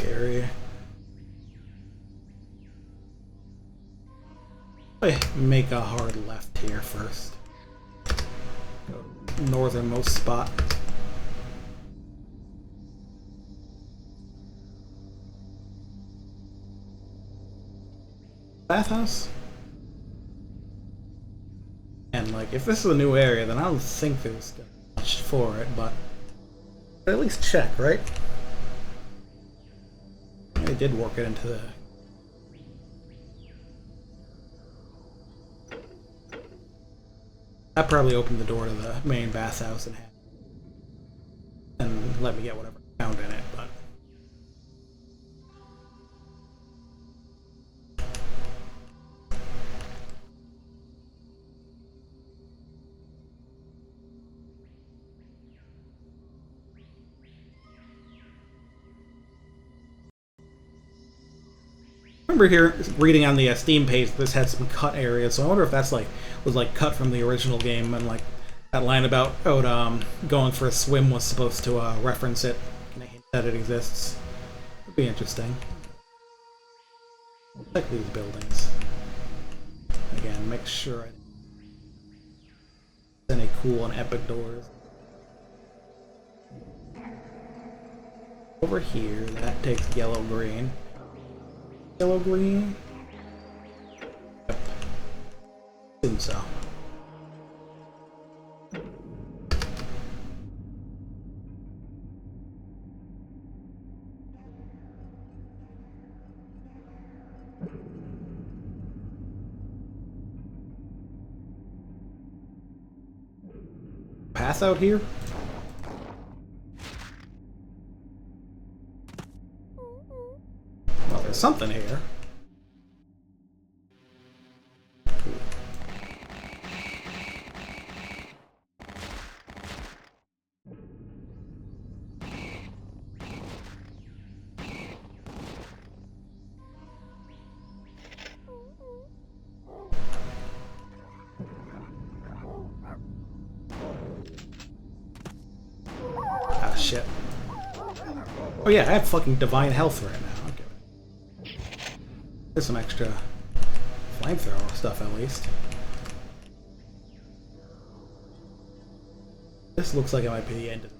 Speaker 1: Area. Make a hard left here first. Go northernmost spot. Bathhouse? And like, if this is a new area, then I don't think there's much for it, but at least check, right? I did work it into the... That probably opened the door to the main bathhouse and let me get whatever I found in it, but... remember here reading on the Steam page that this had some cut areas, so I wonder if that's like was like cut from the original game, and like that line about going for a swim was supposed to reference it and hint that it exists. Would be interesting. Check these buildings again. Make sure any cool and epic doors. Over here, that takes yellow-green. Yellow-green? Yep. Assume so. Pass out here? Well, there's something here. Ah, shit. Oh yeah, I have fucking divine health right now. Okay. There's some extra flamethrower stuff at least. This looks like it might be the end of it.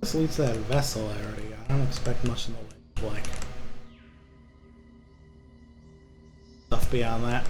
Speaker 1: This leads to that vessel area. I don't expect much in the way of like stuff beyond that.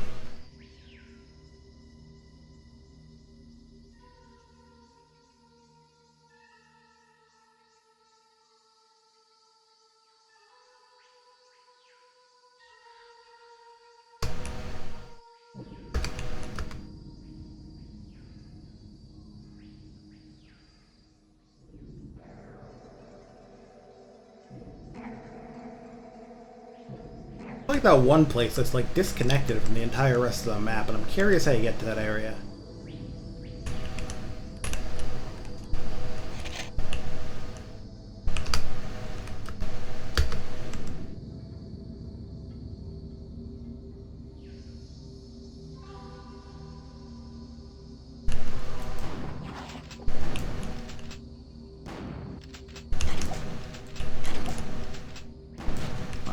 Speaker 1: I like that one place that's like disconnected from the entire rest of the map, and I'm curious how you get to that area.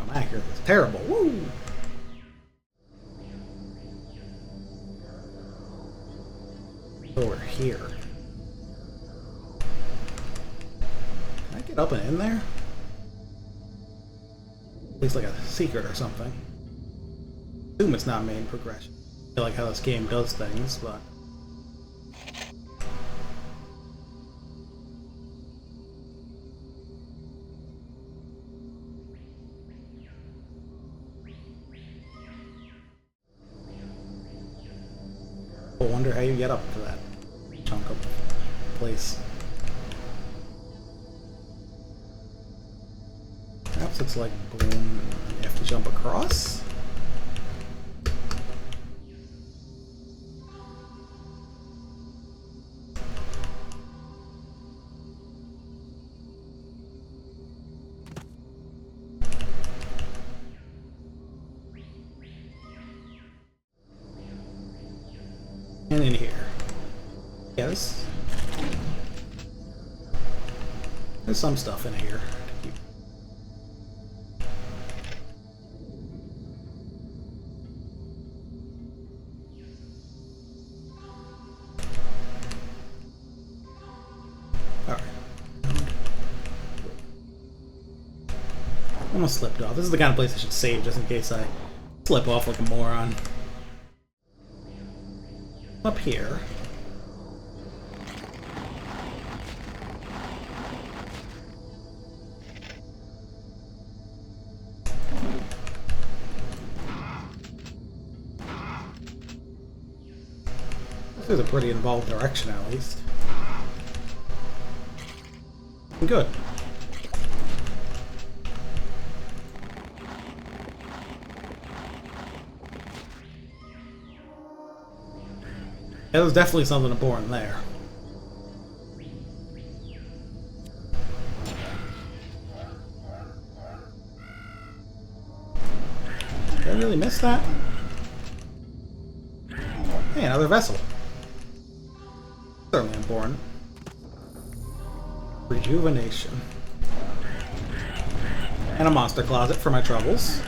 Speaker 1: My accuracy is terrible. Woo! Over here. Can I get up and in there? At least like a secret or something. Assume it's not main progression. I feel like how this game does things, but I wonder how you get up to that chunk of place. Perhaps it's like boom, you have to jump across? And in here. Yes. There's some stuff in here. Alright. Almost slipped off. This is the kind of place I should save just in case I slip off like a moron. Up here. This is a pretty involved direction, at least. Good. Yeah, there's definitely something important there. Did I really miss that? Hey, another vessel. Certainly important. Rejuvenation. And a monster closet for my troubles.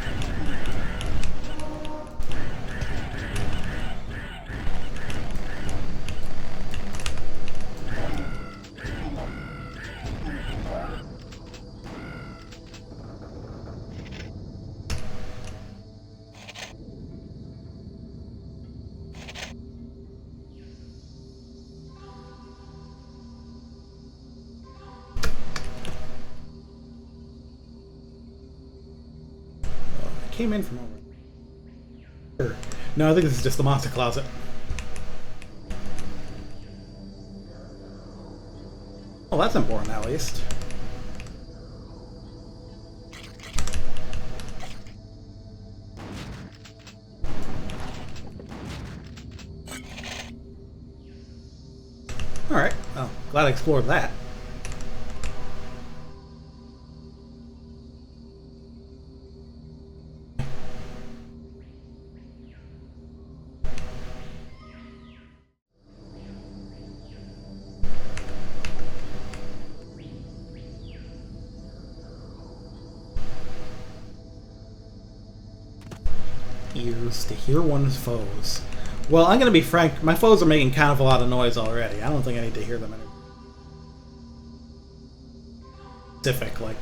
Speaker 1: Came in from over. No, I think this is just the monster closet. Well, that's important at least. Alright, well, glad I explored that. Ears to hear one's foes. Well, I'm gonna be frank, my foes are making kind of a lot of noise already. I don't think I need to hear them anymore. Specific, like...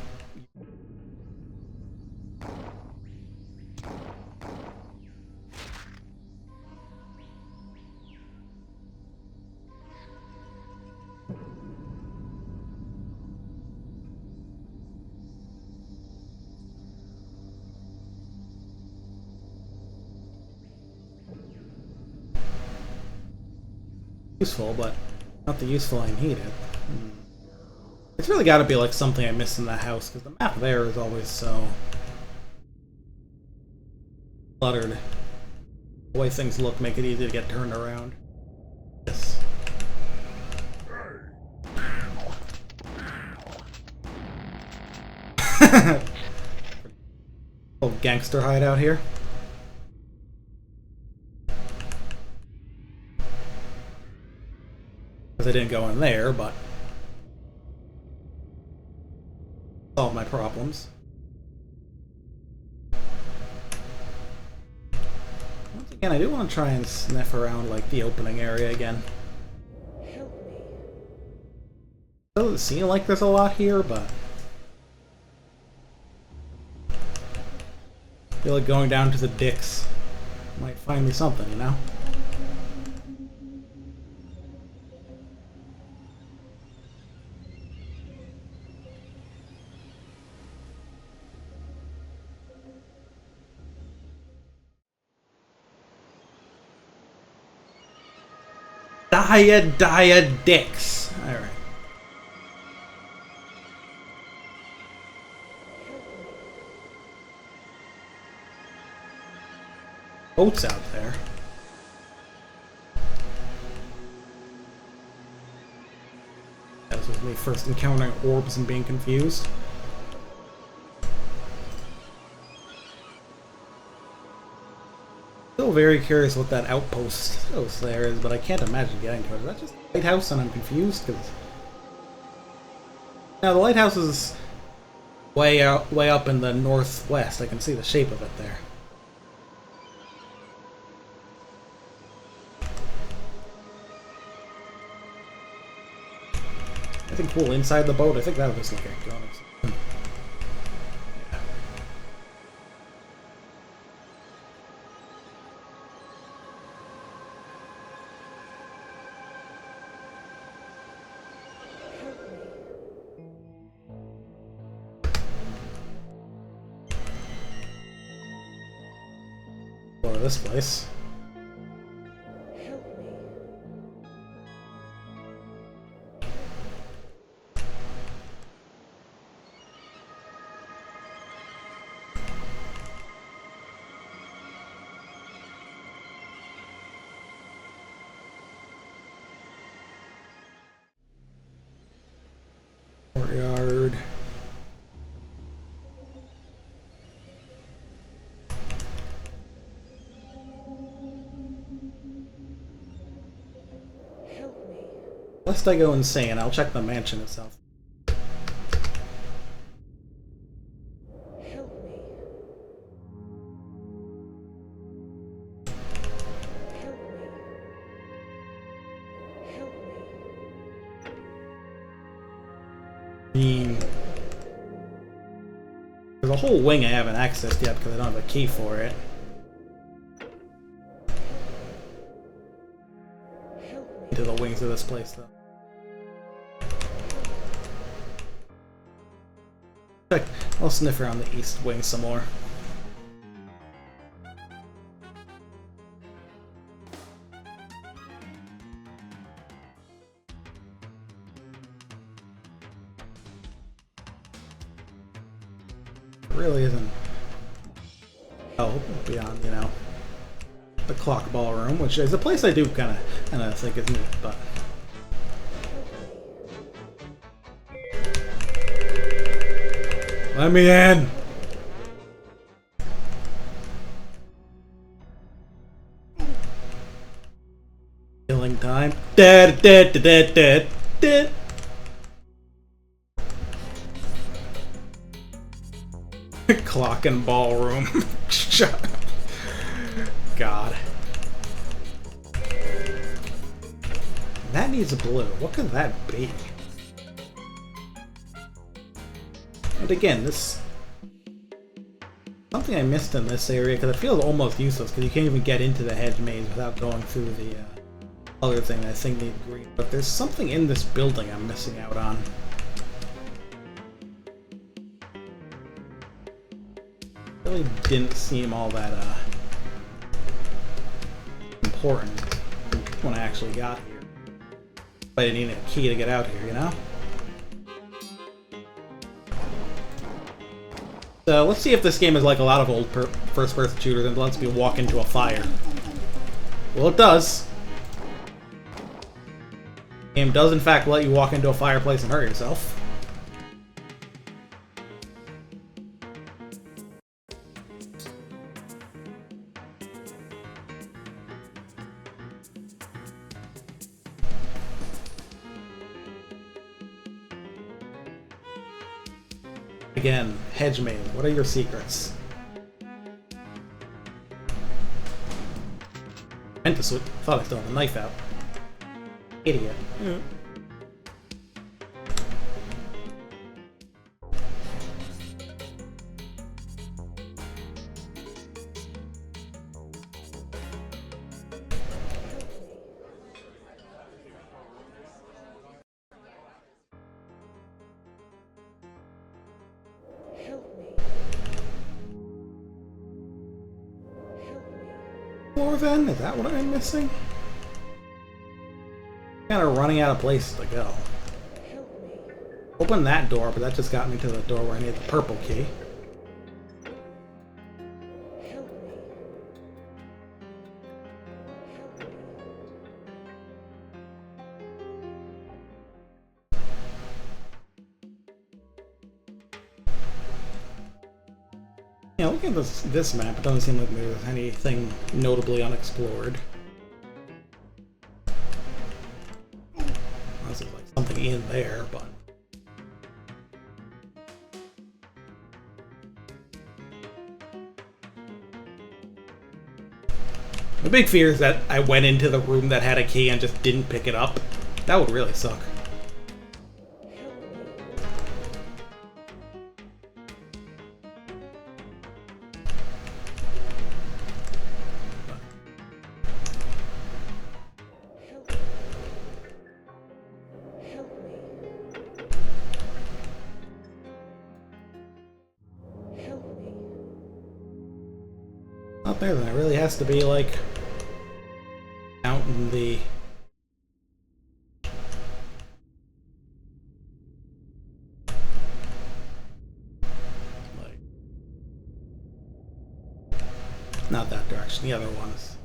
Speaker 1: useful, but not the useful I needed. It's really got to be like something I missed in the house, because the map there is always so cluttered. The way things look make it easy to get turned around. Yes. Little gangster hideout here. I didn't go in there, but solve my problems. Once again, I do want to try and sniff around like the opening area again.
Speaker 11: Help me.
Speaker 1: Doesn't seem like there's a lot here, but I feel like going down to the dicks might find me something, you know? Dia dicks. Alright. Boats out there. This was me first encountering orbs and being confused. Still very curious what that outpost there is, but I can't imagine getting to it. Is that just a lighthouse and I'm confused? Because now the lighthouse is way up in the northwest. I can see the shape of it there. Anything cool inside the boat? I think that was like a gun or something. This place.
Speaker 11: Help me.
Speaker 1: Lest I go insane, I'll check the mansion itself.
Speaker 11: Help me. Help me. Help me.
Speaker 1: I mean, there's a whole wing I haven't accessed yet because I don't have a key for it. Into the wings of this place, though. Check. I'll sniff around the east wing some more. Really isn't help beyond, you know, the clock ballroom, which is a place I do kind of think is neat, but let me in. Killing time. Dead, dead, dead, dead, dead. Clock and ballroom. God. That needs blue. What could that be? And again, this... something I missed in this area, because it feels almost useless, because you can't even get into the hedge maze without going through the other thing that I think needs green. But there's something in this building I'm missing out on. Really didn't seem all that important when I actually got here. But I didn't need a key to get out here, you know? So let's see if this game is like a lot of old first-person shooters and lets me walk into a fire. Well, it does. The game does in fact let you walk into a fireplace and hurt yourself. Again, hedge maze, what are your secrets? Meant to switch. Thought I still had the knife out. Idiot. Mm. Floor then? Is that what I'm missing? Kind of running out of places to go. Open that door, but that just got me to the door where I need the purple key. Yeah, looking at this map, it doesn't seem like there's anything notably unexplored. Unless there's like something in there, but... The big fear is that I went into the room that had a key and just didn't pick it up. That would really suck. Not there then, it really has to be like out in the like not that direction, the other one is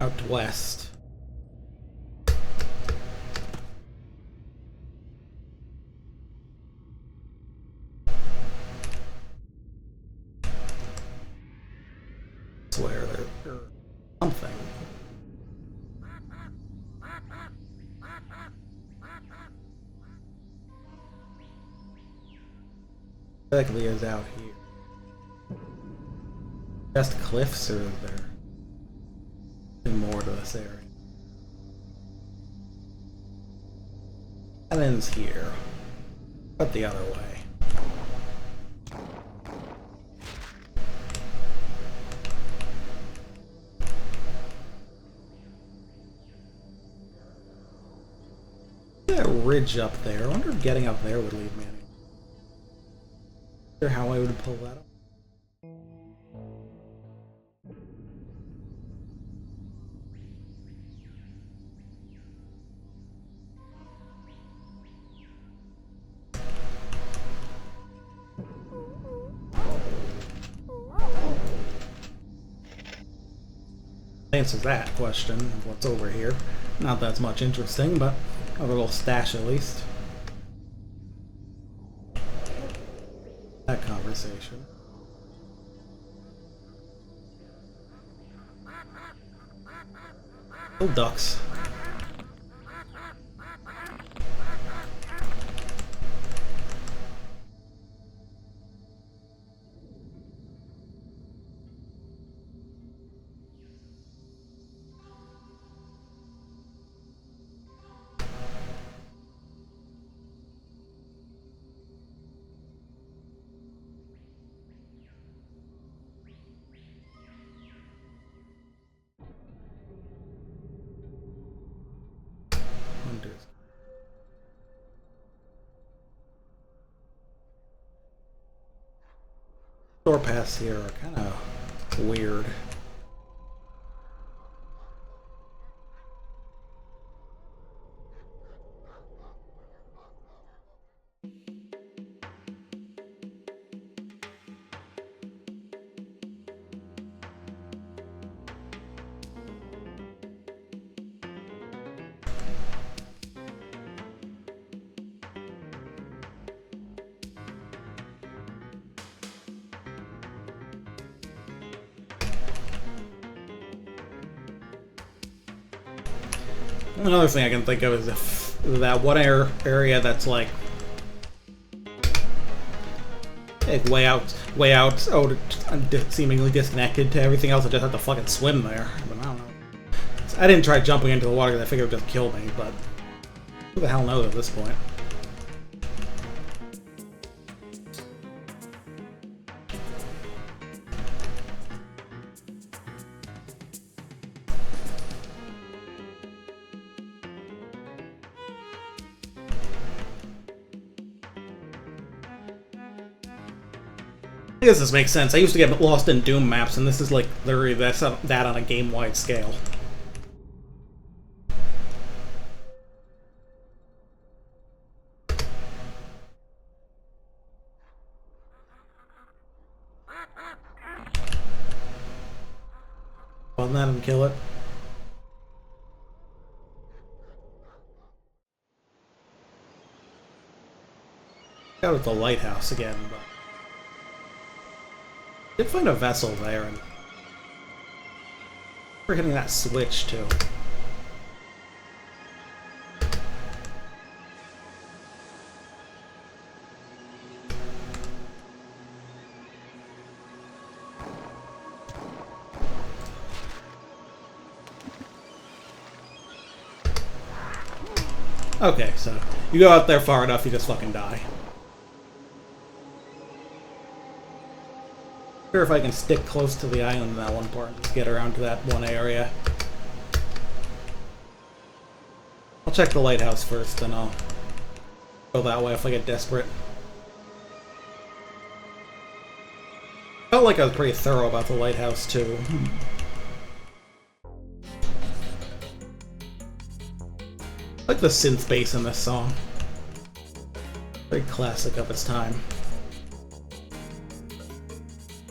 Speaker 1: out west. Where there's something. Exactly is out here. Just cliffs, or is there more to this area? And ends here, but the other way. That ridge up there. I wonder if getting up there would lead me anywhere. I wonder how I would pull that up. Answers that question of what's over here. Not that's much interesting, but a little stash at least. That conversation. Little ducks. Door paths here are kind of weird. Another thing I can think of is if that one area that's like way out, seemingly disconnected to everything else. I just have to fucking swim there. But I don't know. I didn't try jumping into the water because I figured it would just kill me, but who the hell knows at this point? I guess this makes sense. I used to get lost in Doom maps, and this is like literally that on a game-wide scale. Well, let him kill it. Out at the lighthouse again, but I did find a vessel there, and we're hitting that switch too. Okay, so you go out there far enough, you just fucking die. I'm sure if I can stick close to the island in that one part and just get around to that one area. I'll check the lighthouse first, then I'll go that way if I get desperate. Felt like I was pretty thorough about the lighthouse too. I like the synth bass in this song. Very classic of its time.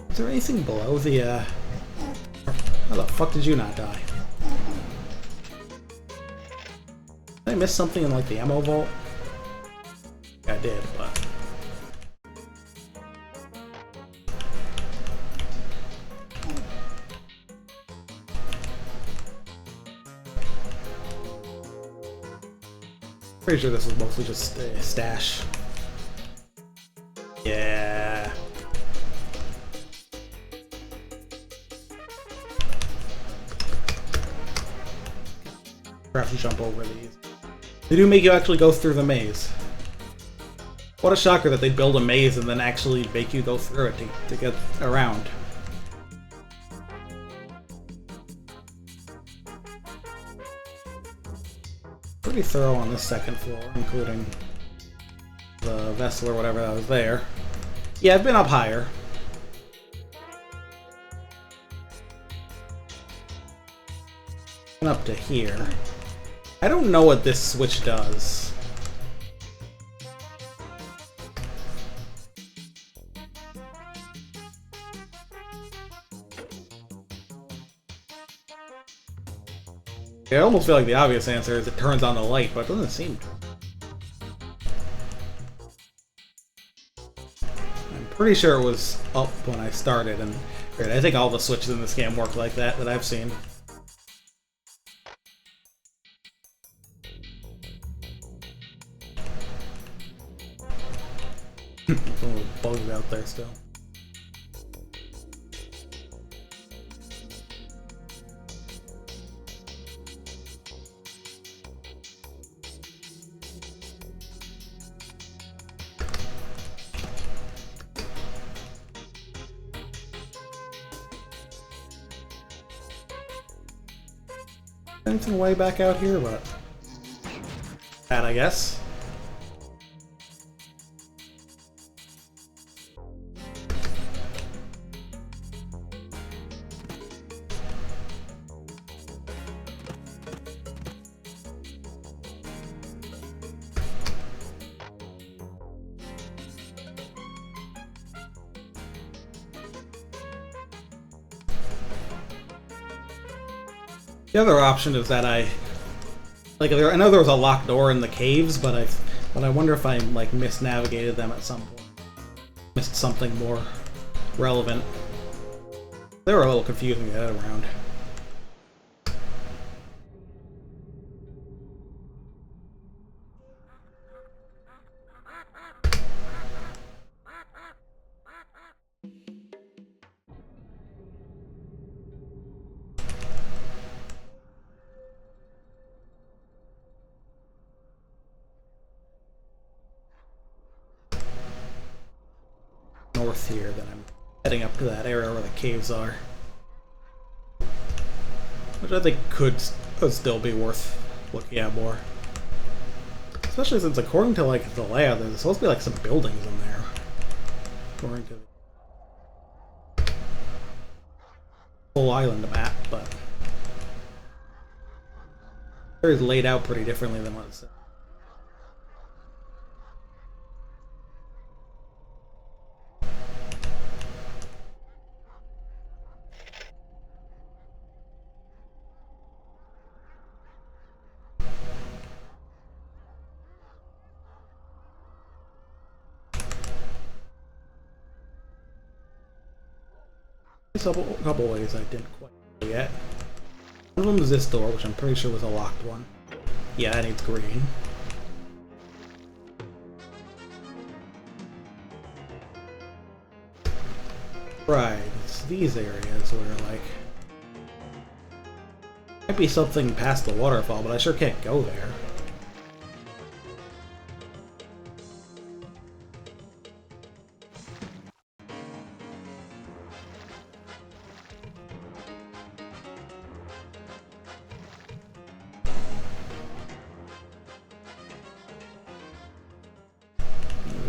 Speaker 1: Is there anything below the, how the fuck did you not die? Did I miss something in, like, the ammo vault? Yeah, I did, but... Pretty sure this is mostly just a stash. Yeah. have to jump over these. They do make you actually go through the maze. What a shocker that they'd build a maze and then actually make you go through it to get around. Pretty thorough on this second floor, including the vessel or whatever that was there. Yeah, I've been up higher. Up to here. I don't know what this switch does. I almost feel like the obvious answer is it turns on the light, but it doesn't seem to. I'm pretty sure it was up when I started, and I think all the switches in this game work like that I've seen. There's little bugs out there still. Anything way back out here, but that I guess. The other option is that I know there was a locked door in the caves, but I wonder if I like misnavigated them at some point, missed something more relevant. They were a little confusing to get around. North here, then I'm heading up to that area where the caves are, which I think could still be worth looking at more, especially since according to like the layout there's supposed to be like some buildings in there according to the whole island map, but it's laid out pretty differently than what it said. A couple ways I didn't quite get. One of them is this door, which I'm pretty sure was a locked one. Yeah, that needs green. Right, it's these areas where, like, might be something past the waterfall, but I sure can't go there.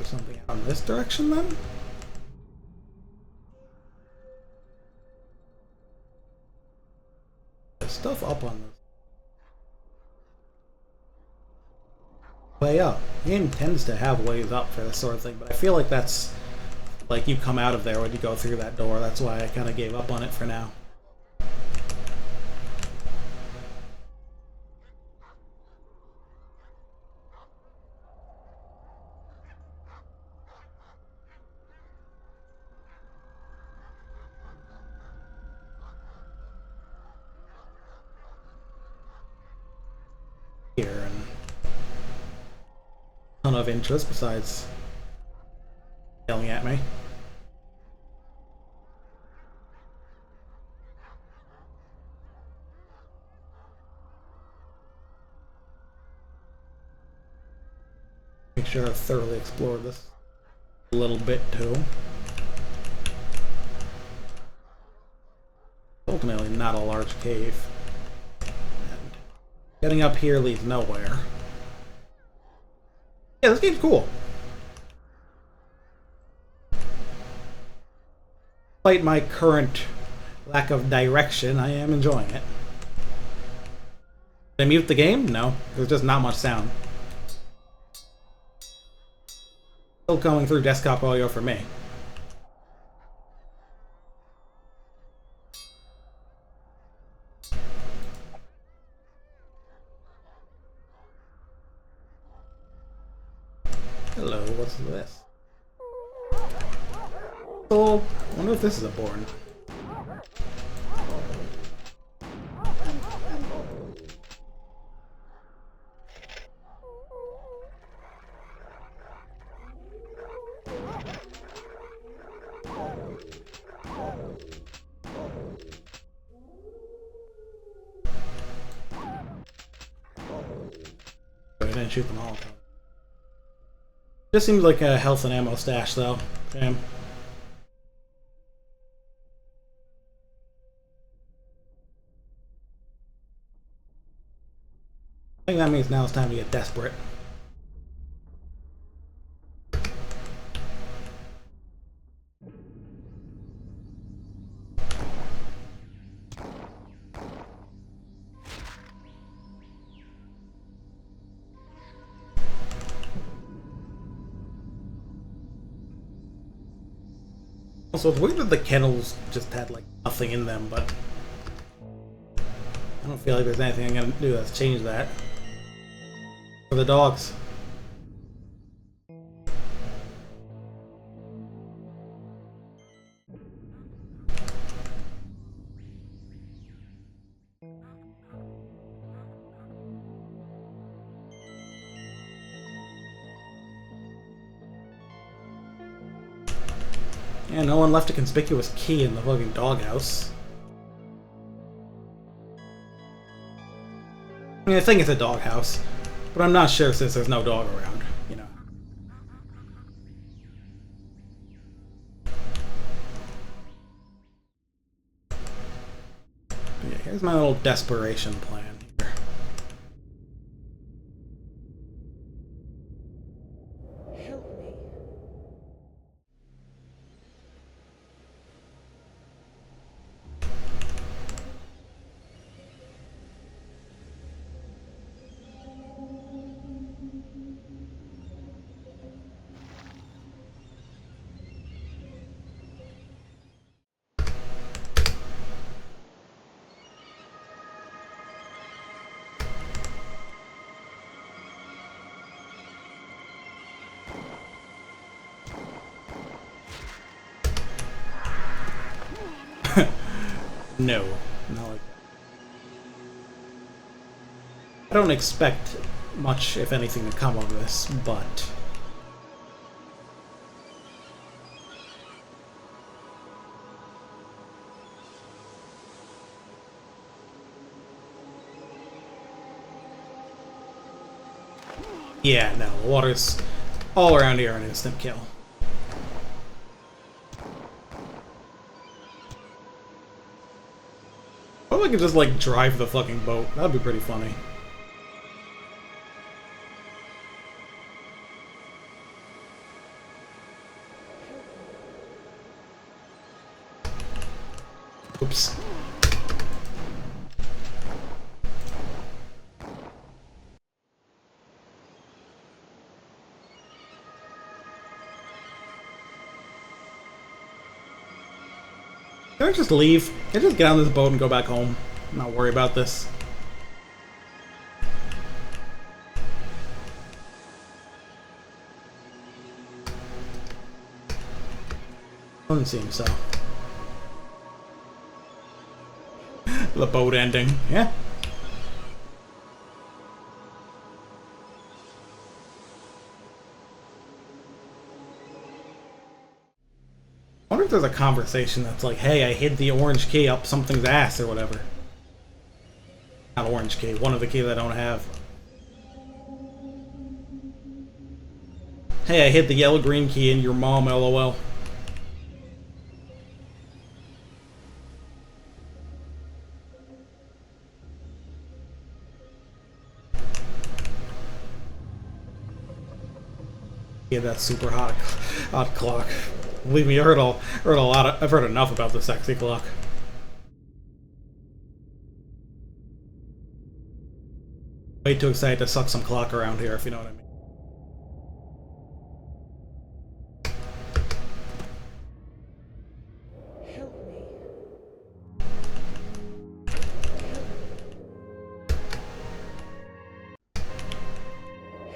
Speaker 1: Something out in this direction then? There's stuff up on this. Way up. The game tends to have ways up for this sort of thing, but I feel like that's like you come out of there when you go through that door. That's why I kind of gave up on it for now. Here and ton of interest besides yelling at me. Make sure I thoroughly explore this a little bit too. Ultimately, not a large cave. And getting up here leads nowhere. Yeah, this game's cool. Despite my current lack of direction, I am enjoying it. Did I mute the game? No. There's just not much sound. Still going through desktop audio for me. Hello, what's this? Oh, I wonder if this is a bourne. I didn't shoot them all. Just seems like a health and ammo stash, though. Damn. I think that means now it's time to get desperate. Also, it's weird that the kennels just had, like, nothing in them, but I don't feel like there's anything I'm gonna do that's change that. For the dogs. Yeah, no one left a conspicuous key in the fucking doghouse. I mean, I think it's a doghouse, but I'm not sure since there's no dog around, you know. Yeah, here's my little desperation plan here.
Speaker 11: Help me.
Speaker 1: No, not like that. I don't expect much, if anything, to come of this, but yeah, no, the water's all around here an instant kill. Or I could just, like, drive the fucking boat. That'd be pretty funny. Oops. Can I just leave? Can I just get on this boat and go back home? Not worry about this. Doesn't seem so. The boat ending, yeah. I wonder if there's a conversation that's like, hey, I hid the orange key up something's ass or whatever. Not orange key, one of the keys I don't have. Hey, I hit the yellow-green key and your mom, lol. Yeah, that's super hot clock. Believe me, I've heard enough about the sexy clock. Way too excited to suck some clock around here, if you know what I mean.
Speaker 11: Help me.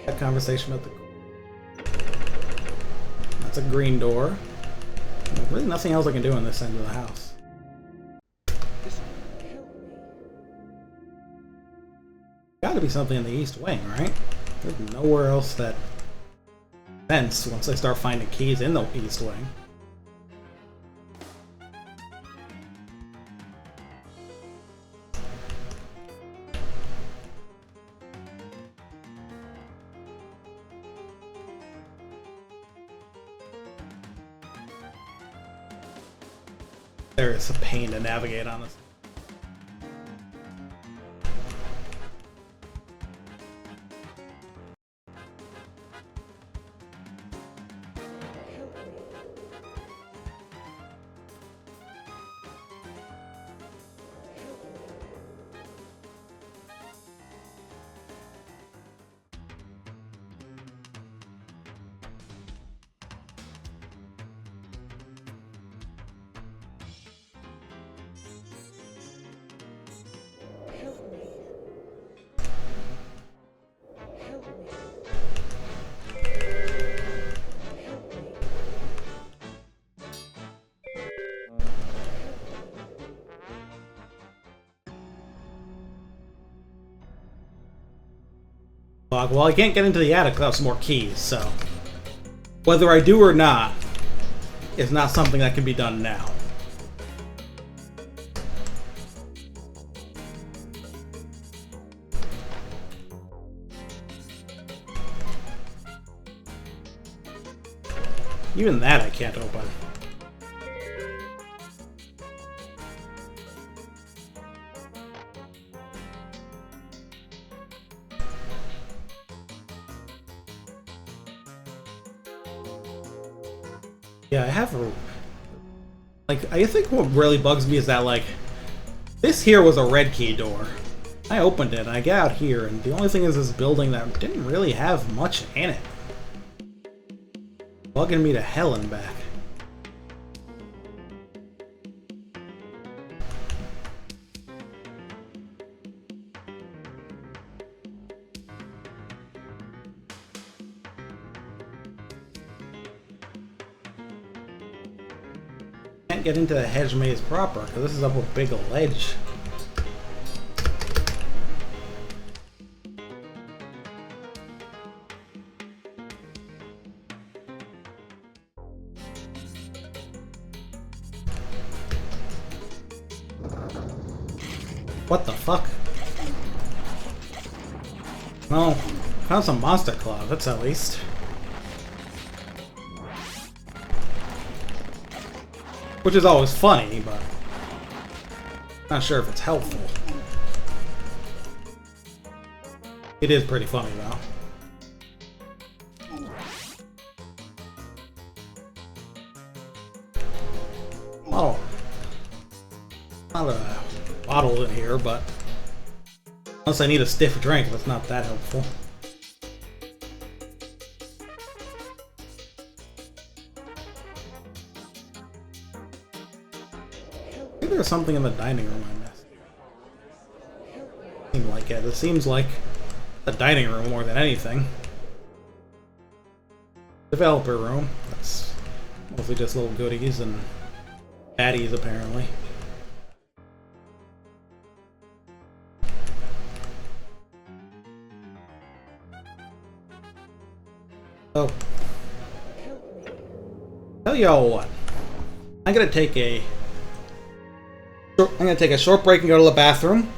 Speaker 1: That conversation about the... That's a green door. There's really nothing else I can do in this end of the house. Gotta be something in the east wing, right? There's nowhere else that makes sense once I start finding keys in the east wing. There is a pain to navigate on this. Well, I can't get into the attic without some more keys, so... Whether I do or not, is not something that can be done now. Even that I can't open. Yeah, I have a... Like, I think what really bugs me is that, like, this here was a red key door. I opened it, and I get out here, and the only thing is this building that didn't really have much in it. Bugging me to hell and back. Can't get into the hedge maze proper, because this is up a big ledge. What the fuck? Oh, found some monster claw, that's at least. Which is always funny, but not sure if it's helpful. It is pretty funny though. Oh, not a bottle in here, but unless I need a stiff drink, that's not that helpful. Maybe there's something in the dining room I missed. Seems like it. It seems like the dining room more than anything. Developer room. That's mostly just little goodies and baddies, apparently. Oh. Tell y'all what. I'm gonna take a short break and go to the bathroom.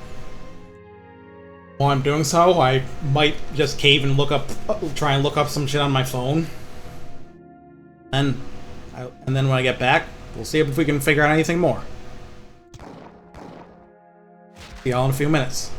Speaker 1: While I'm doing so, I might just cave and try and look up some shit on my phone. And then when I get back, we'll see if we can figure out anything more. See y'all in a few minutes.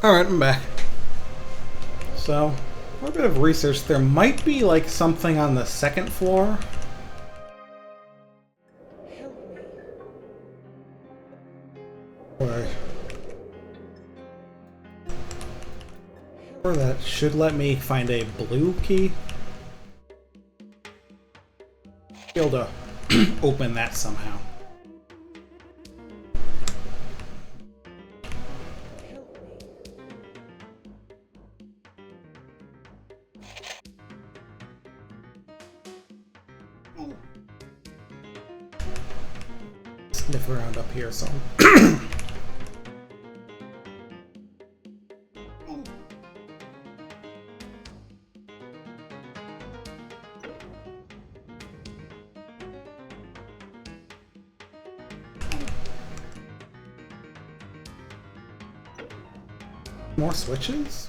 Speaker 1: Alright, I'm back. So, for a bit of research, there might be like something on the second floor. Or that should let me find a blue key. Be able to open that somehow. Sniff around up here some. More switches?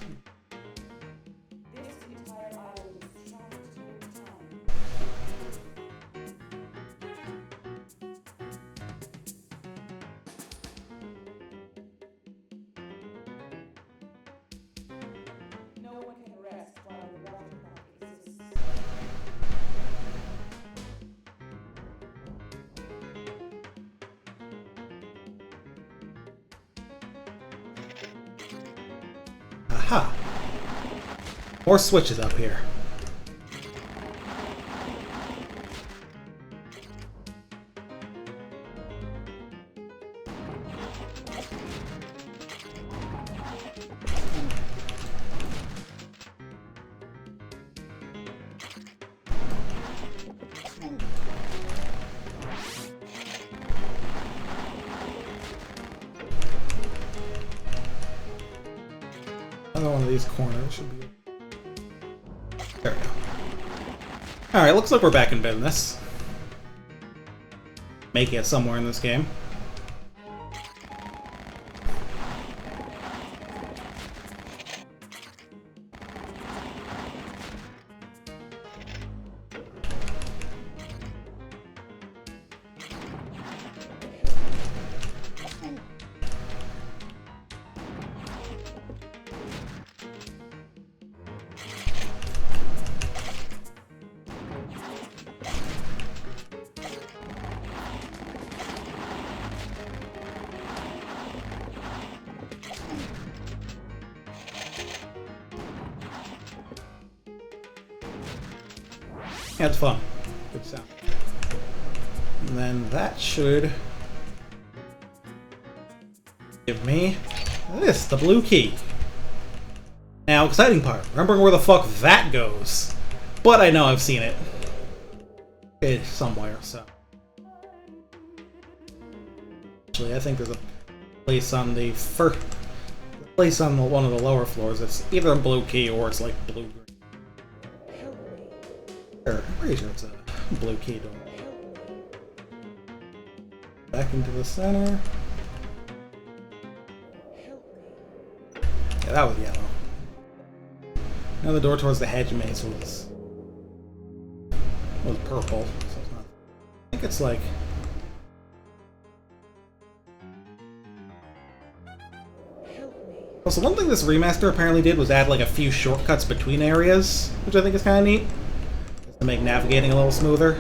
Speaker 1: Aha! More switches up here. Another one of these corners should be... There we go. Alright, looks like we're back in business. Making it somewhere in this game. Yeah, it's fun. Good sound. And then that should give me this, the blue key. Now, exciting part, remembering where the fuck that goes. But I know I've seen it. It's somewhere, so. Actually, I think there's a place on the one of the lower floors that's either a blue key or it's like blue. I'm pretty sure it's a blue key door. Back into the center. Yeah, that was yellow. Now the door towards the hedge maze was purple. So it's not. I think it's like. Also, one thing this remaster apparently did was add like a few shortcuts between areas, which I think is kind of neat. To make navigating a little smoother.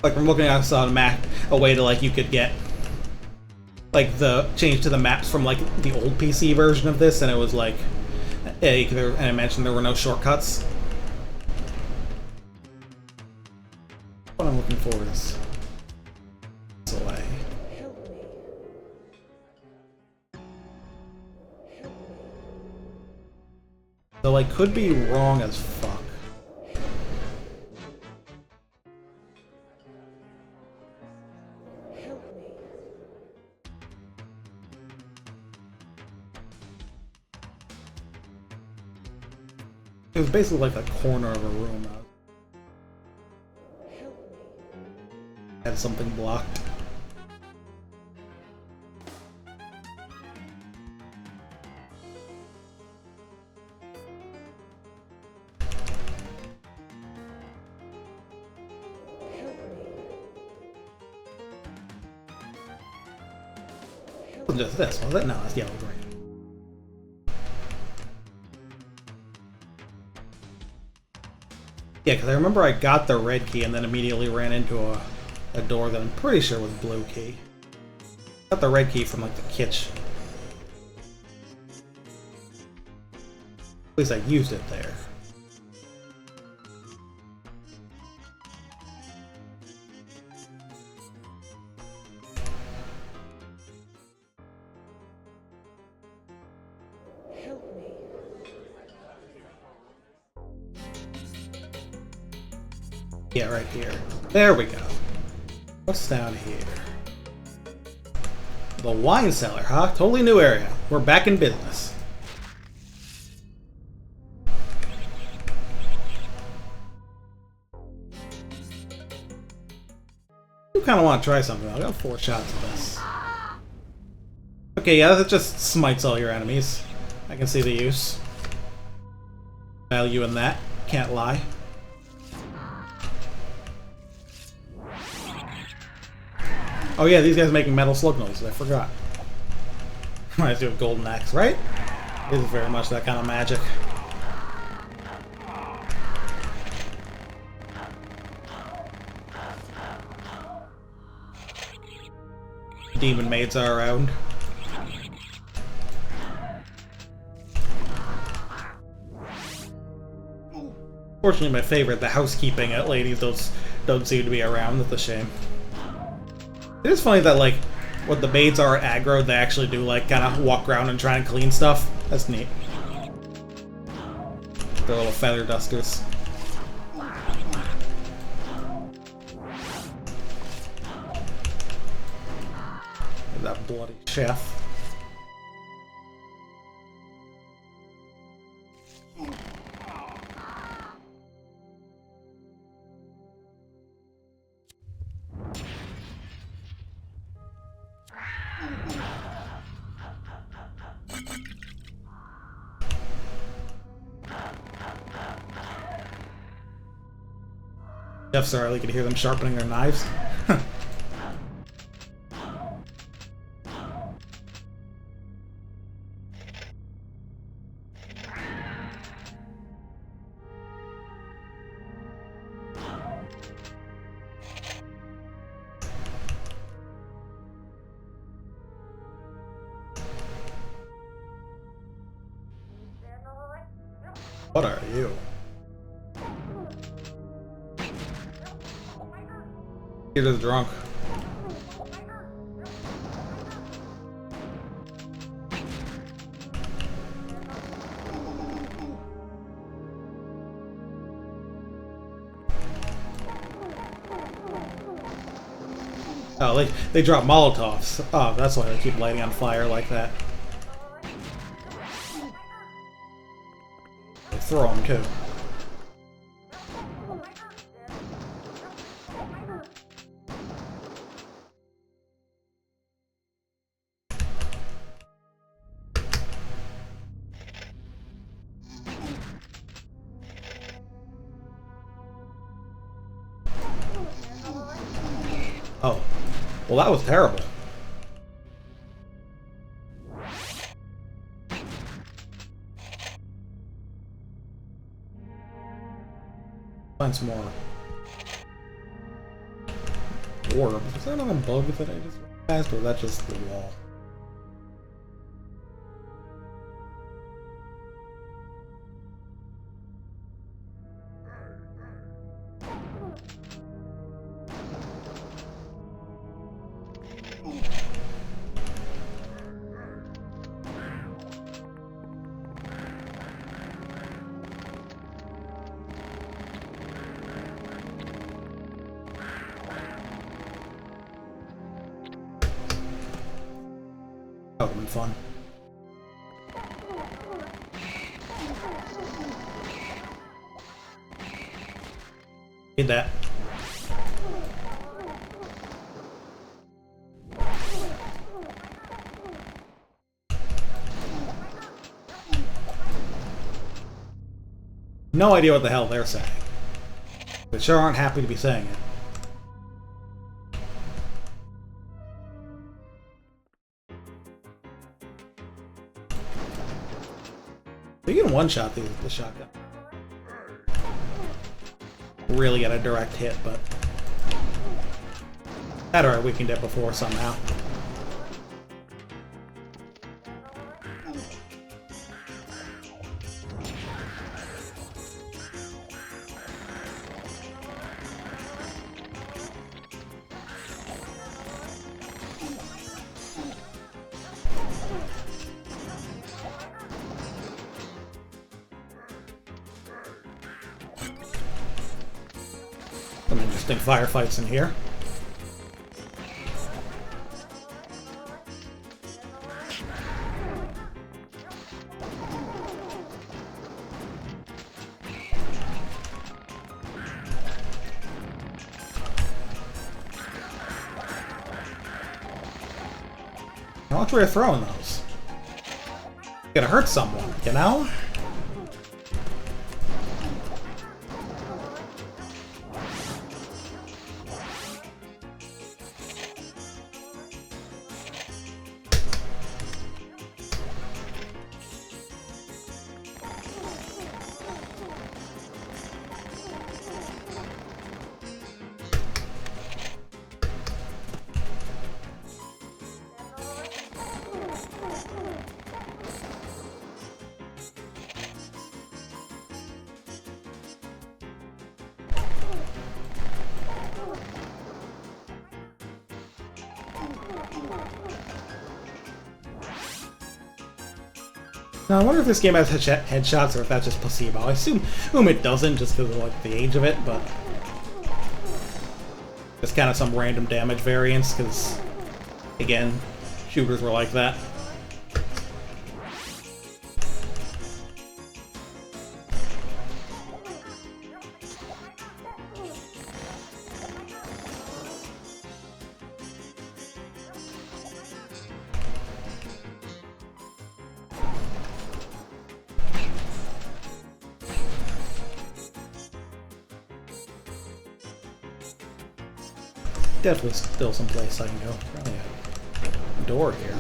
Speaker 1: Like from looking at the map, a way to like you could get like the change to the maps from like the old PC version of this, and it was like, and I mentioned there were no shortcuts. What I'm looking for is this away. Though I could be wrong as fuck. It was basically like a corner of a room. Had something blocked. It wasn't just this, was it? No, that's yellow green. Yeah, because I remember I got the red key and then immediately ran into a door that I'm pretty sure was blue key. Got the red key from like the kitchen. At least I used it there.
Speaker 11: Help me.
Speaker 1: Yeah, right here. There we go. What's down here? The wine cellar, huh? Totally new area. We're back in business. I kind of want to try something. I got 4 shots of this. Okay, yeah, that just smites all your enemies. I can see the use. Value in that. Can't lie. Oh yeah, these guys making metal slug noises. I forgot. Reminds me of Golden Axe, right? It is very much that kind of magic. Demon maids are around. Fortunately, my favorite, the housekeeping ladies, those don't seem to be around. That's a shame. It is funny that, like, when the maids are aggro, they actually do, like, kind of walk around and try and clean stuff. That's neat. They're little feather dusters. That bloody chef. Chefs are, you can hear them sharpening their knives. What are you? You're just drunk. Oh, they drop Molotovs. Oh, that's why they keep lighting on fire like that. They throw them too. Oh. Well, that was terrible. Find some more orbs. Is there another bug that I just passed, or is that just the wall? That would have been fun. Did that. No idea what the hell they're saying. They sure aren't happy to be saying it. You can one-shot the shotgun. Really get a direct hit, but that or I weakened it before somehow. Some interesting firefights in here. How much were you throwing those? Gonna hurt someone, you know? Now, I wonder if this game has headshots or if that's just placebo. I assume it doesn't just because of like the age of it, but just kind of some random damage variance because, again, shooters were like that. Definitely still some place I can go. Probably a door here.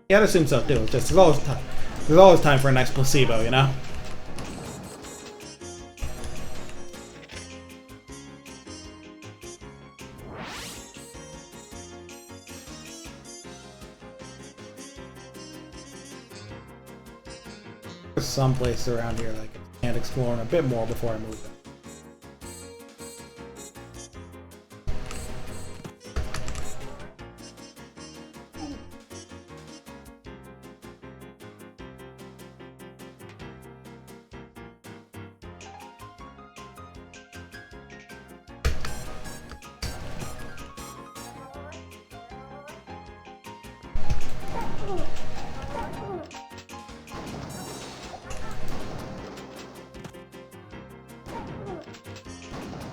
Speaker 1: Yeah, I'd assume so too. It's just there's always time for a nice placebo, you know? There's some place around here that I can't explore a bit more before I move it.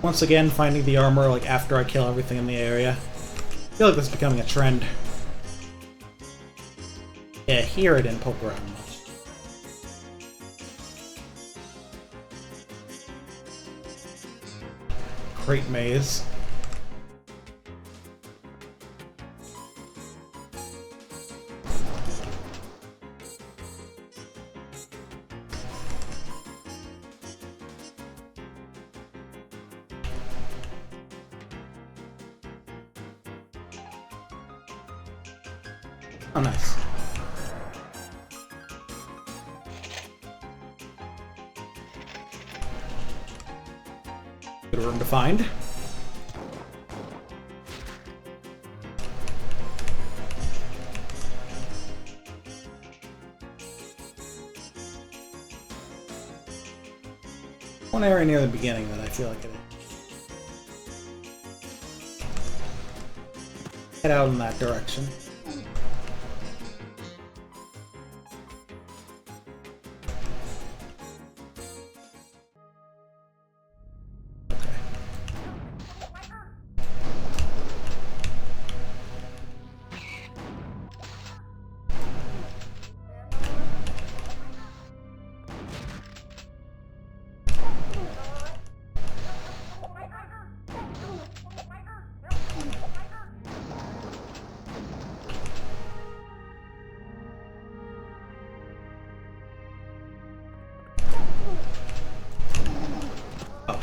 Speaker 1: Once again, finding the armor like after I kill everything in the area. I feel like this is becoming a trend. Yeah, here I didn't poke around much. Crate maze. Oh, nice. Good room to find. One area near the beginning that I feel like it is. Head out in that direction.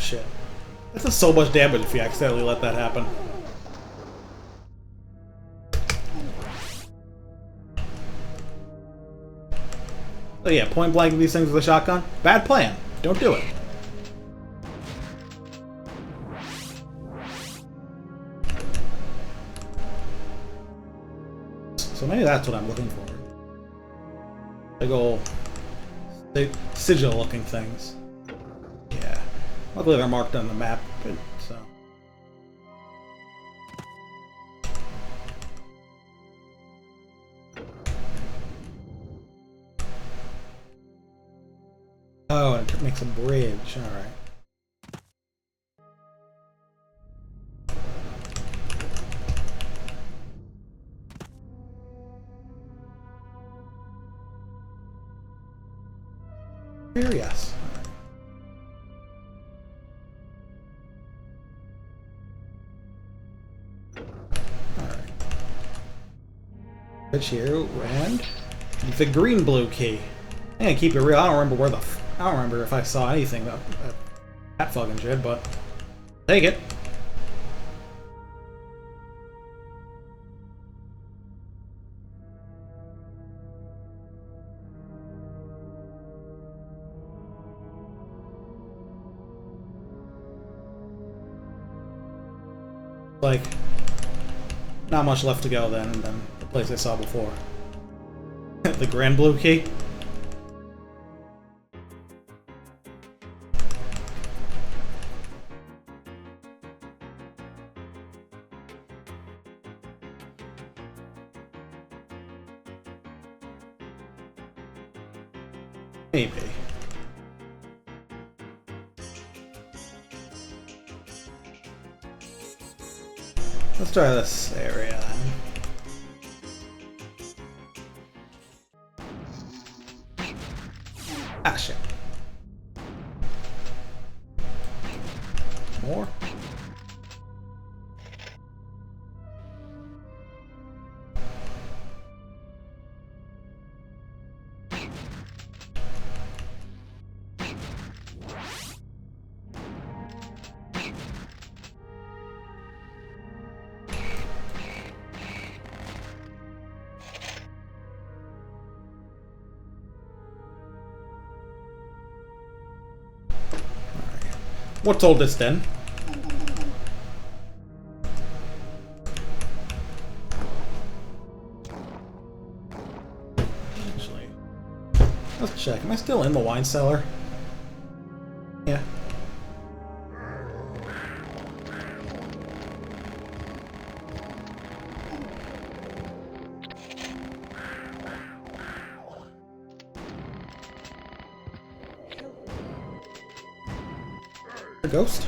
Speaker 1: shit. This is so much damage if you accidentally let that happen. Oh yeah, point blank these things with a shotgun? Bad plan. Don't do it. So maybe that's what I'm looking for. Big ol' sigil looking things. Yeah. Luckily they're marked on the map, so. Oh, and it makes a bridge. Alright. Here, yes. Alright. Bridge here, and the green blue key. I'm gonna keep it real. I don't remember where the. I don't remember if I saw anything that fucking shit, but take it. Like, not much left to go then, and then the place I saw before. The grand blue key. Maybe. Let's try this area then. Ah, shit. More? What's all this then? Actually, let's check. Am I still in the wine cellar? Yeah. A ghost?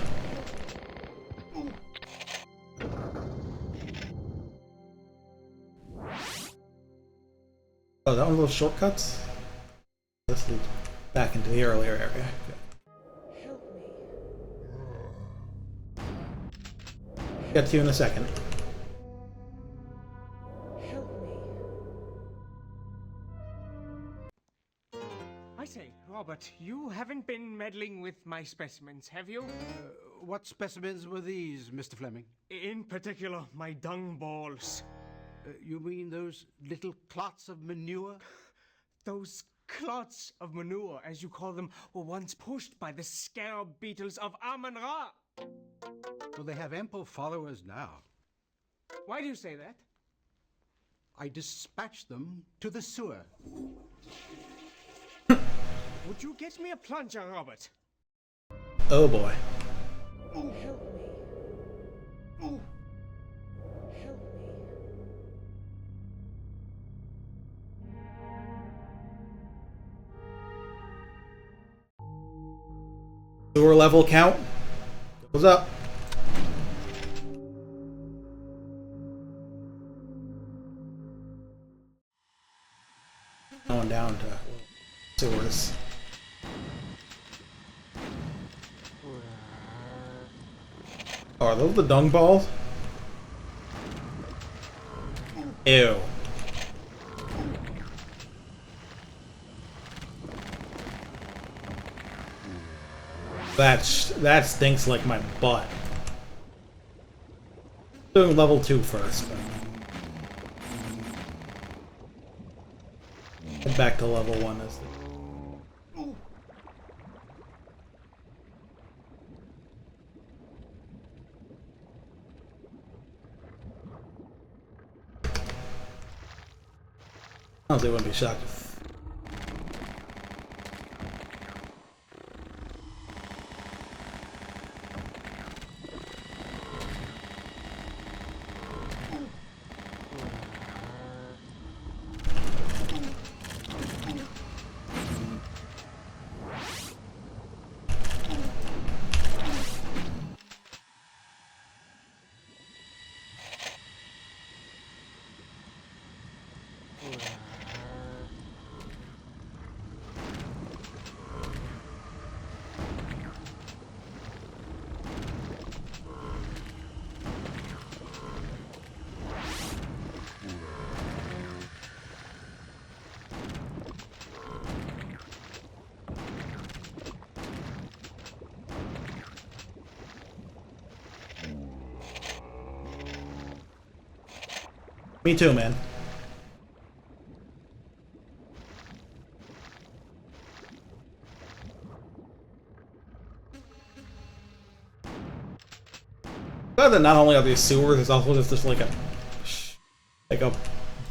Speaker 1: Oh, that one of those shortcuts? This leads back into the earlier area. Good.
Speaker 11: Help me.
Speaker 1: Get to you in a second.
Speaker 11: Help me.
Speaker 8: I say, Robert, you haven't been meddling with my specimens, have you?
Speaker 4: What specimens were these, Mr. Fleming?
Speaker 8: In particular, my dung balls.
Speaker 4: You mean those little clots of manure?
Speaker 8: Those clots of manure, as you call them, were once pushed by the scarab beetles of Amun-Ra.
Speaker 4: Well, they have ample followers now.
Speaker 8: Why do you say that?
Speaker 4: I dispatched them to the sewer.
Speaker 8: Would you get me a plunger, Robert?
Speaker 1: Oh boy.
Speaker 11: Help me. Help me.
Speaker 1: Sewer level count goes up. Going down to sewers. Oh, are those the dung balls? Ew. That stinks like my butt. Doing level 2 first. Head back to level 1 as the... Honestly, I wouldn't be shocked if... Me too, man. Glad that not only are these sewers, there's also just like a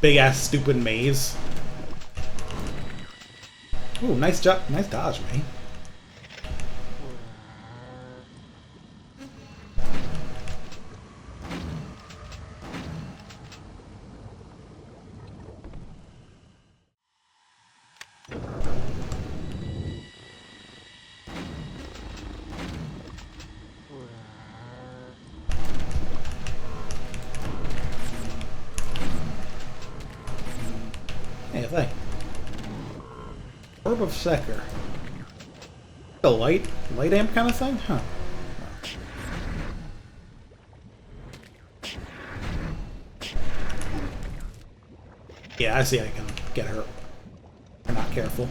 Speaker 1: big ass stupid maze. Ooh, nice job, nice dodge, man. Hey, thank you. Orb of Secker. A light amp kind of thing? Huh. Yeah, I see I can get hurt. I'm not careful.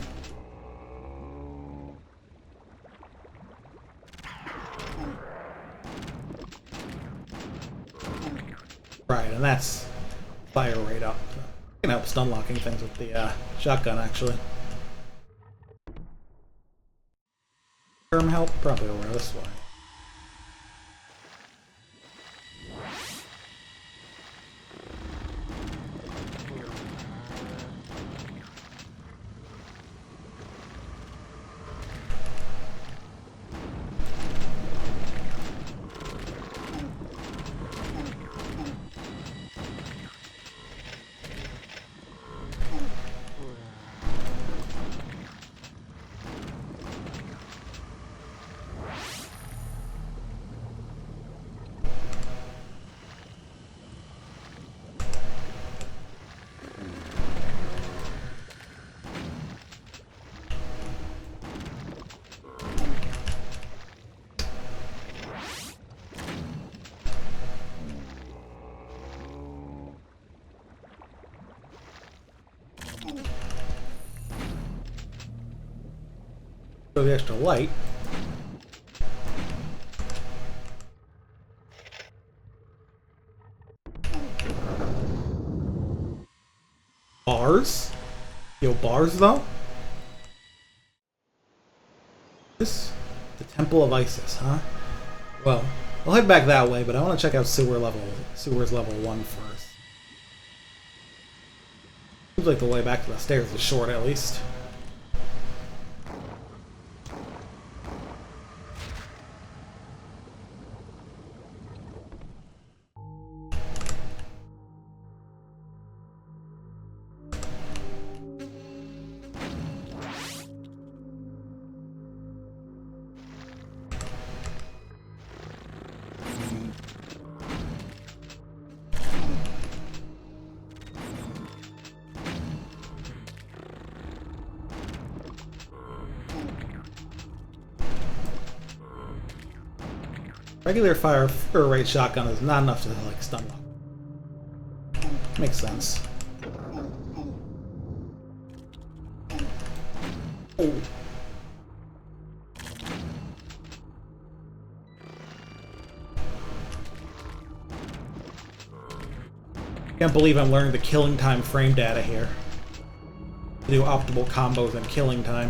Speaker 1: Right, and that's fire rate up. So can help stun locking things with the shotgun, actually. Term help? Probably over this way. So the extra light. Bars? Yo, bars though? This? The Temple of Isis, huh? Well, I'll head back that way, but I want to check out sewers level 1 first. Seems like the way back to the stairs is short at least. Regular fire rate shotgun is not enough to like stun lock. Makes sense. Oh. Can't believe I'm learning the killing time frame data here. To do optimal combos and killing time.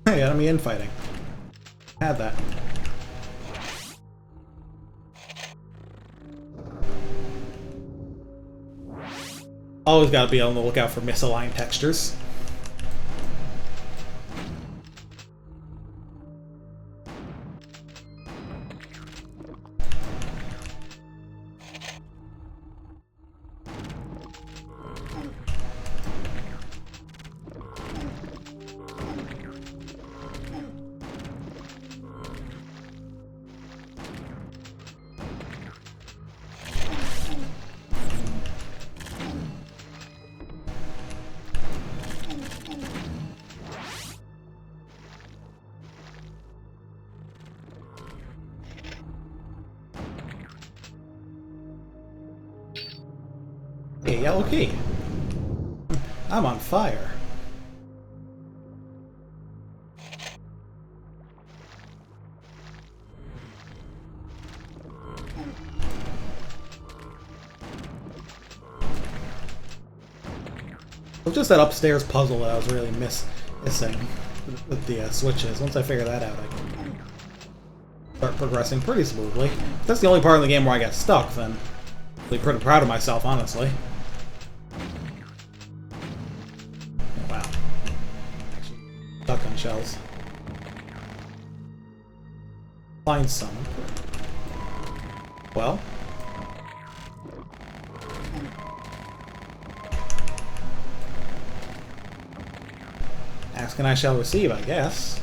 Speaker 1: Hey, enemy infighting. Had that. Always gotta be on the lookout for misaligned textures. Hey, yellow key. I'm on fire. It was just that upstairs puzzle that I was really missing with the switches. Once I figure that out, I can start progressing pretty smoothly. If that's the only part of the game where I got stuck, then I'm really pretty proud of myself, honestly. Wow. Actually, stuck on shells. Find some. Well. Ask and I shall receive, I guess.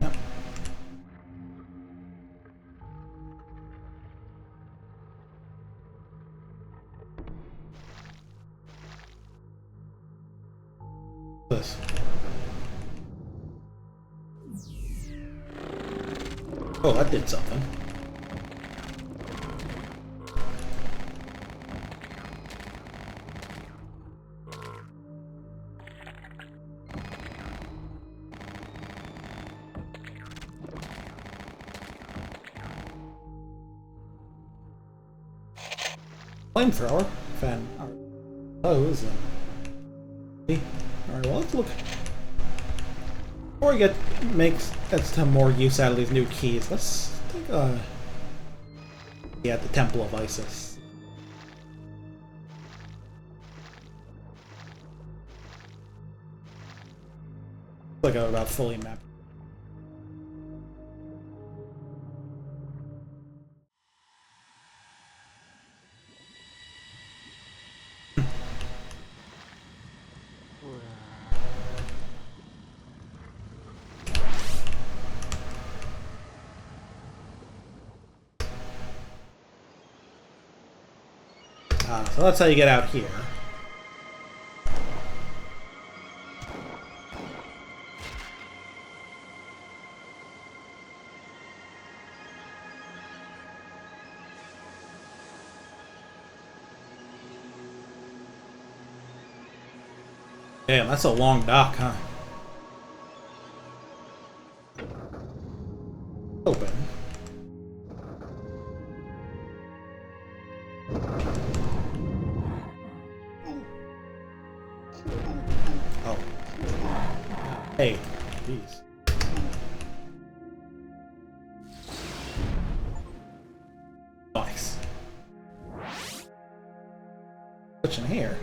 Speaker 1: Yep. This. Oh, that did something. Flamethrower? Fan. Oh, who is that? Alright, well, let's look. Before we get some more use out of these new keys, let's take a. Yeah, the Temple of Isis. Like I'm about fully mapped. So that's how you get out here. Damn, that's a long dock, huh? Open. Oh. Hey, jeez. Nice. What's in here?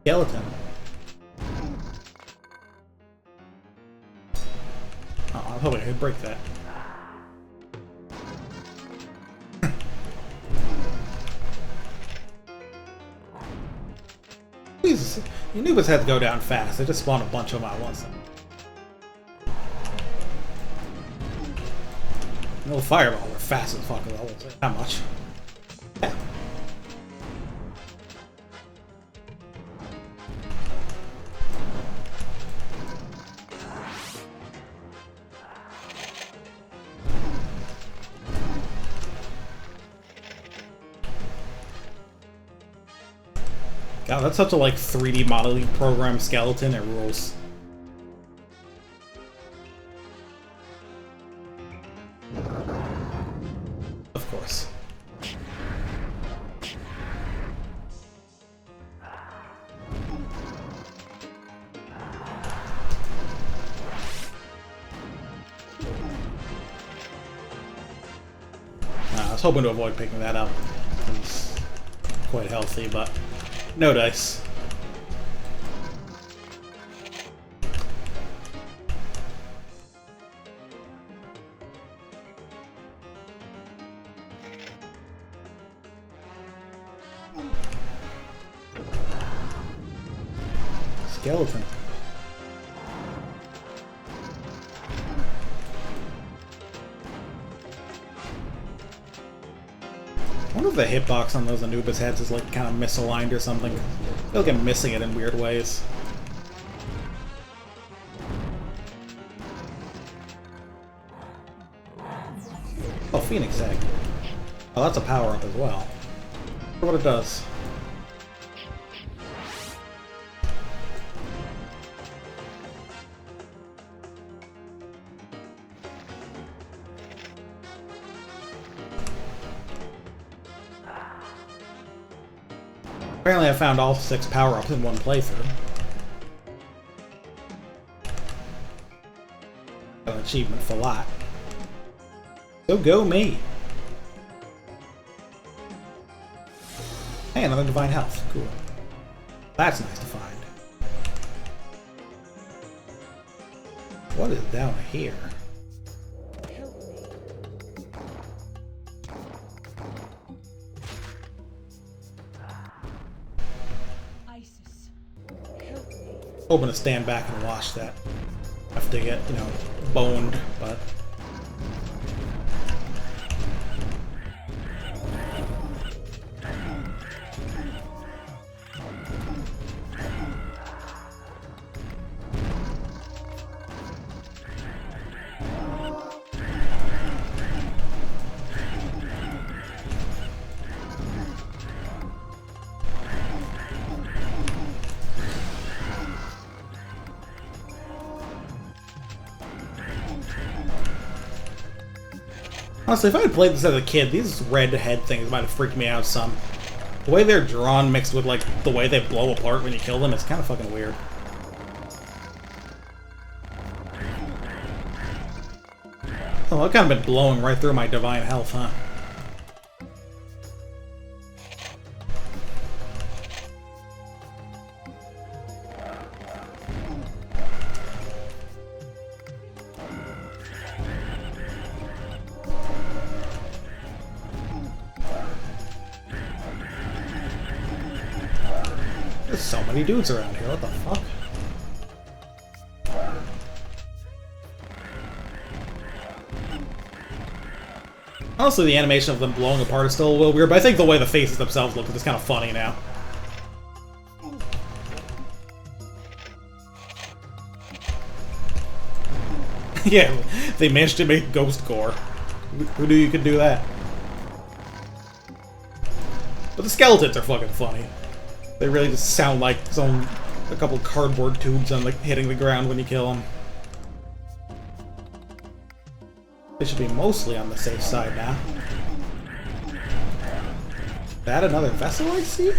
Speaker 1: Skeleton. I was hoping I could break that. Jesus, the Anubis had to go down fast. They just spawned a bunch of them at once. No fireball, they're fast as fuck. I won't say that much. Yeah. God, that's such a like 3D modeling program skeleton. It rules. Of course. I was hoping to avoid picking that up. It's quite healthy, but no dice. Skeleton. I wonder if the hitbox on those Anubis heads is like kind of misaligned or something. I feel like I'm missing it in weird ways. Oh, Phoenix Egg. Oh, that's a power-up as well. I wonder what it does. Apparently I found all 6 power-ups in one playthrough. Got an achievement for that. So go me! Hey, another divine health. Cool. That's nice to find. What is down here? Hoping to stand back and watch that. Have to get, you know, boned, but... Honestly, if I had played this as a kid, these red head things might have freaked me out some. The way they're drawn mixed with, like, the way they blow apart when you kill them, it's kind of fucking weird. Oh, I've kind of been blowing right through my divine health, huh? There's so many dudes around here, what the fuck? Honestly, the animation of them blowing apart is still a little weird, but I think the way the faces themselves look is kind of funny now. Yeah, they managed to make ghost gore. Who knew you could do that? But the skeletons are fucking funny. They really just sound like a couple cardboard tubes on hitting the ground when you kill them. They should be mostly on the safe side now. Is that another vessel I see?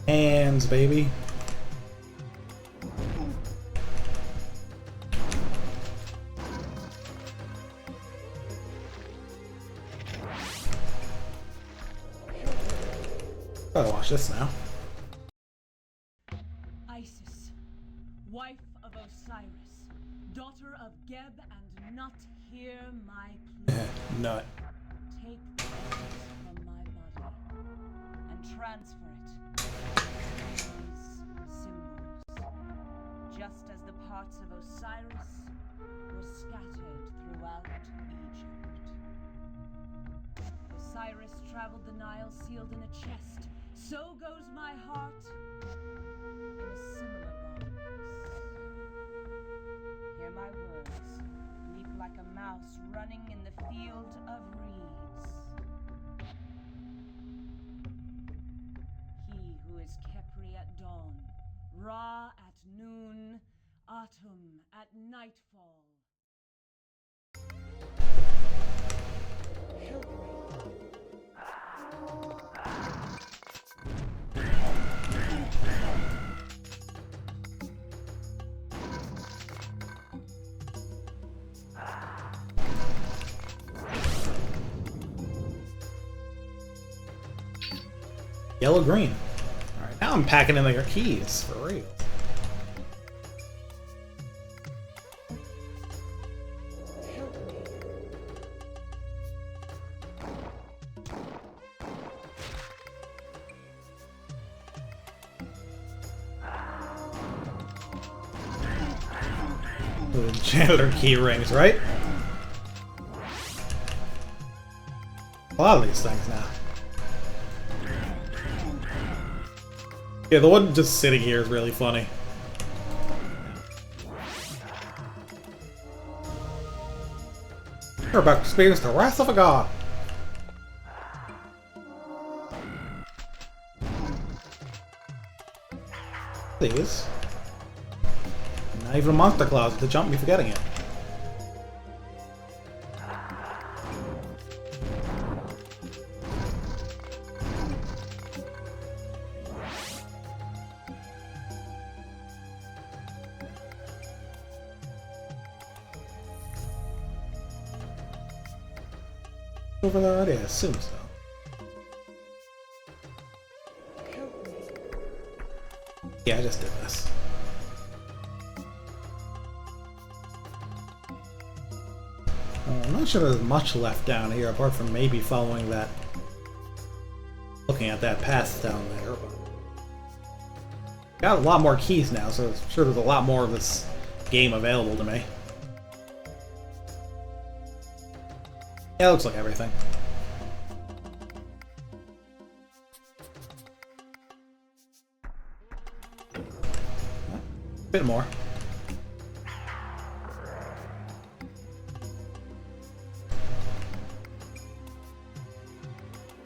Speaker 1: Hands, baby. Gotta watch this now.
Speaker 5: Isis, wife of Osiris, daughter of Geb, and Nut, hear my plea.
Speaker 1: Nut.
Speaker 5: Take the essence from my body and transfer it to these symbols, just as the parts of Osiris were scattered throughout Egypt. Osiris traveled the Nile sealed in a chest. So goes my heart in a similar box. Hear my words. Leap like a mouse running in the field of reeds. He who is Khepri at dawn, Ra at noon, Atum at nightfall.
Speaker 11: Help me.
Speaker 1: Yellow green. Alright, now I'm packing in their keys, for real. Ooh, janitor key rings, right? A lot of these things now. Yeah, the one just sitting here is really funny. You're about to experience the wrath of a god. Please. Not even a monster closet to jump me forgetting it. Over there already? I assume so. Yeah, I just did this. I'm not sure there's much left down here apart from maybe following that. Looking at that path down there. But got a lot more keys now, so I'm sure there's a lot more of this game available to me. Yeah, it looks like everything. A bit more. I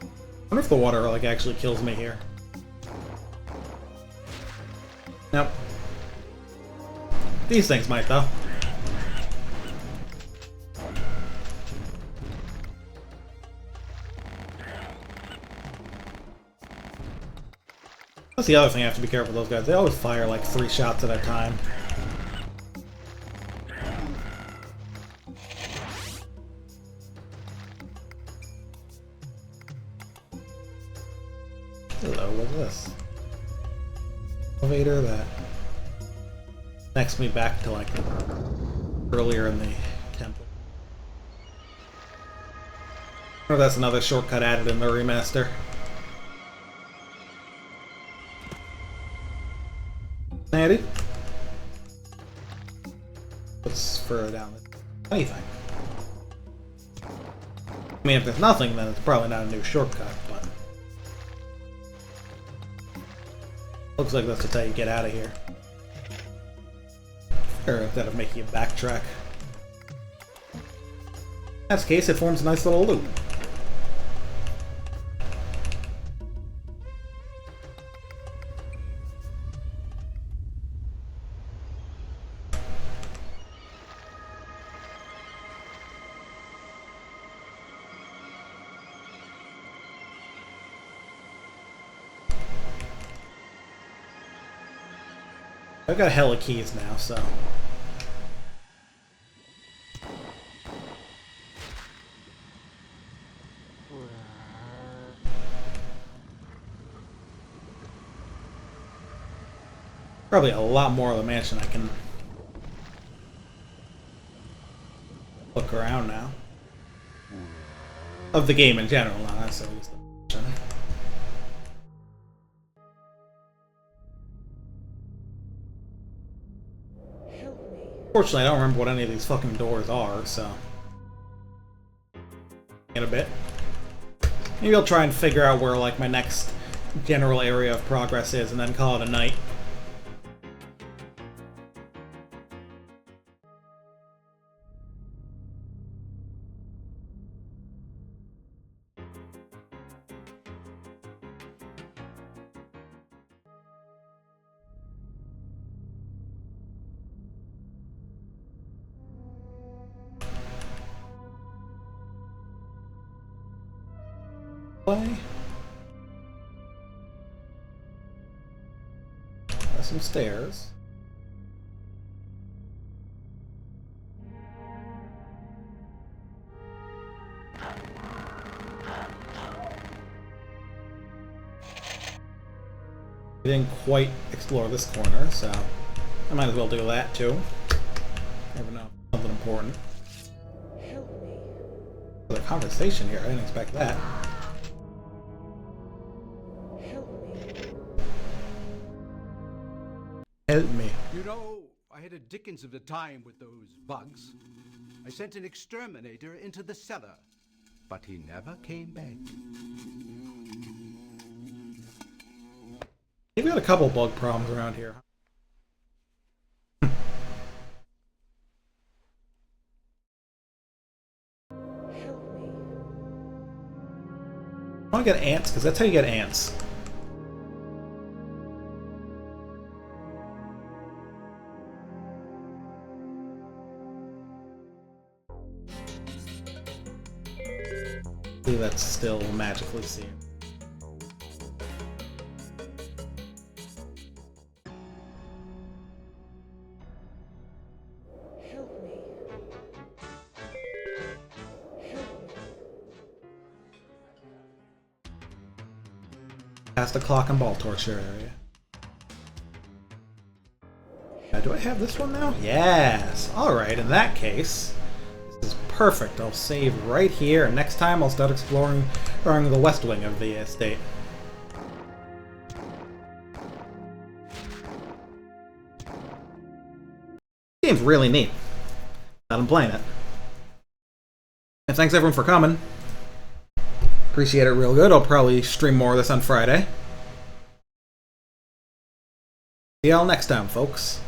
Speaker 1: wonder if the water like actually kills me here. Nope. These things might though. That's the other thing I have to be careful with those guys. They always fire like 3 shots at a time. Hello, what's this? Elevator that connects me back to like earlier in the temple. Or that's another shortcut added in the remaster. Handy. What's further down? Anything. I mean, if there's nothing, then it's probably not a new shortcut, but looks like that's just how you get out of here. Or instead of making you backtrack. In that case, it forms a nice little loop. I've got hella keys now, so. Probably a lot more of the mansion I can look around now. Of the game in general, not necessarily just the mansion. Fortunately, I don't remember what any of these fucking doors are, so... In a bit. Maybe I'll try and figure out where, like, my next general area of progress is, and then call it a night. Play. There's some stairs. We didn't quite explore this corner, so I might as well do that too. Never know, something important. There's a conversation here. I didn't expect that. Help me.
Speaker 4: You know, I had a dickens of a time with those bugs. I sent an exterminator into the cellar, but he never came back.
Speaker 1: We've got a couple bug problems around here. I want to get ants, because that's how you get ants. I believe that's still magically seen. Past the clock and ball torture area. Do I have this one now? Yes! Alright, in that case, this is perfect. I'll save right here, and next time I'll start exploring the west wing of the estate. Game's really neat. Glad I'm playing it. And thanks everyone for coming. Appreciate it real good. I'll probably stream more of this on Friday. See y'all next time, folks.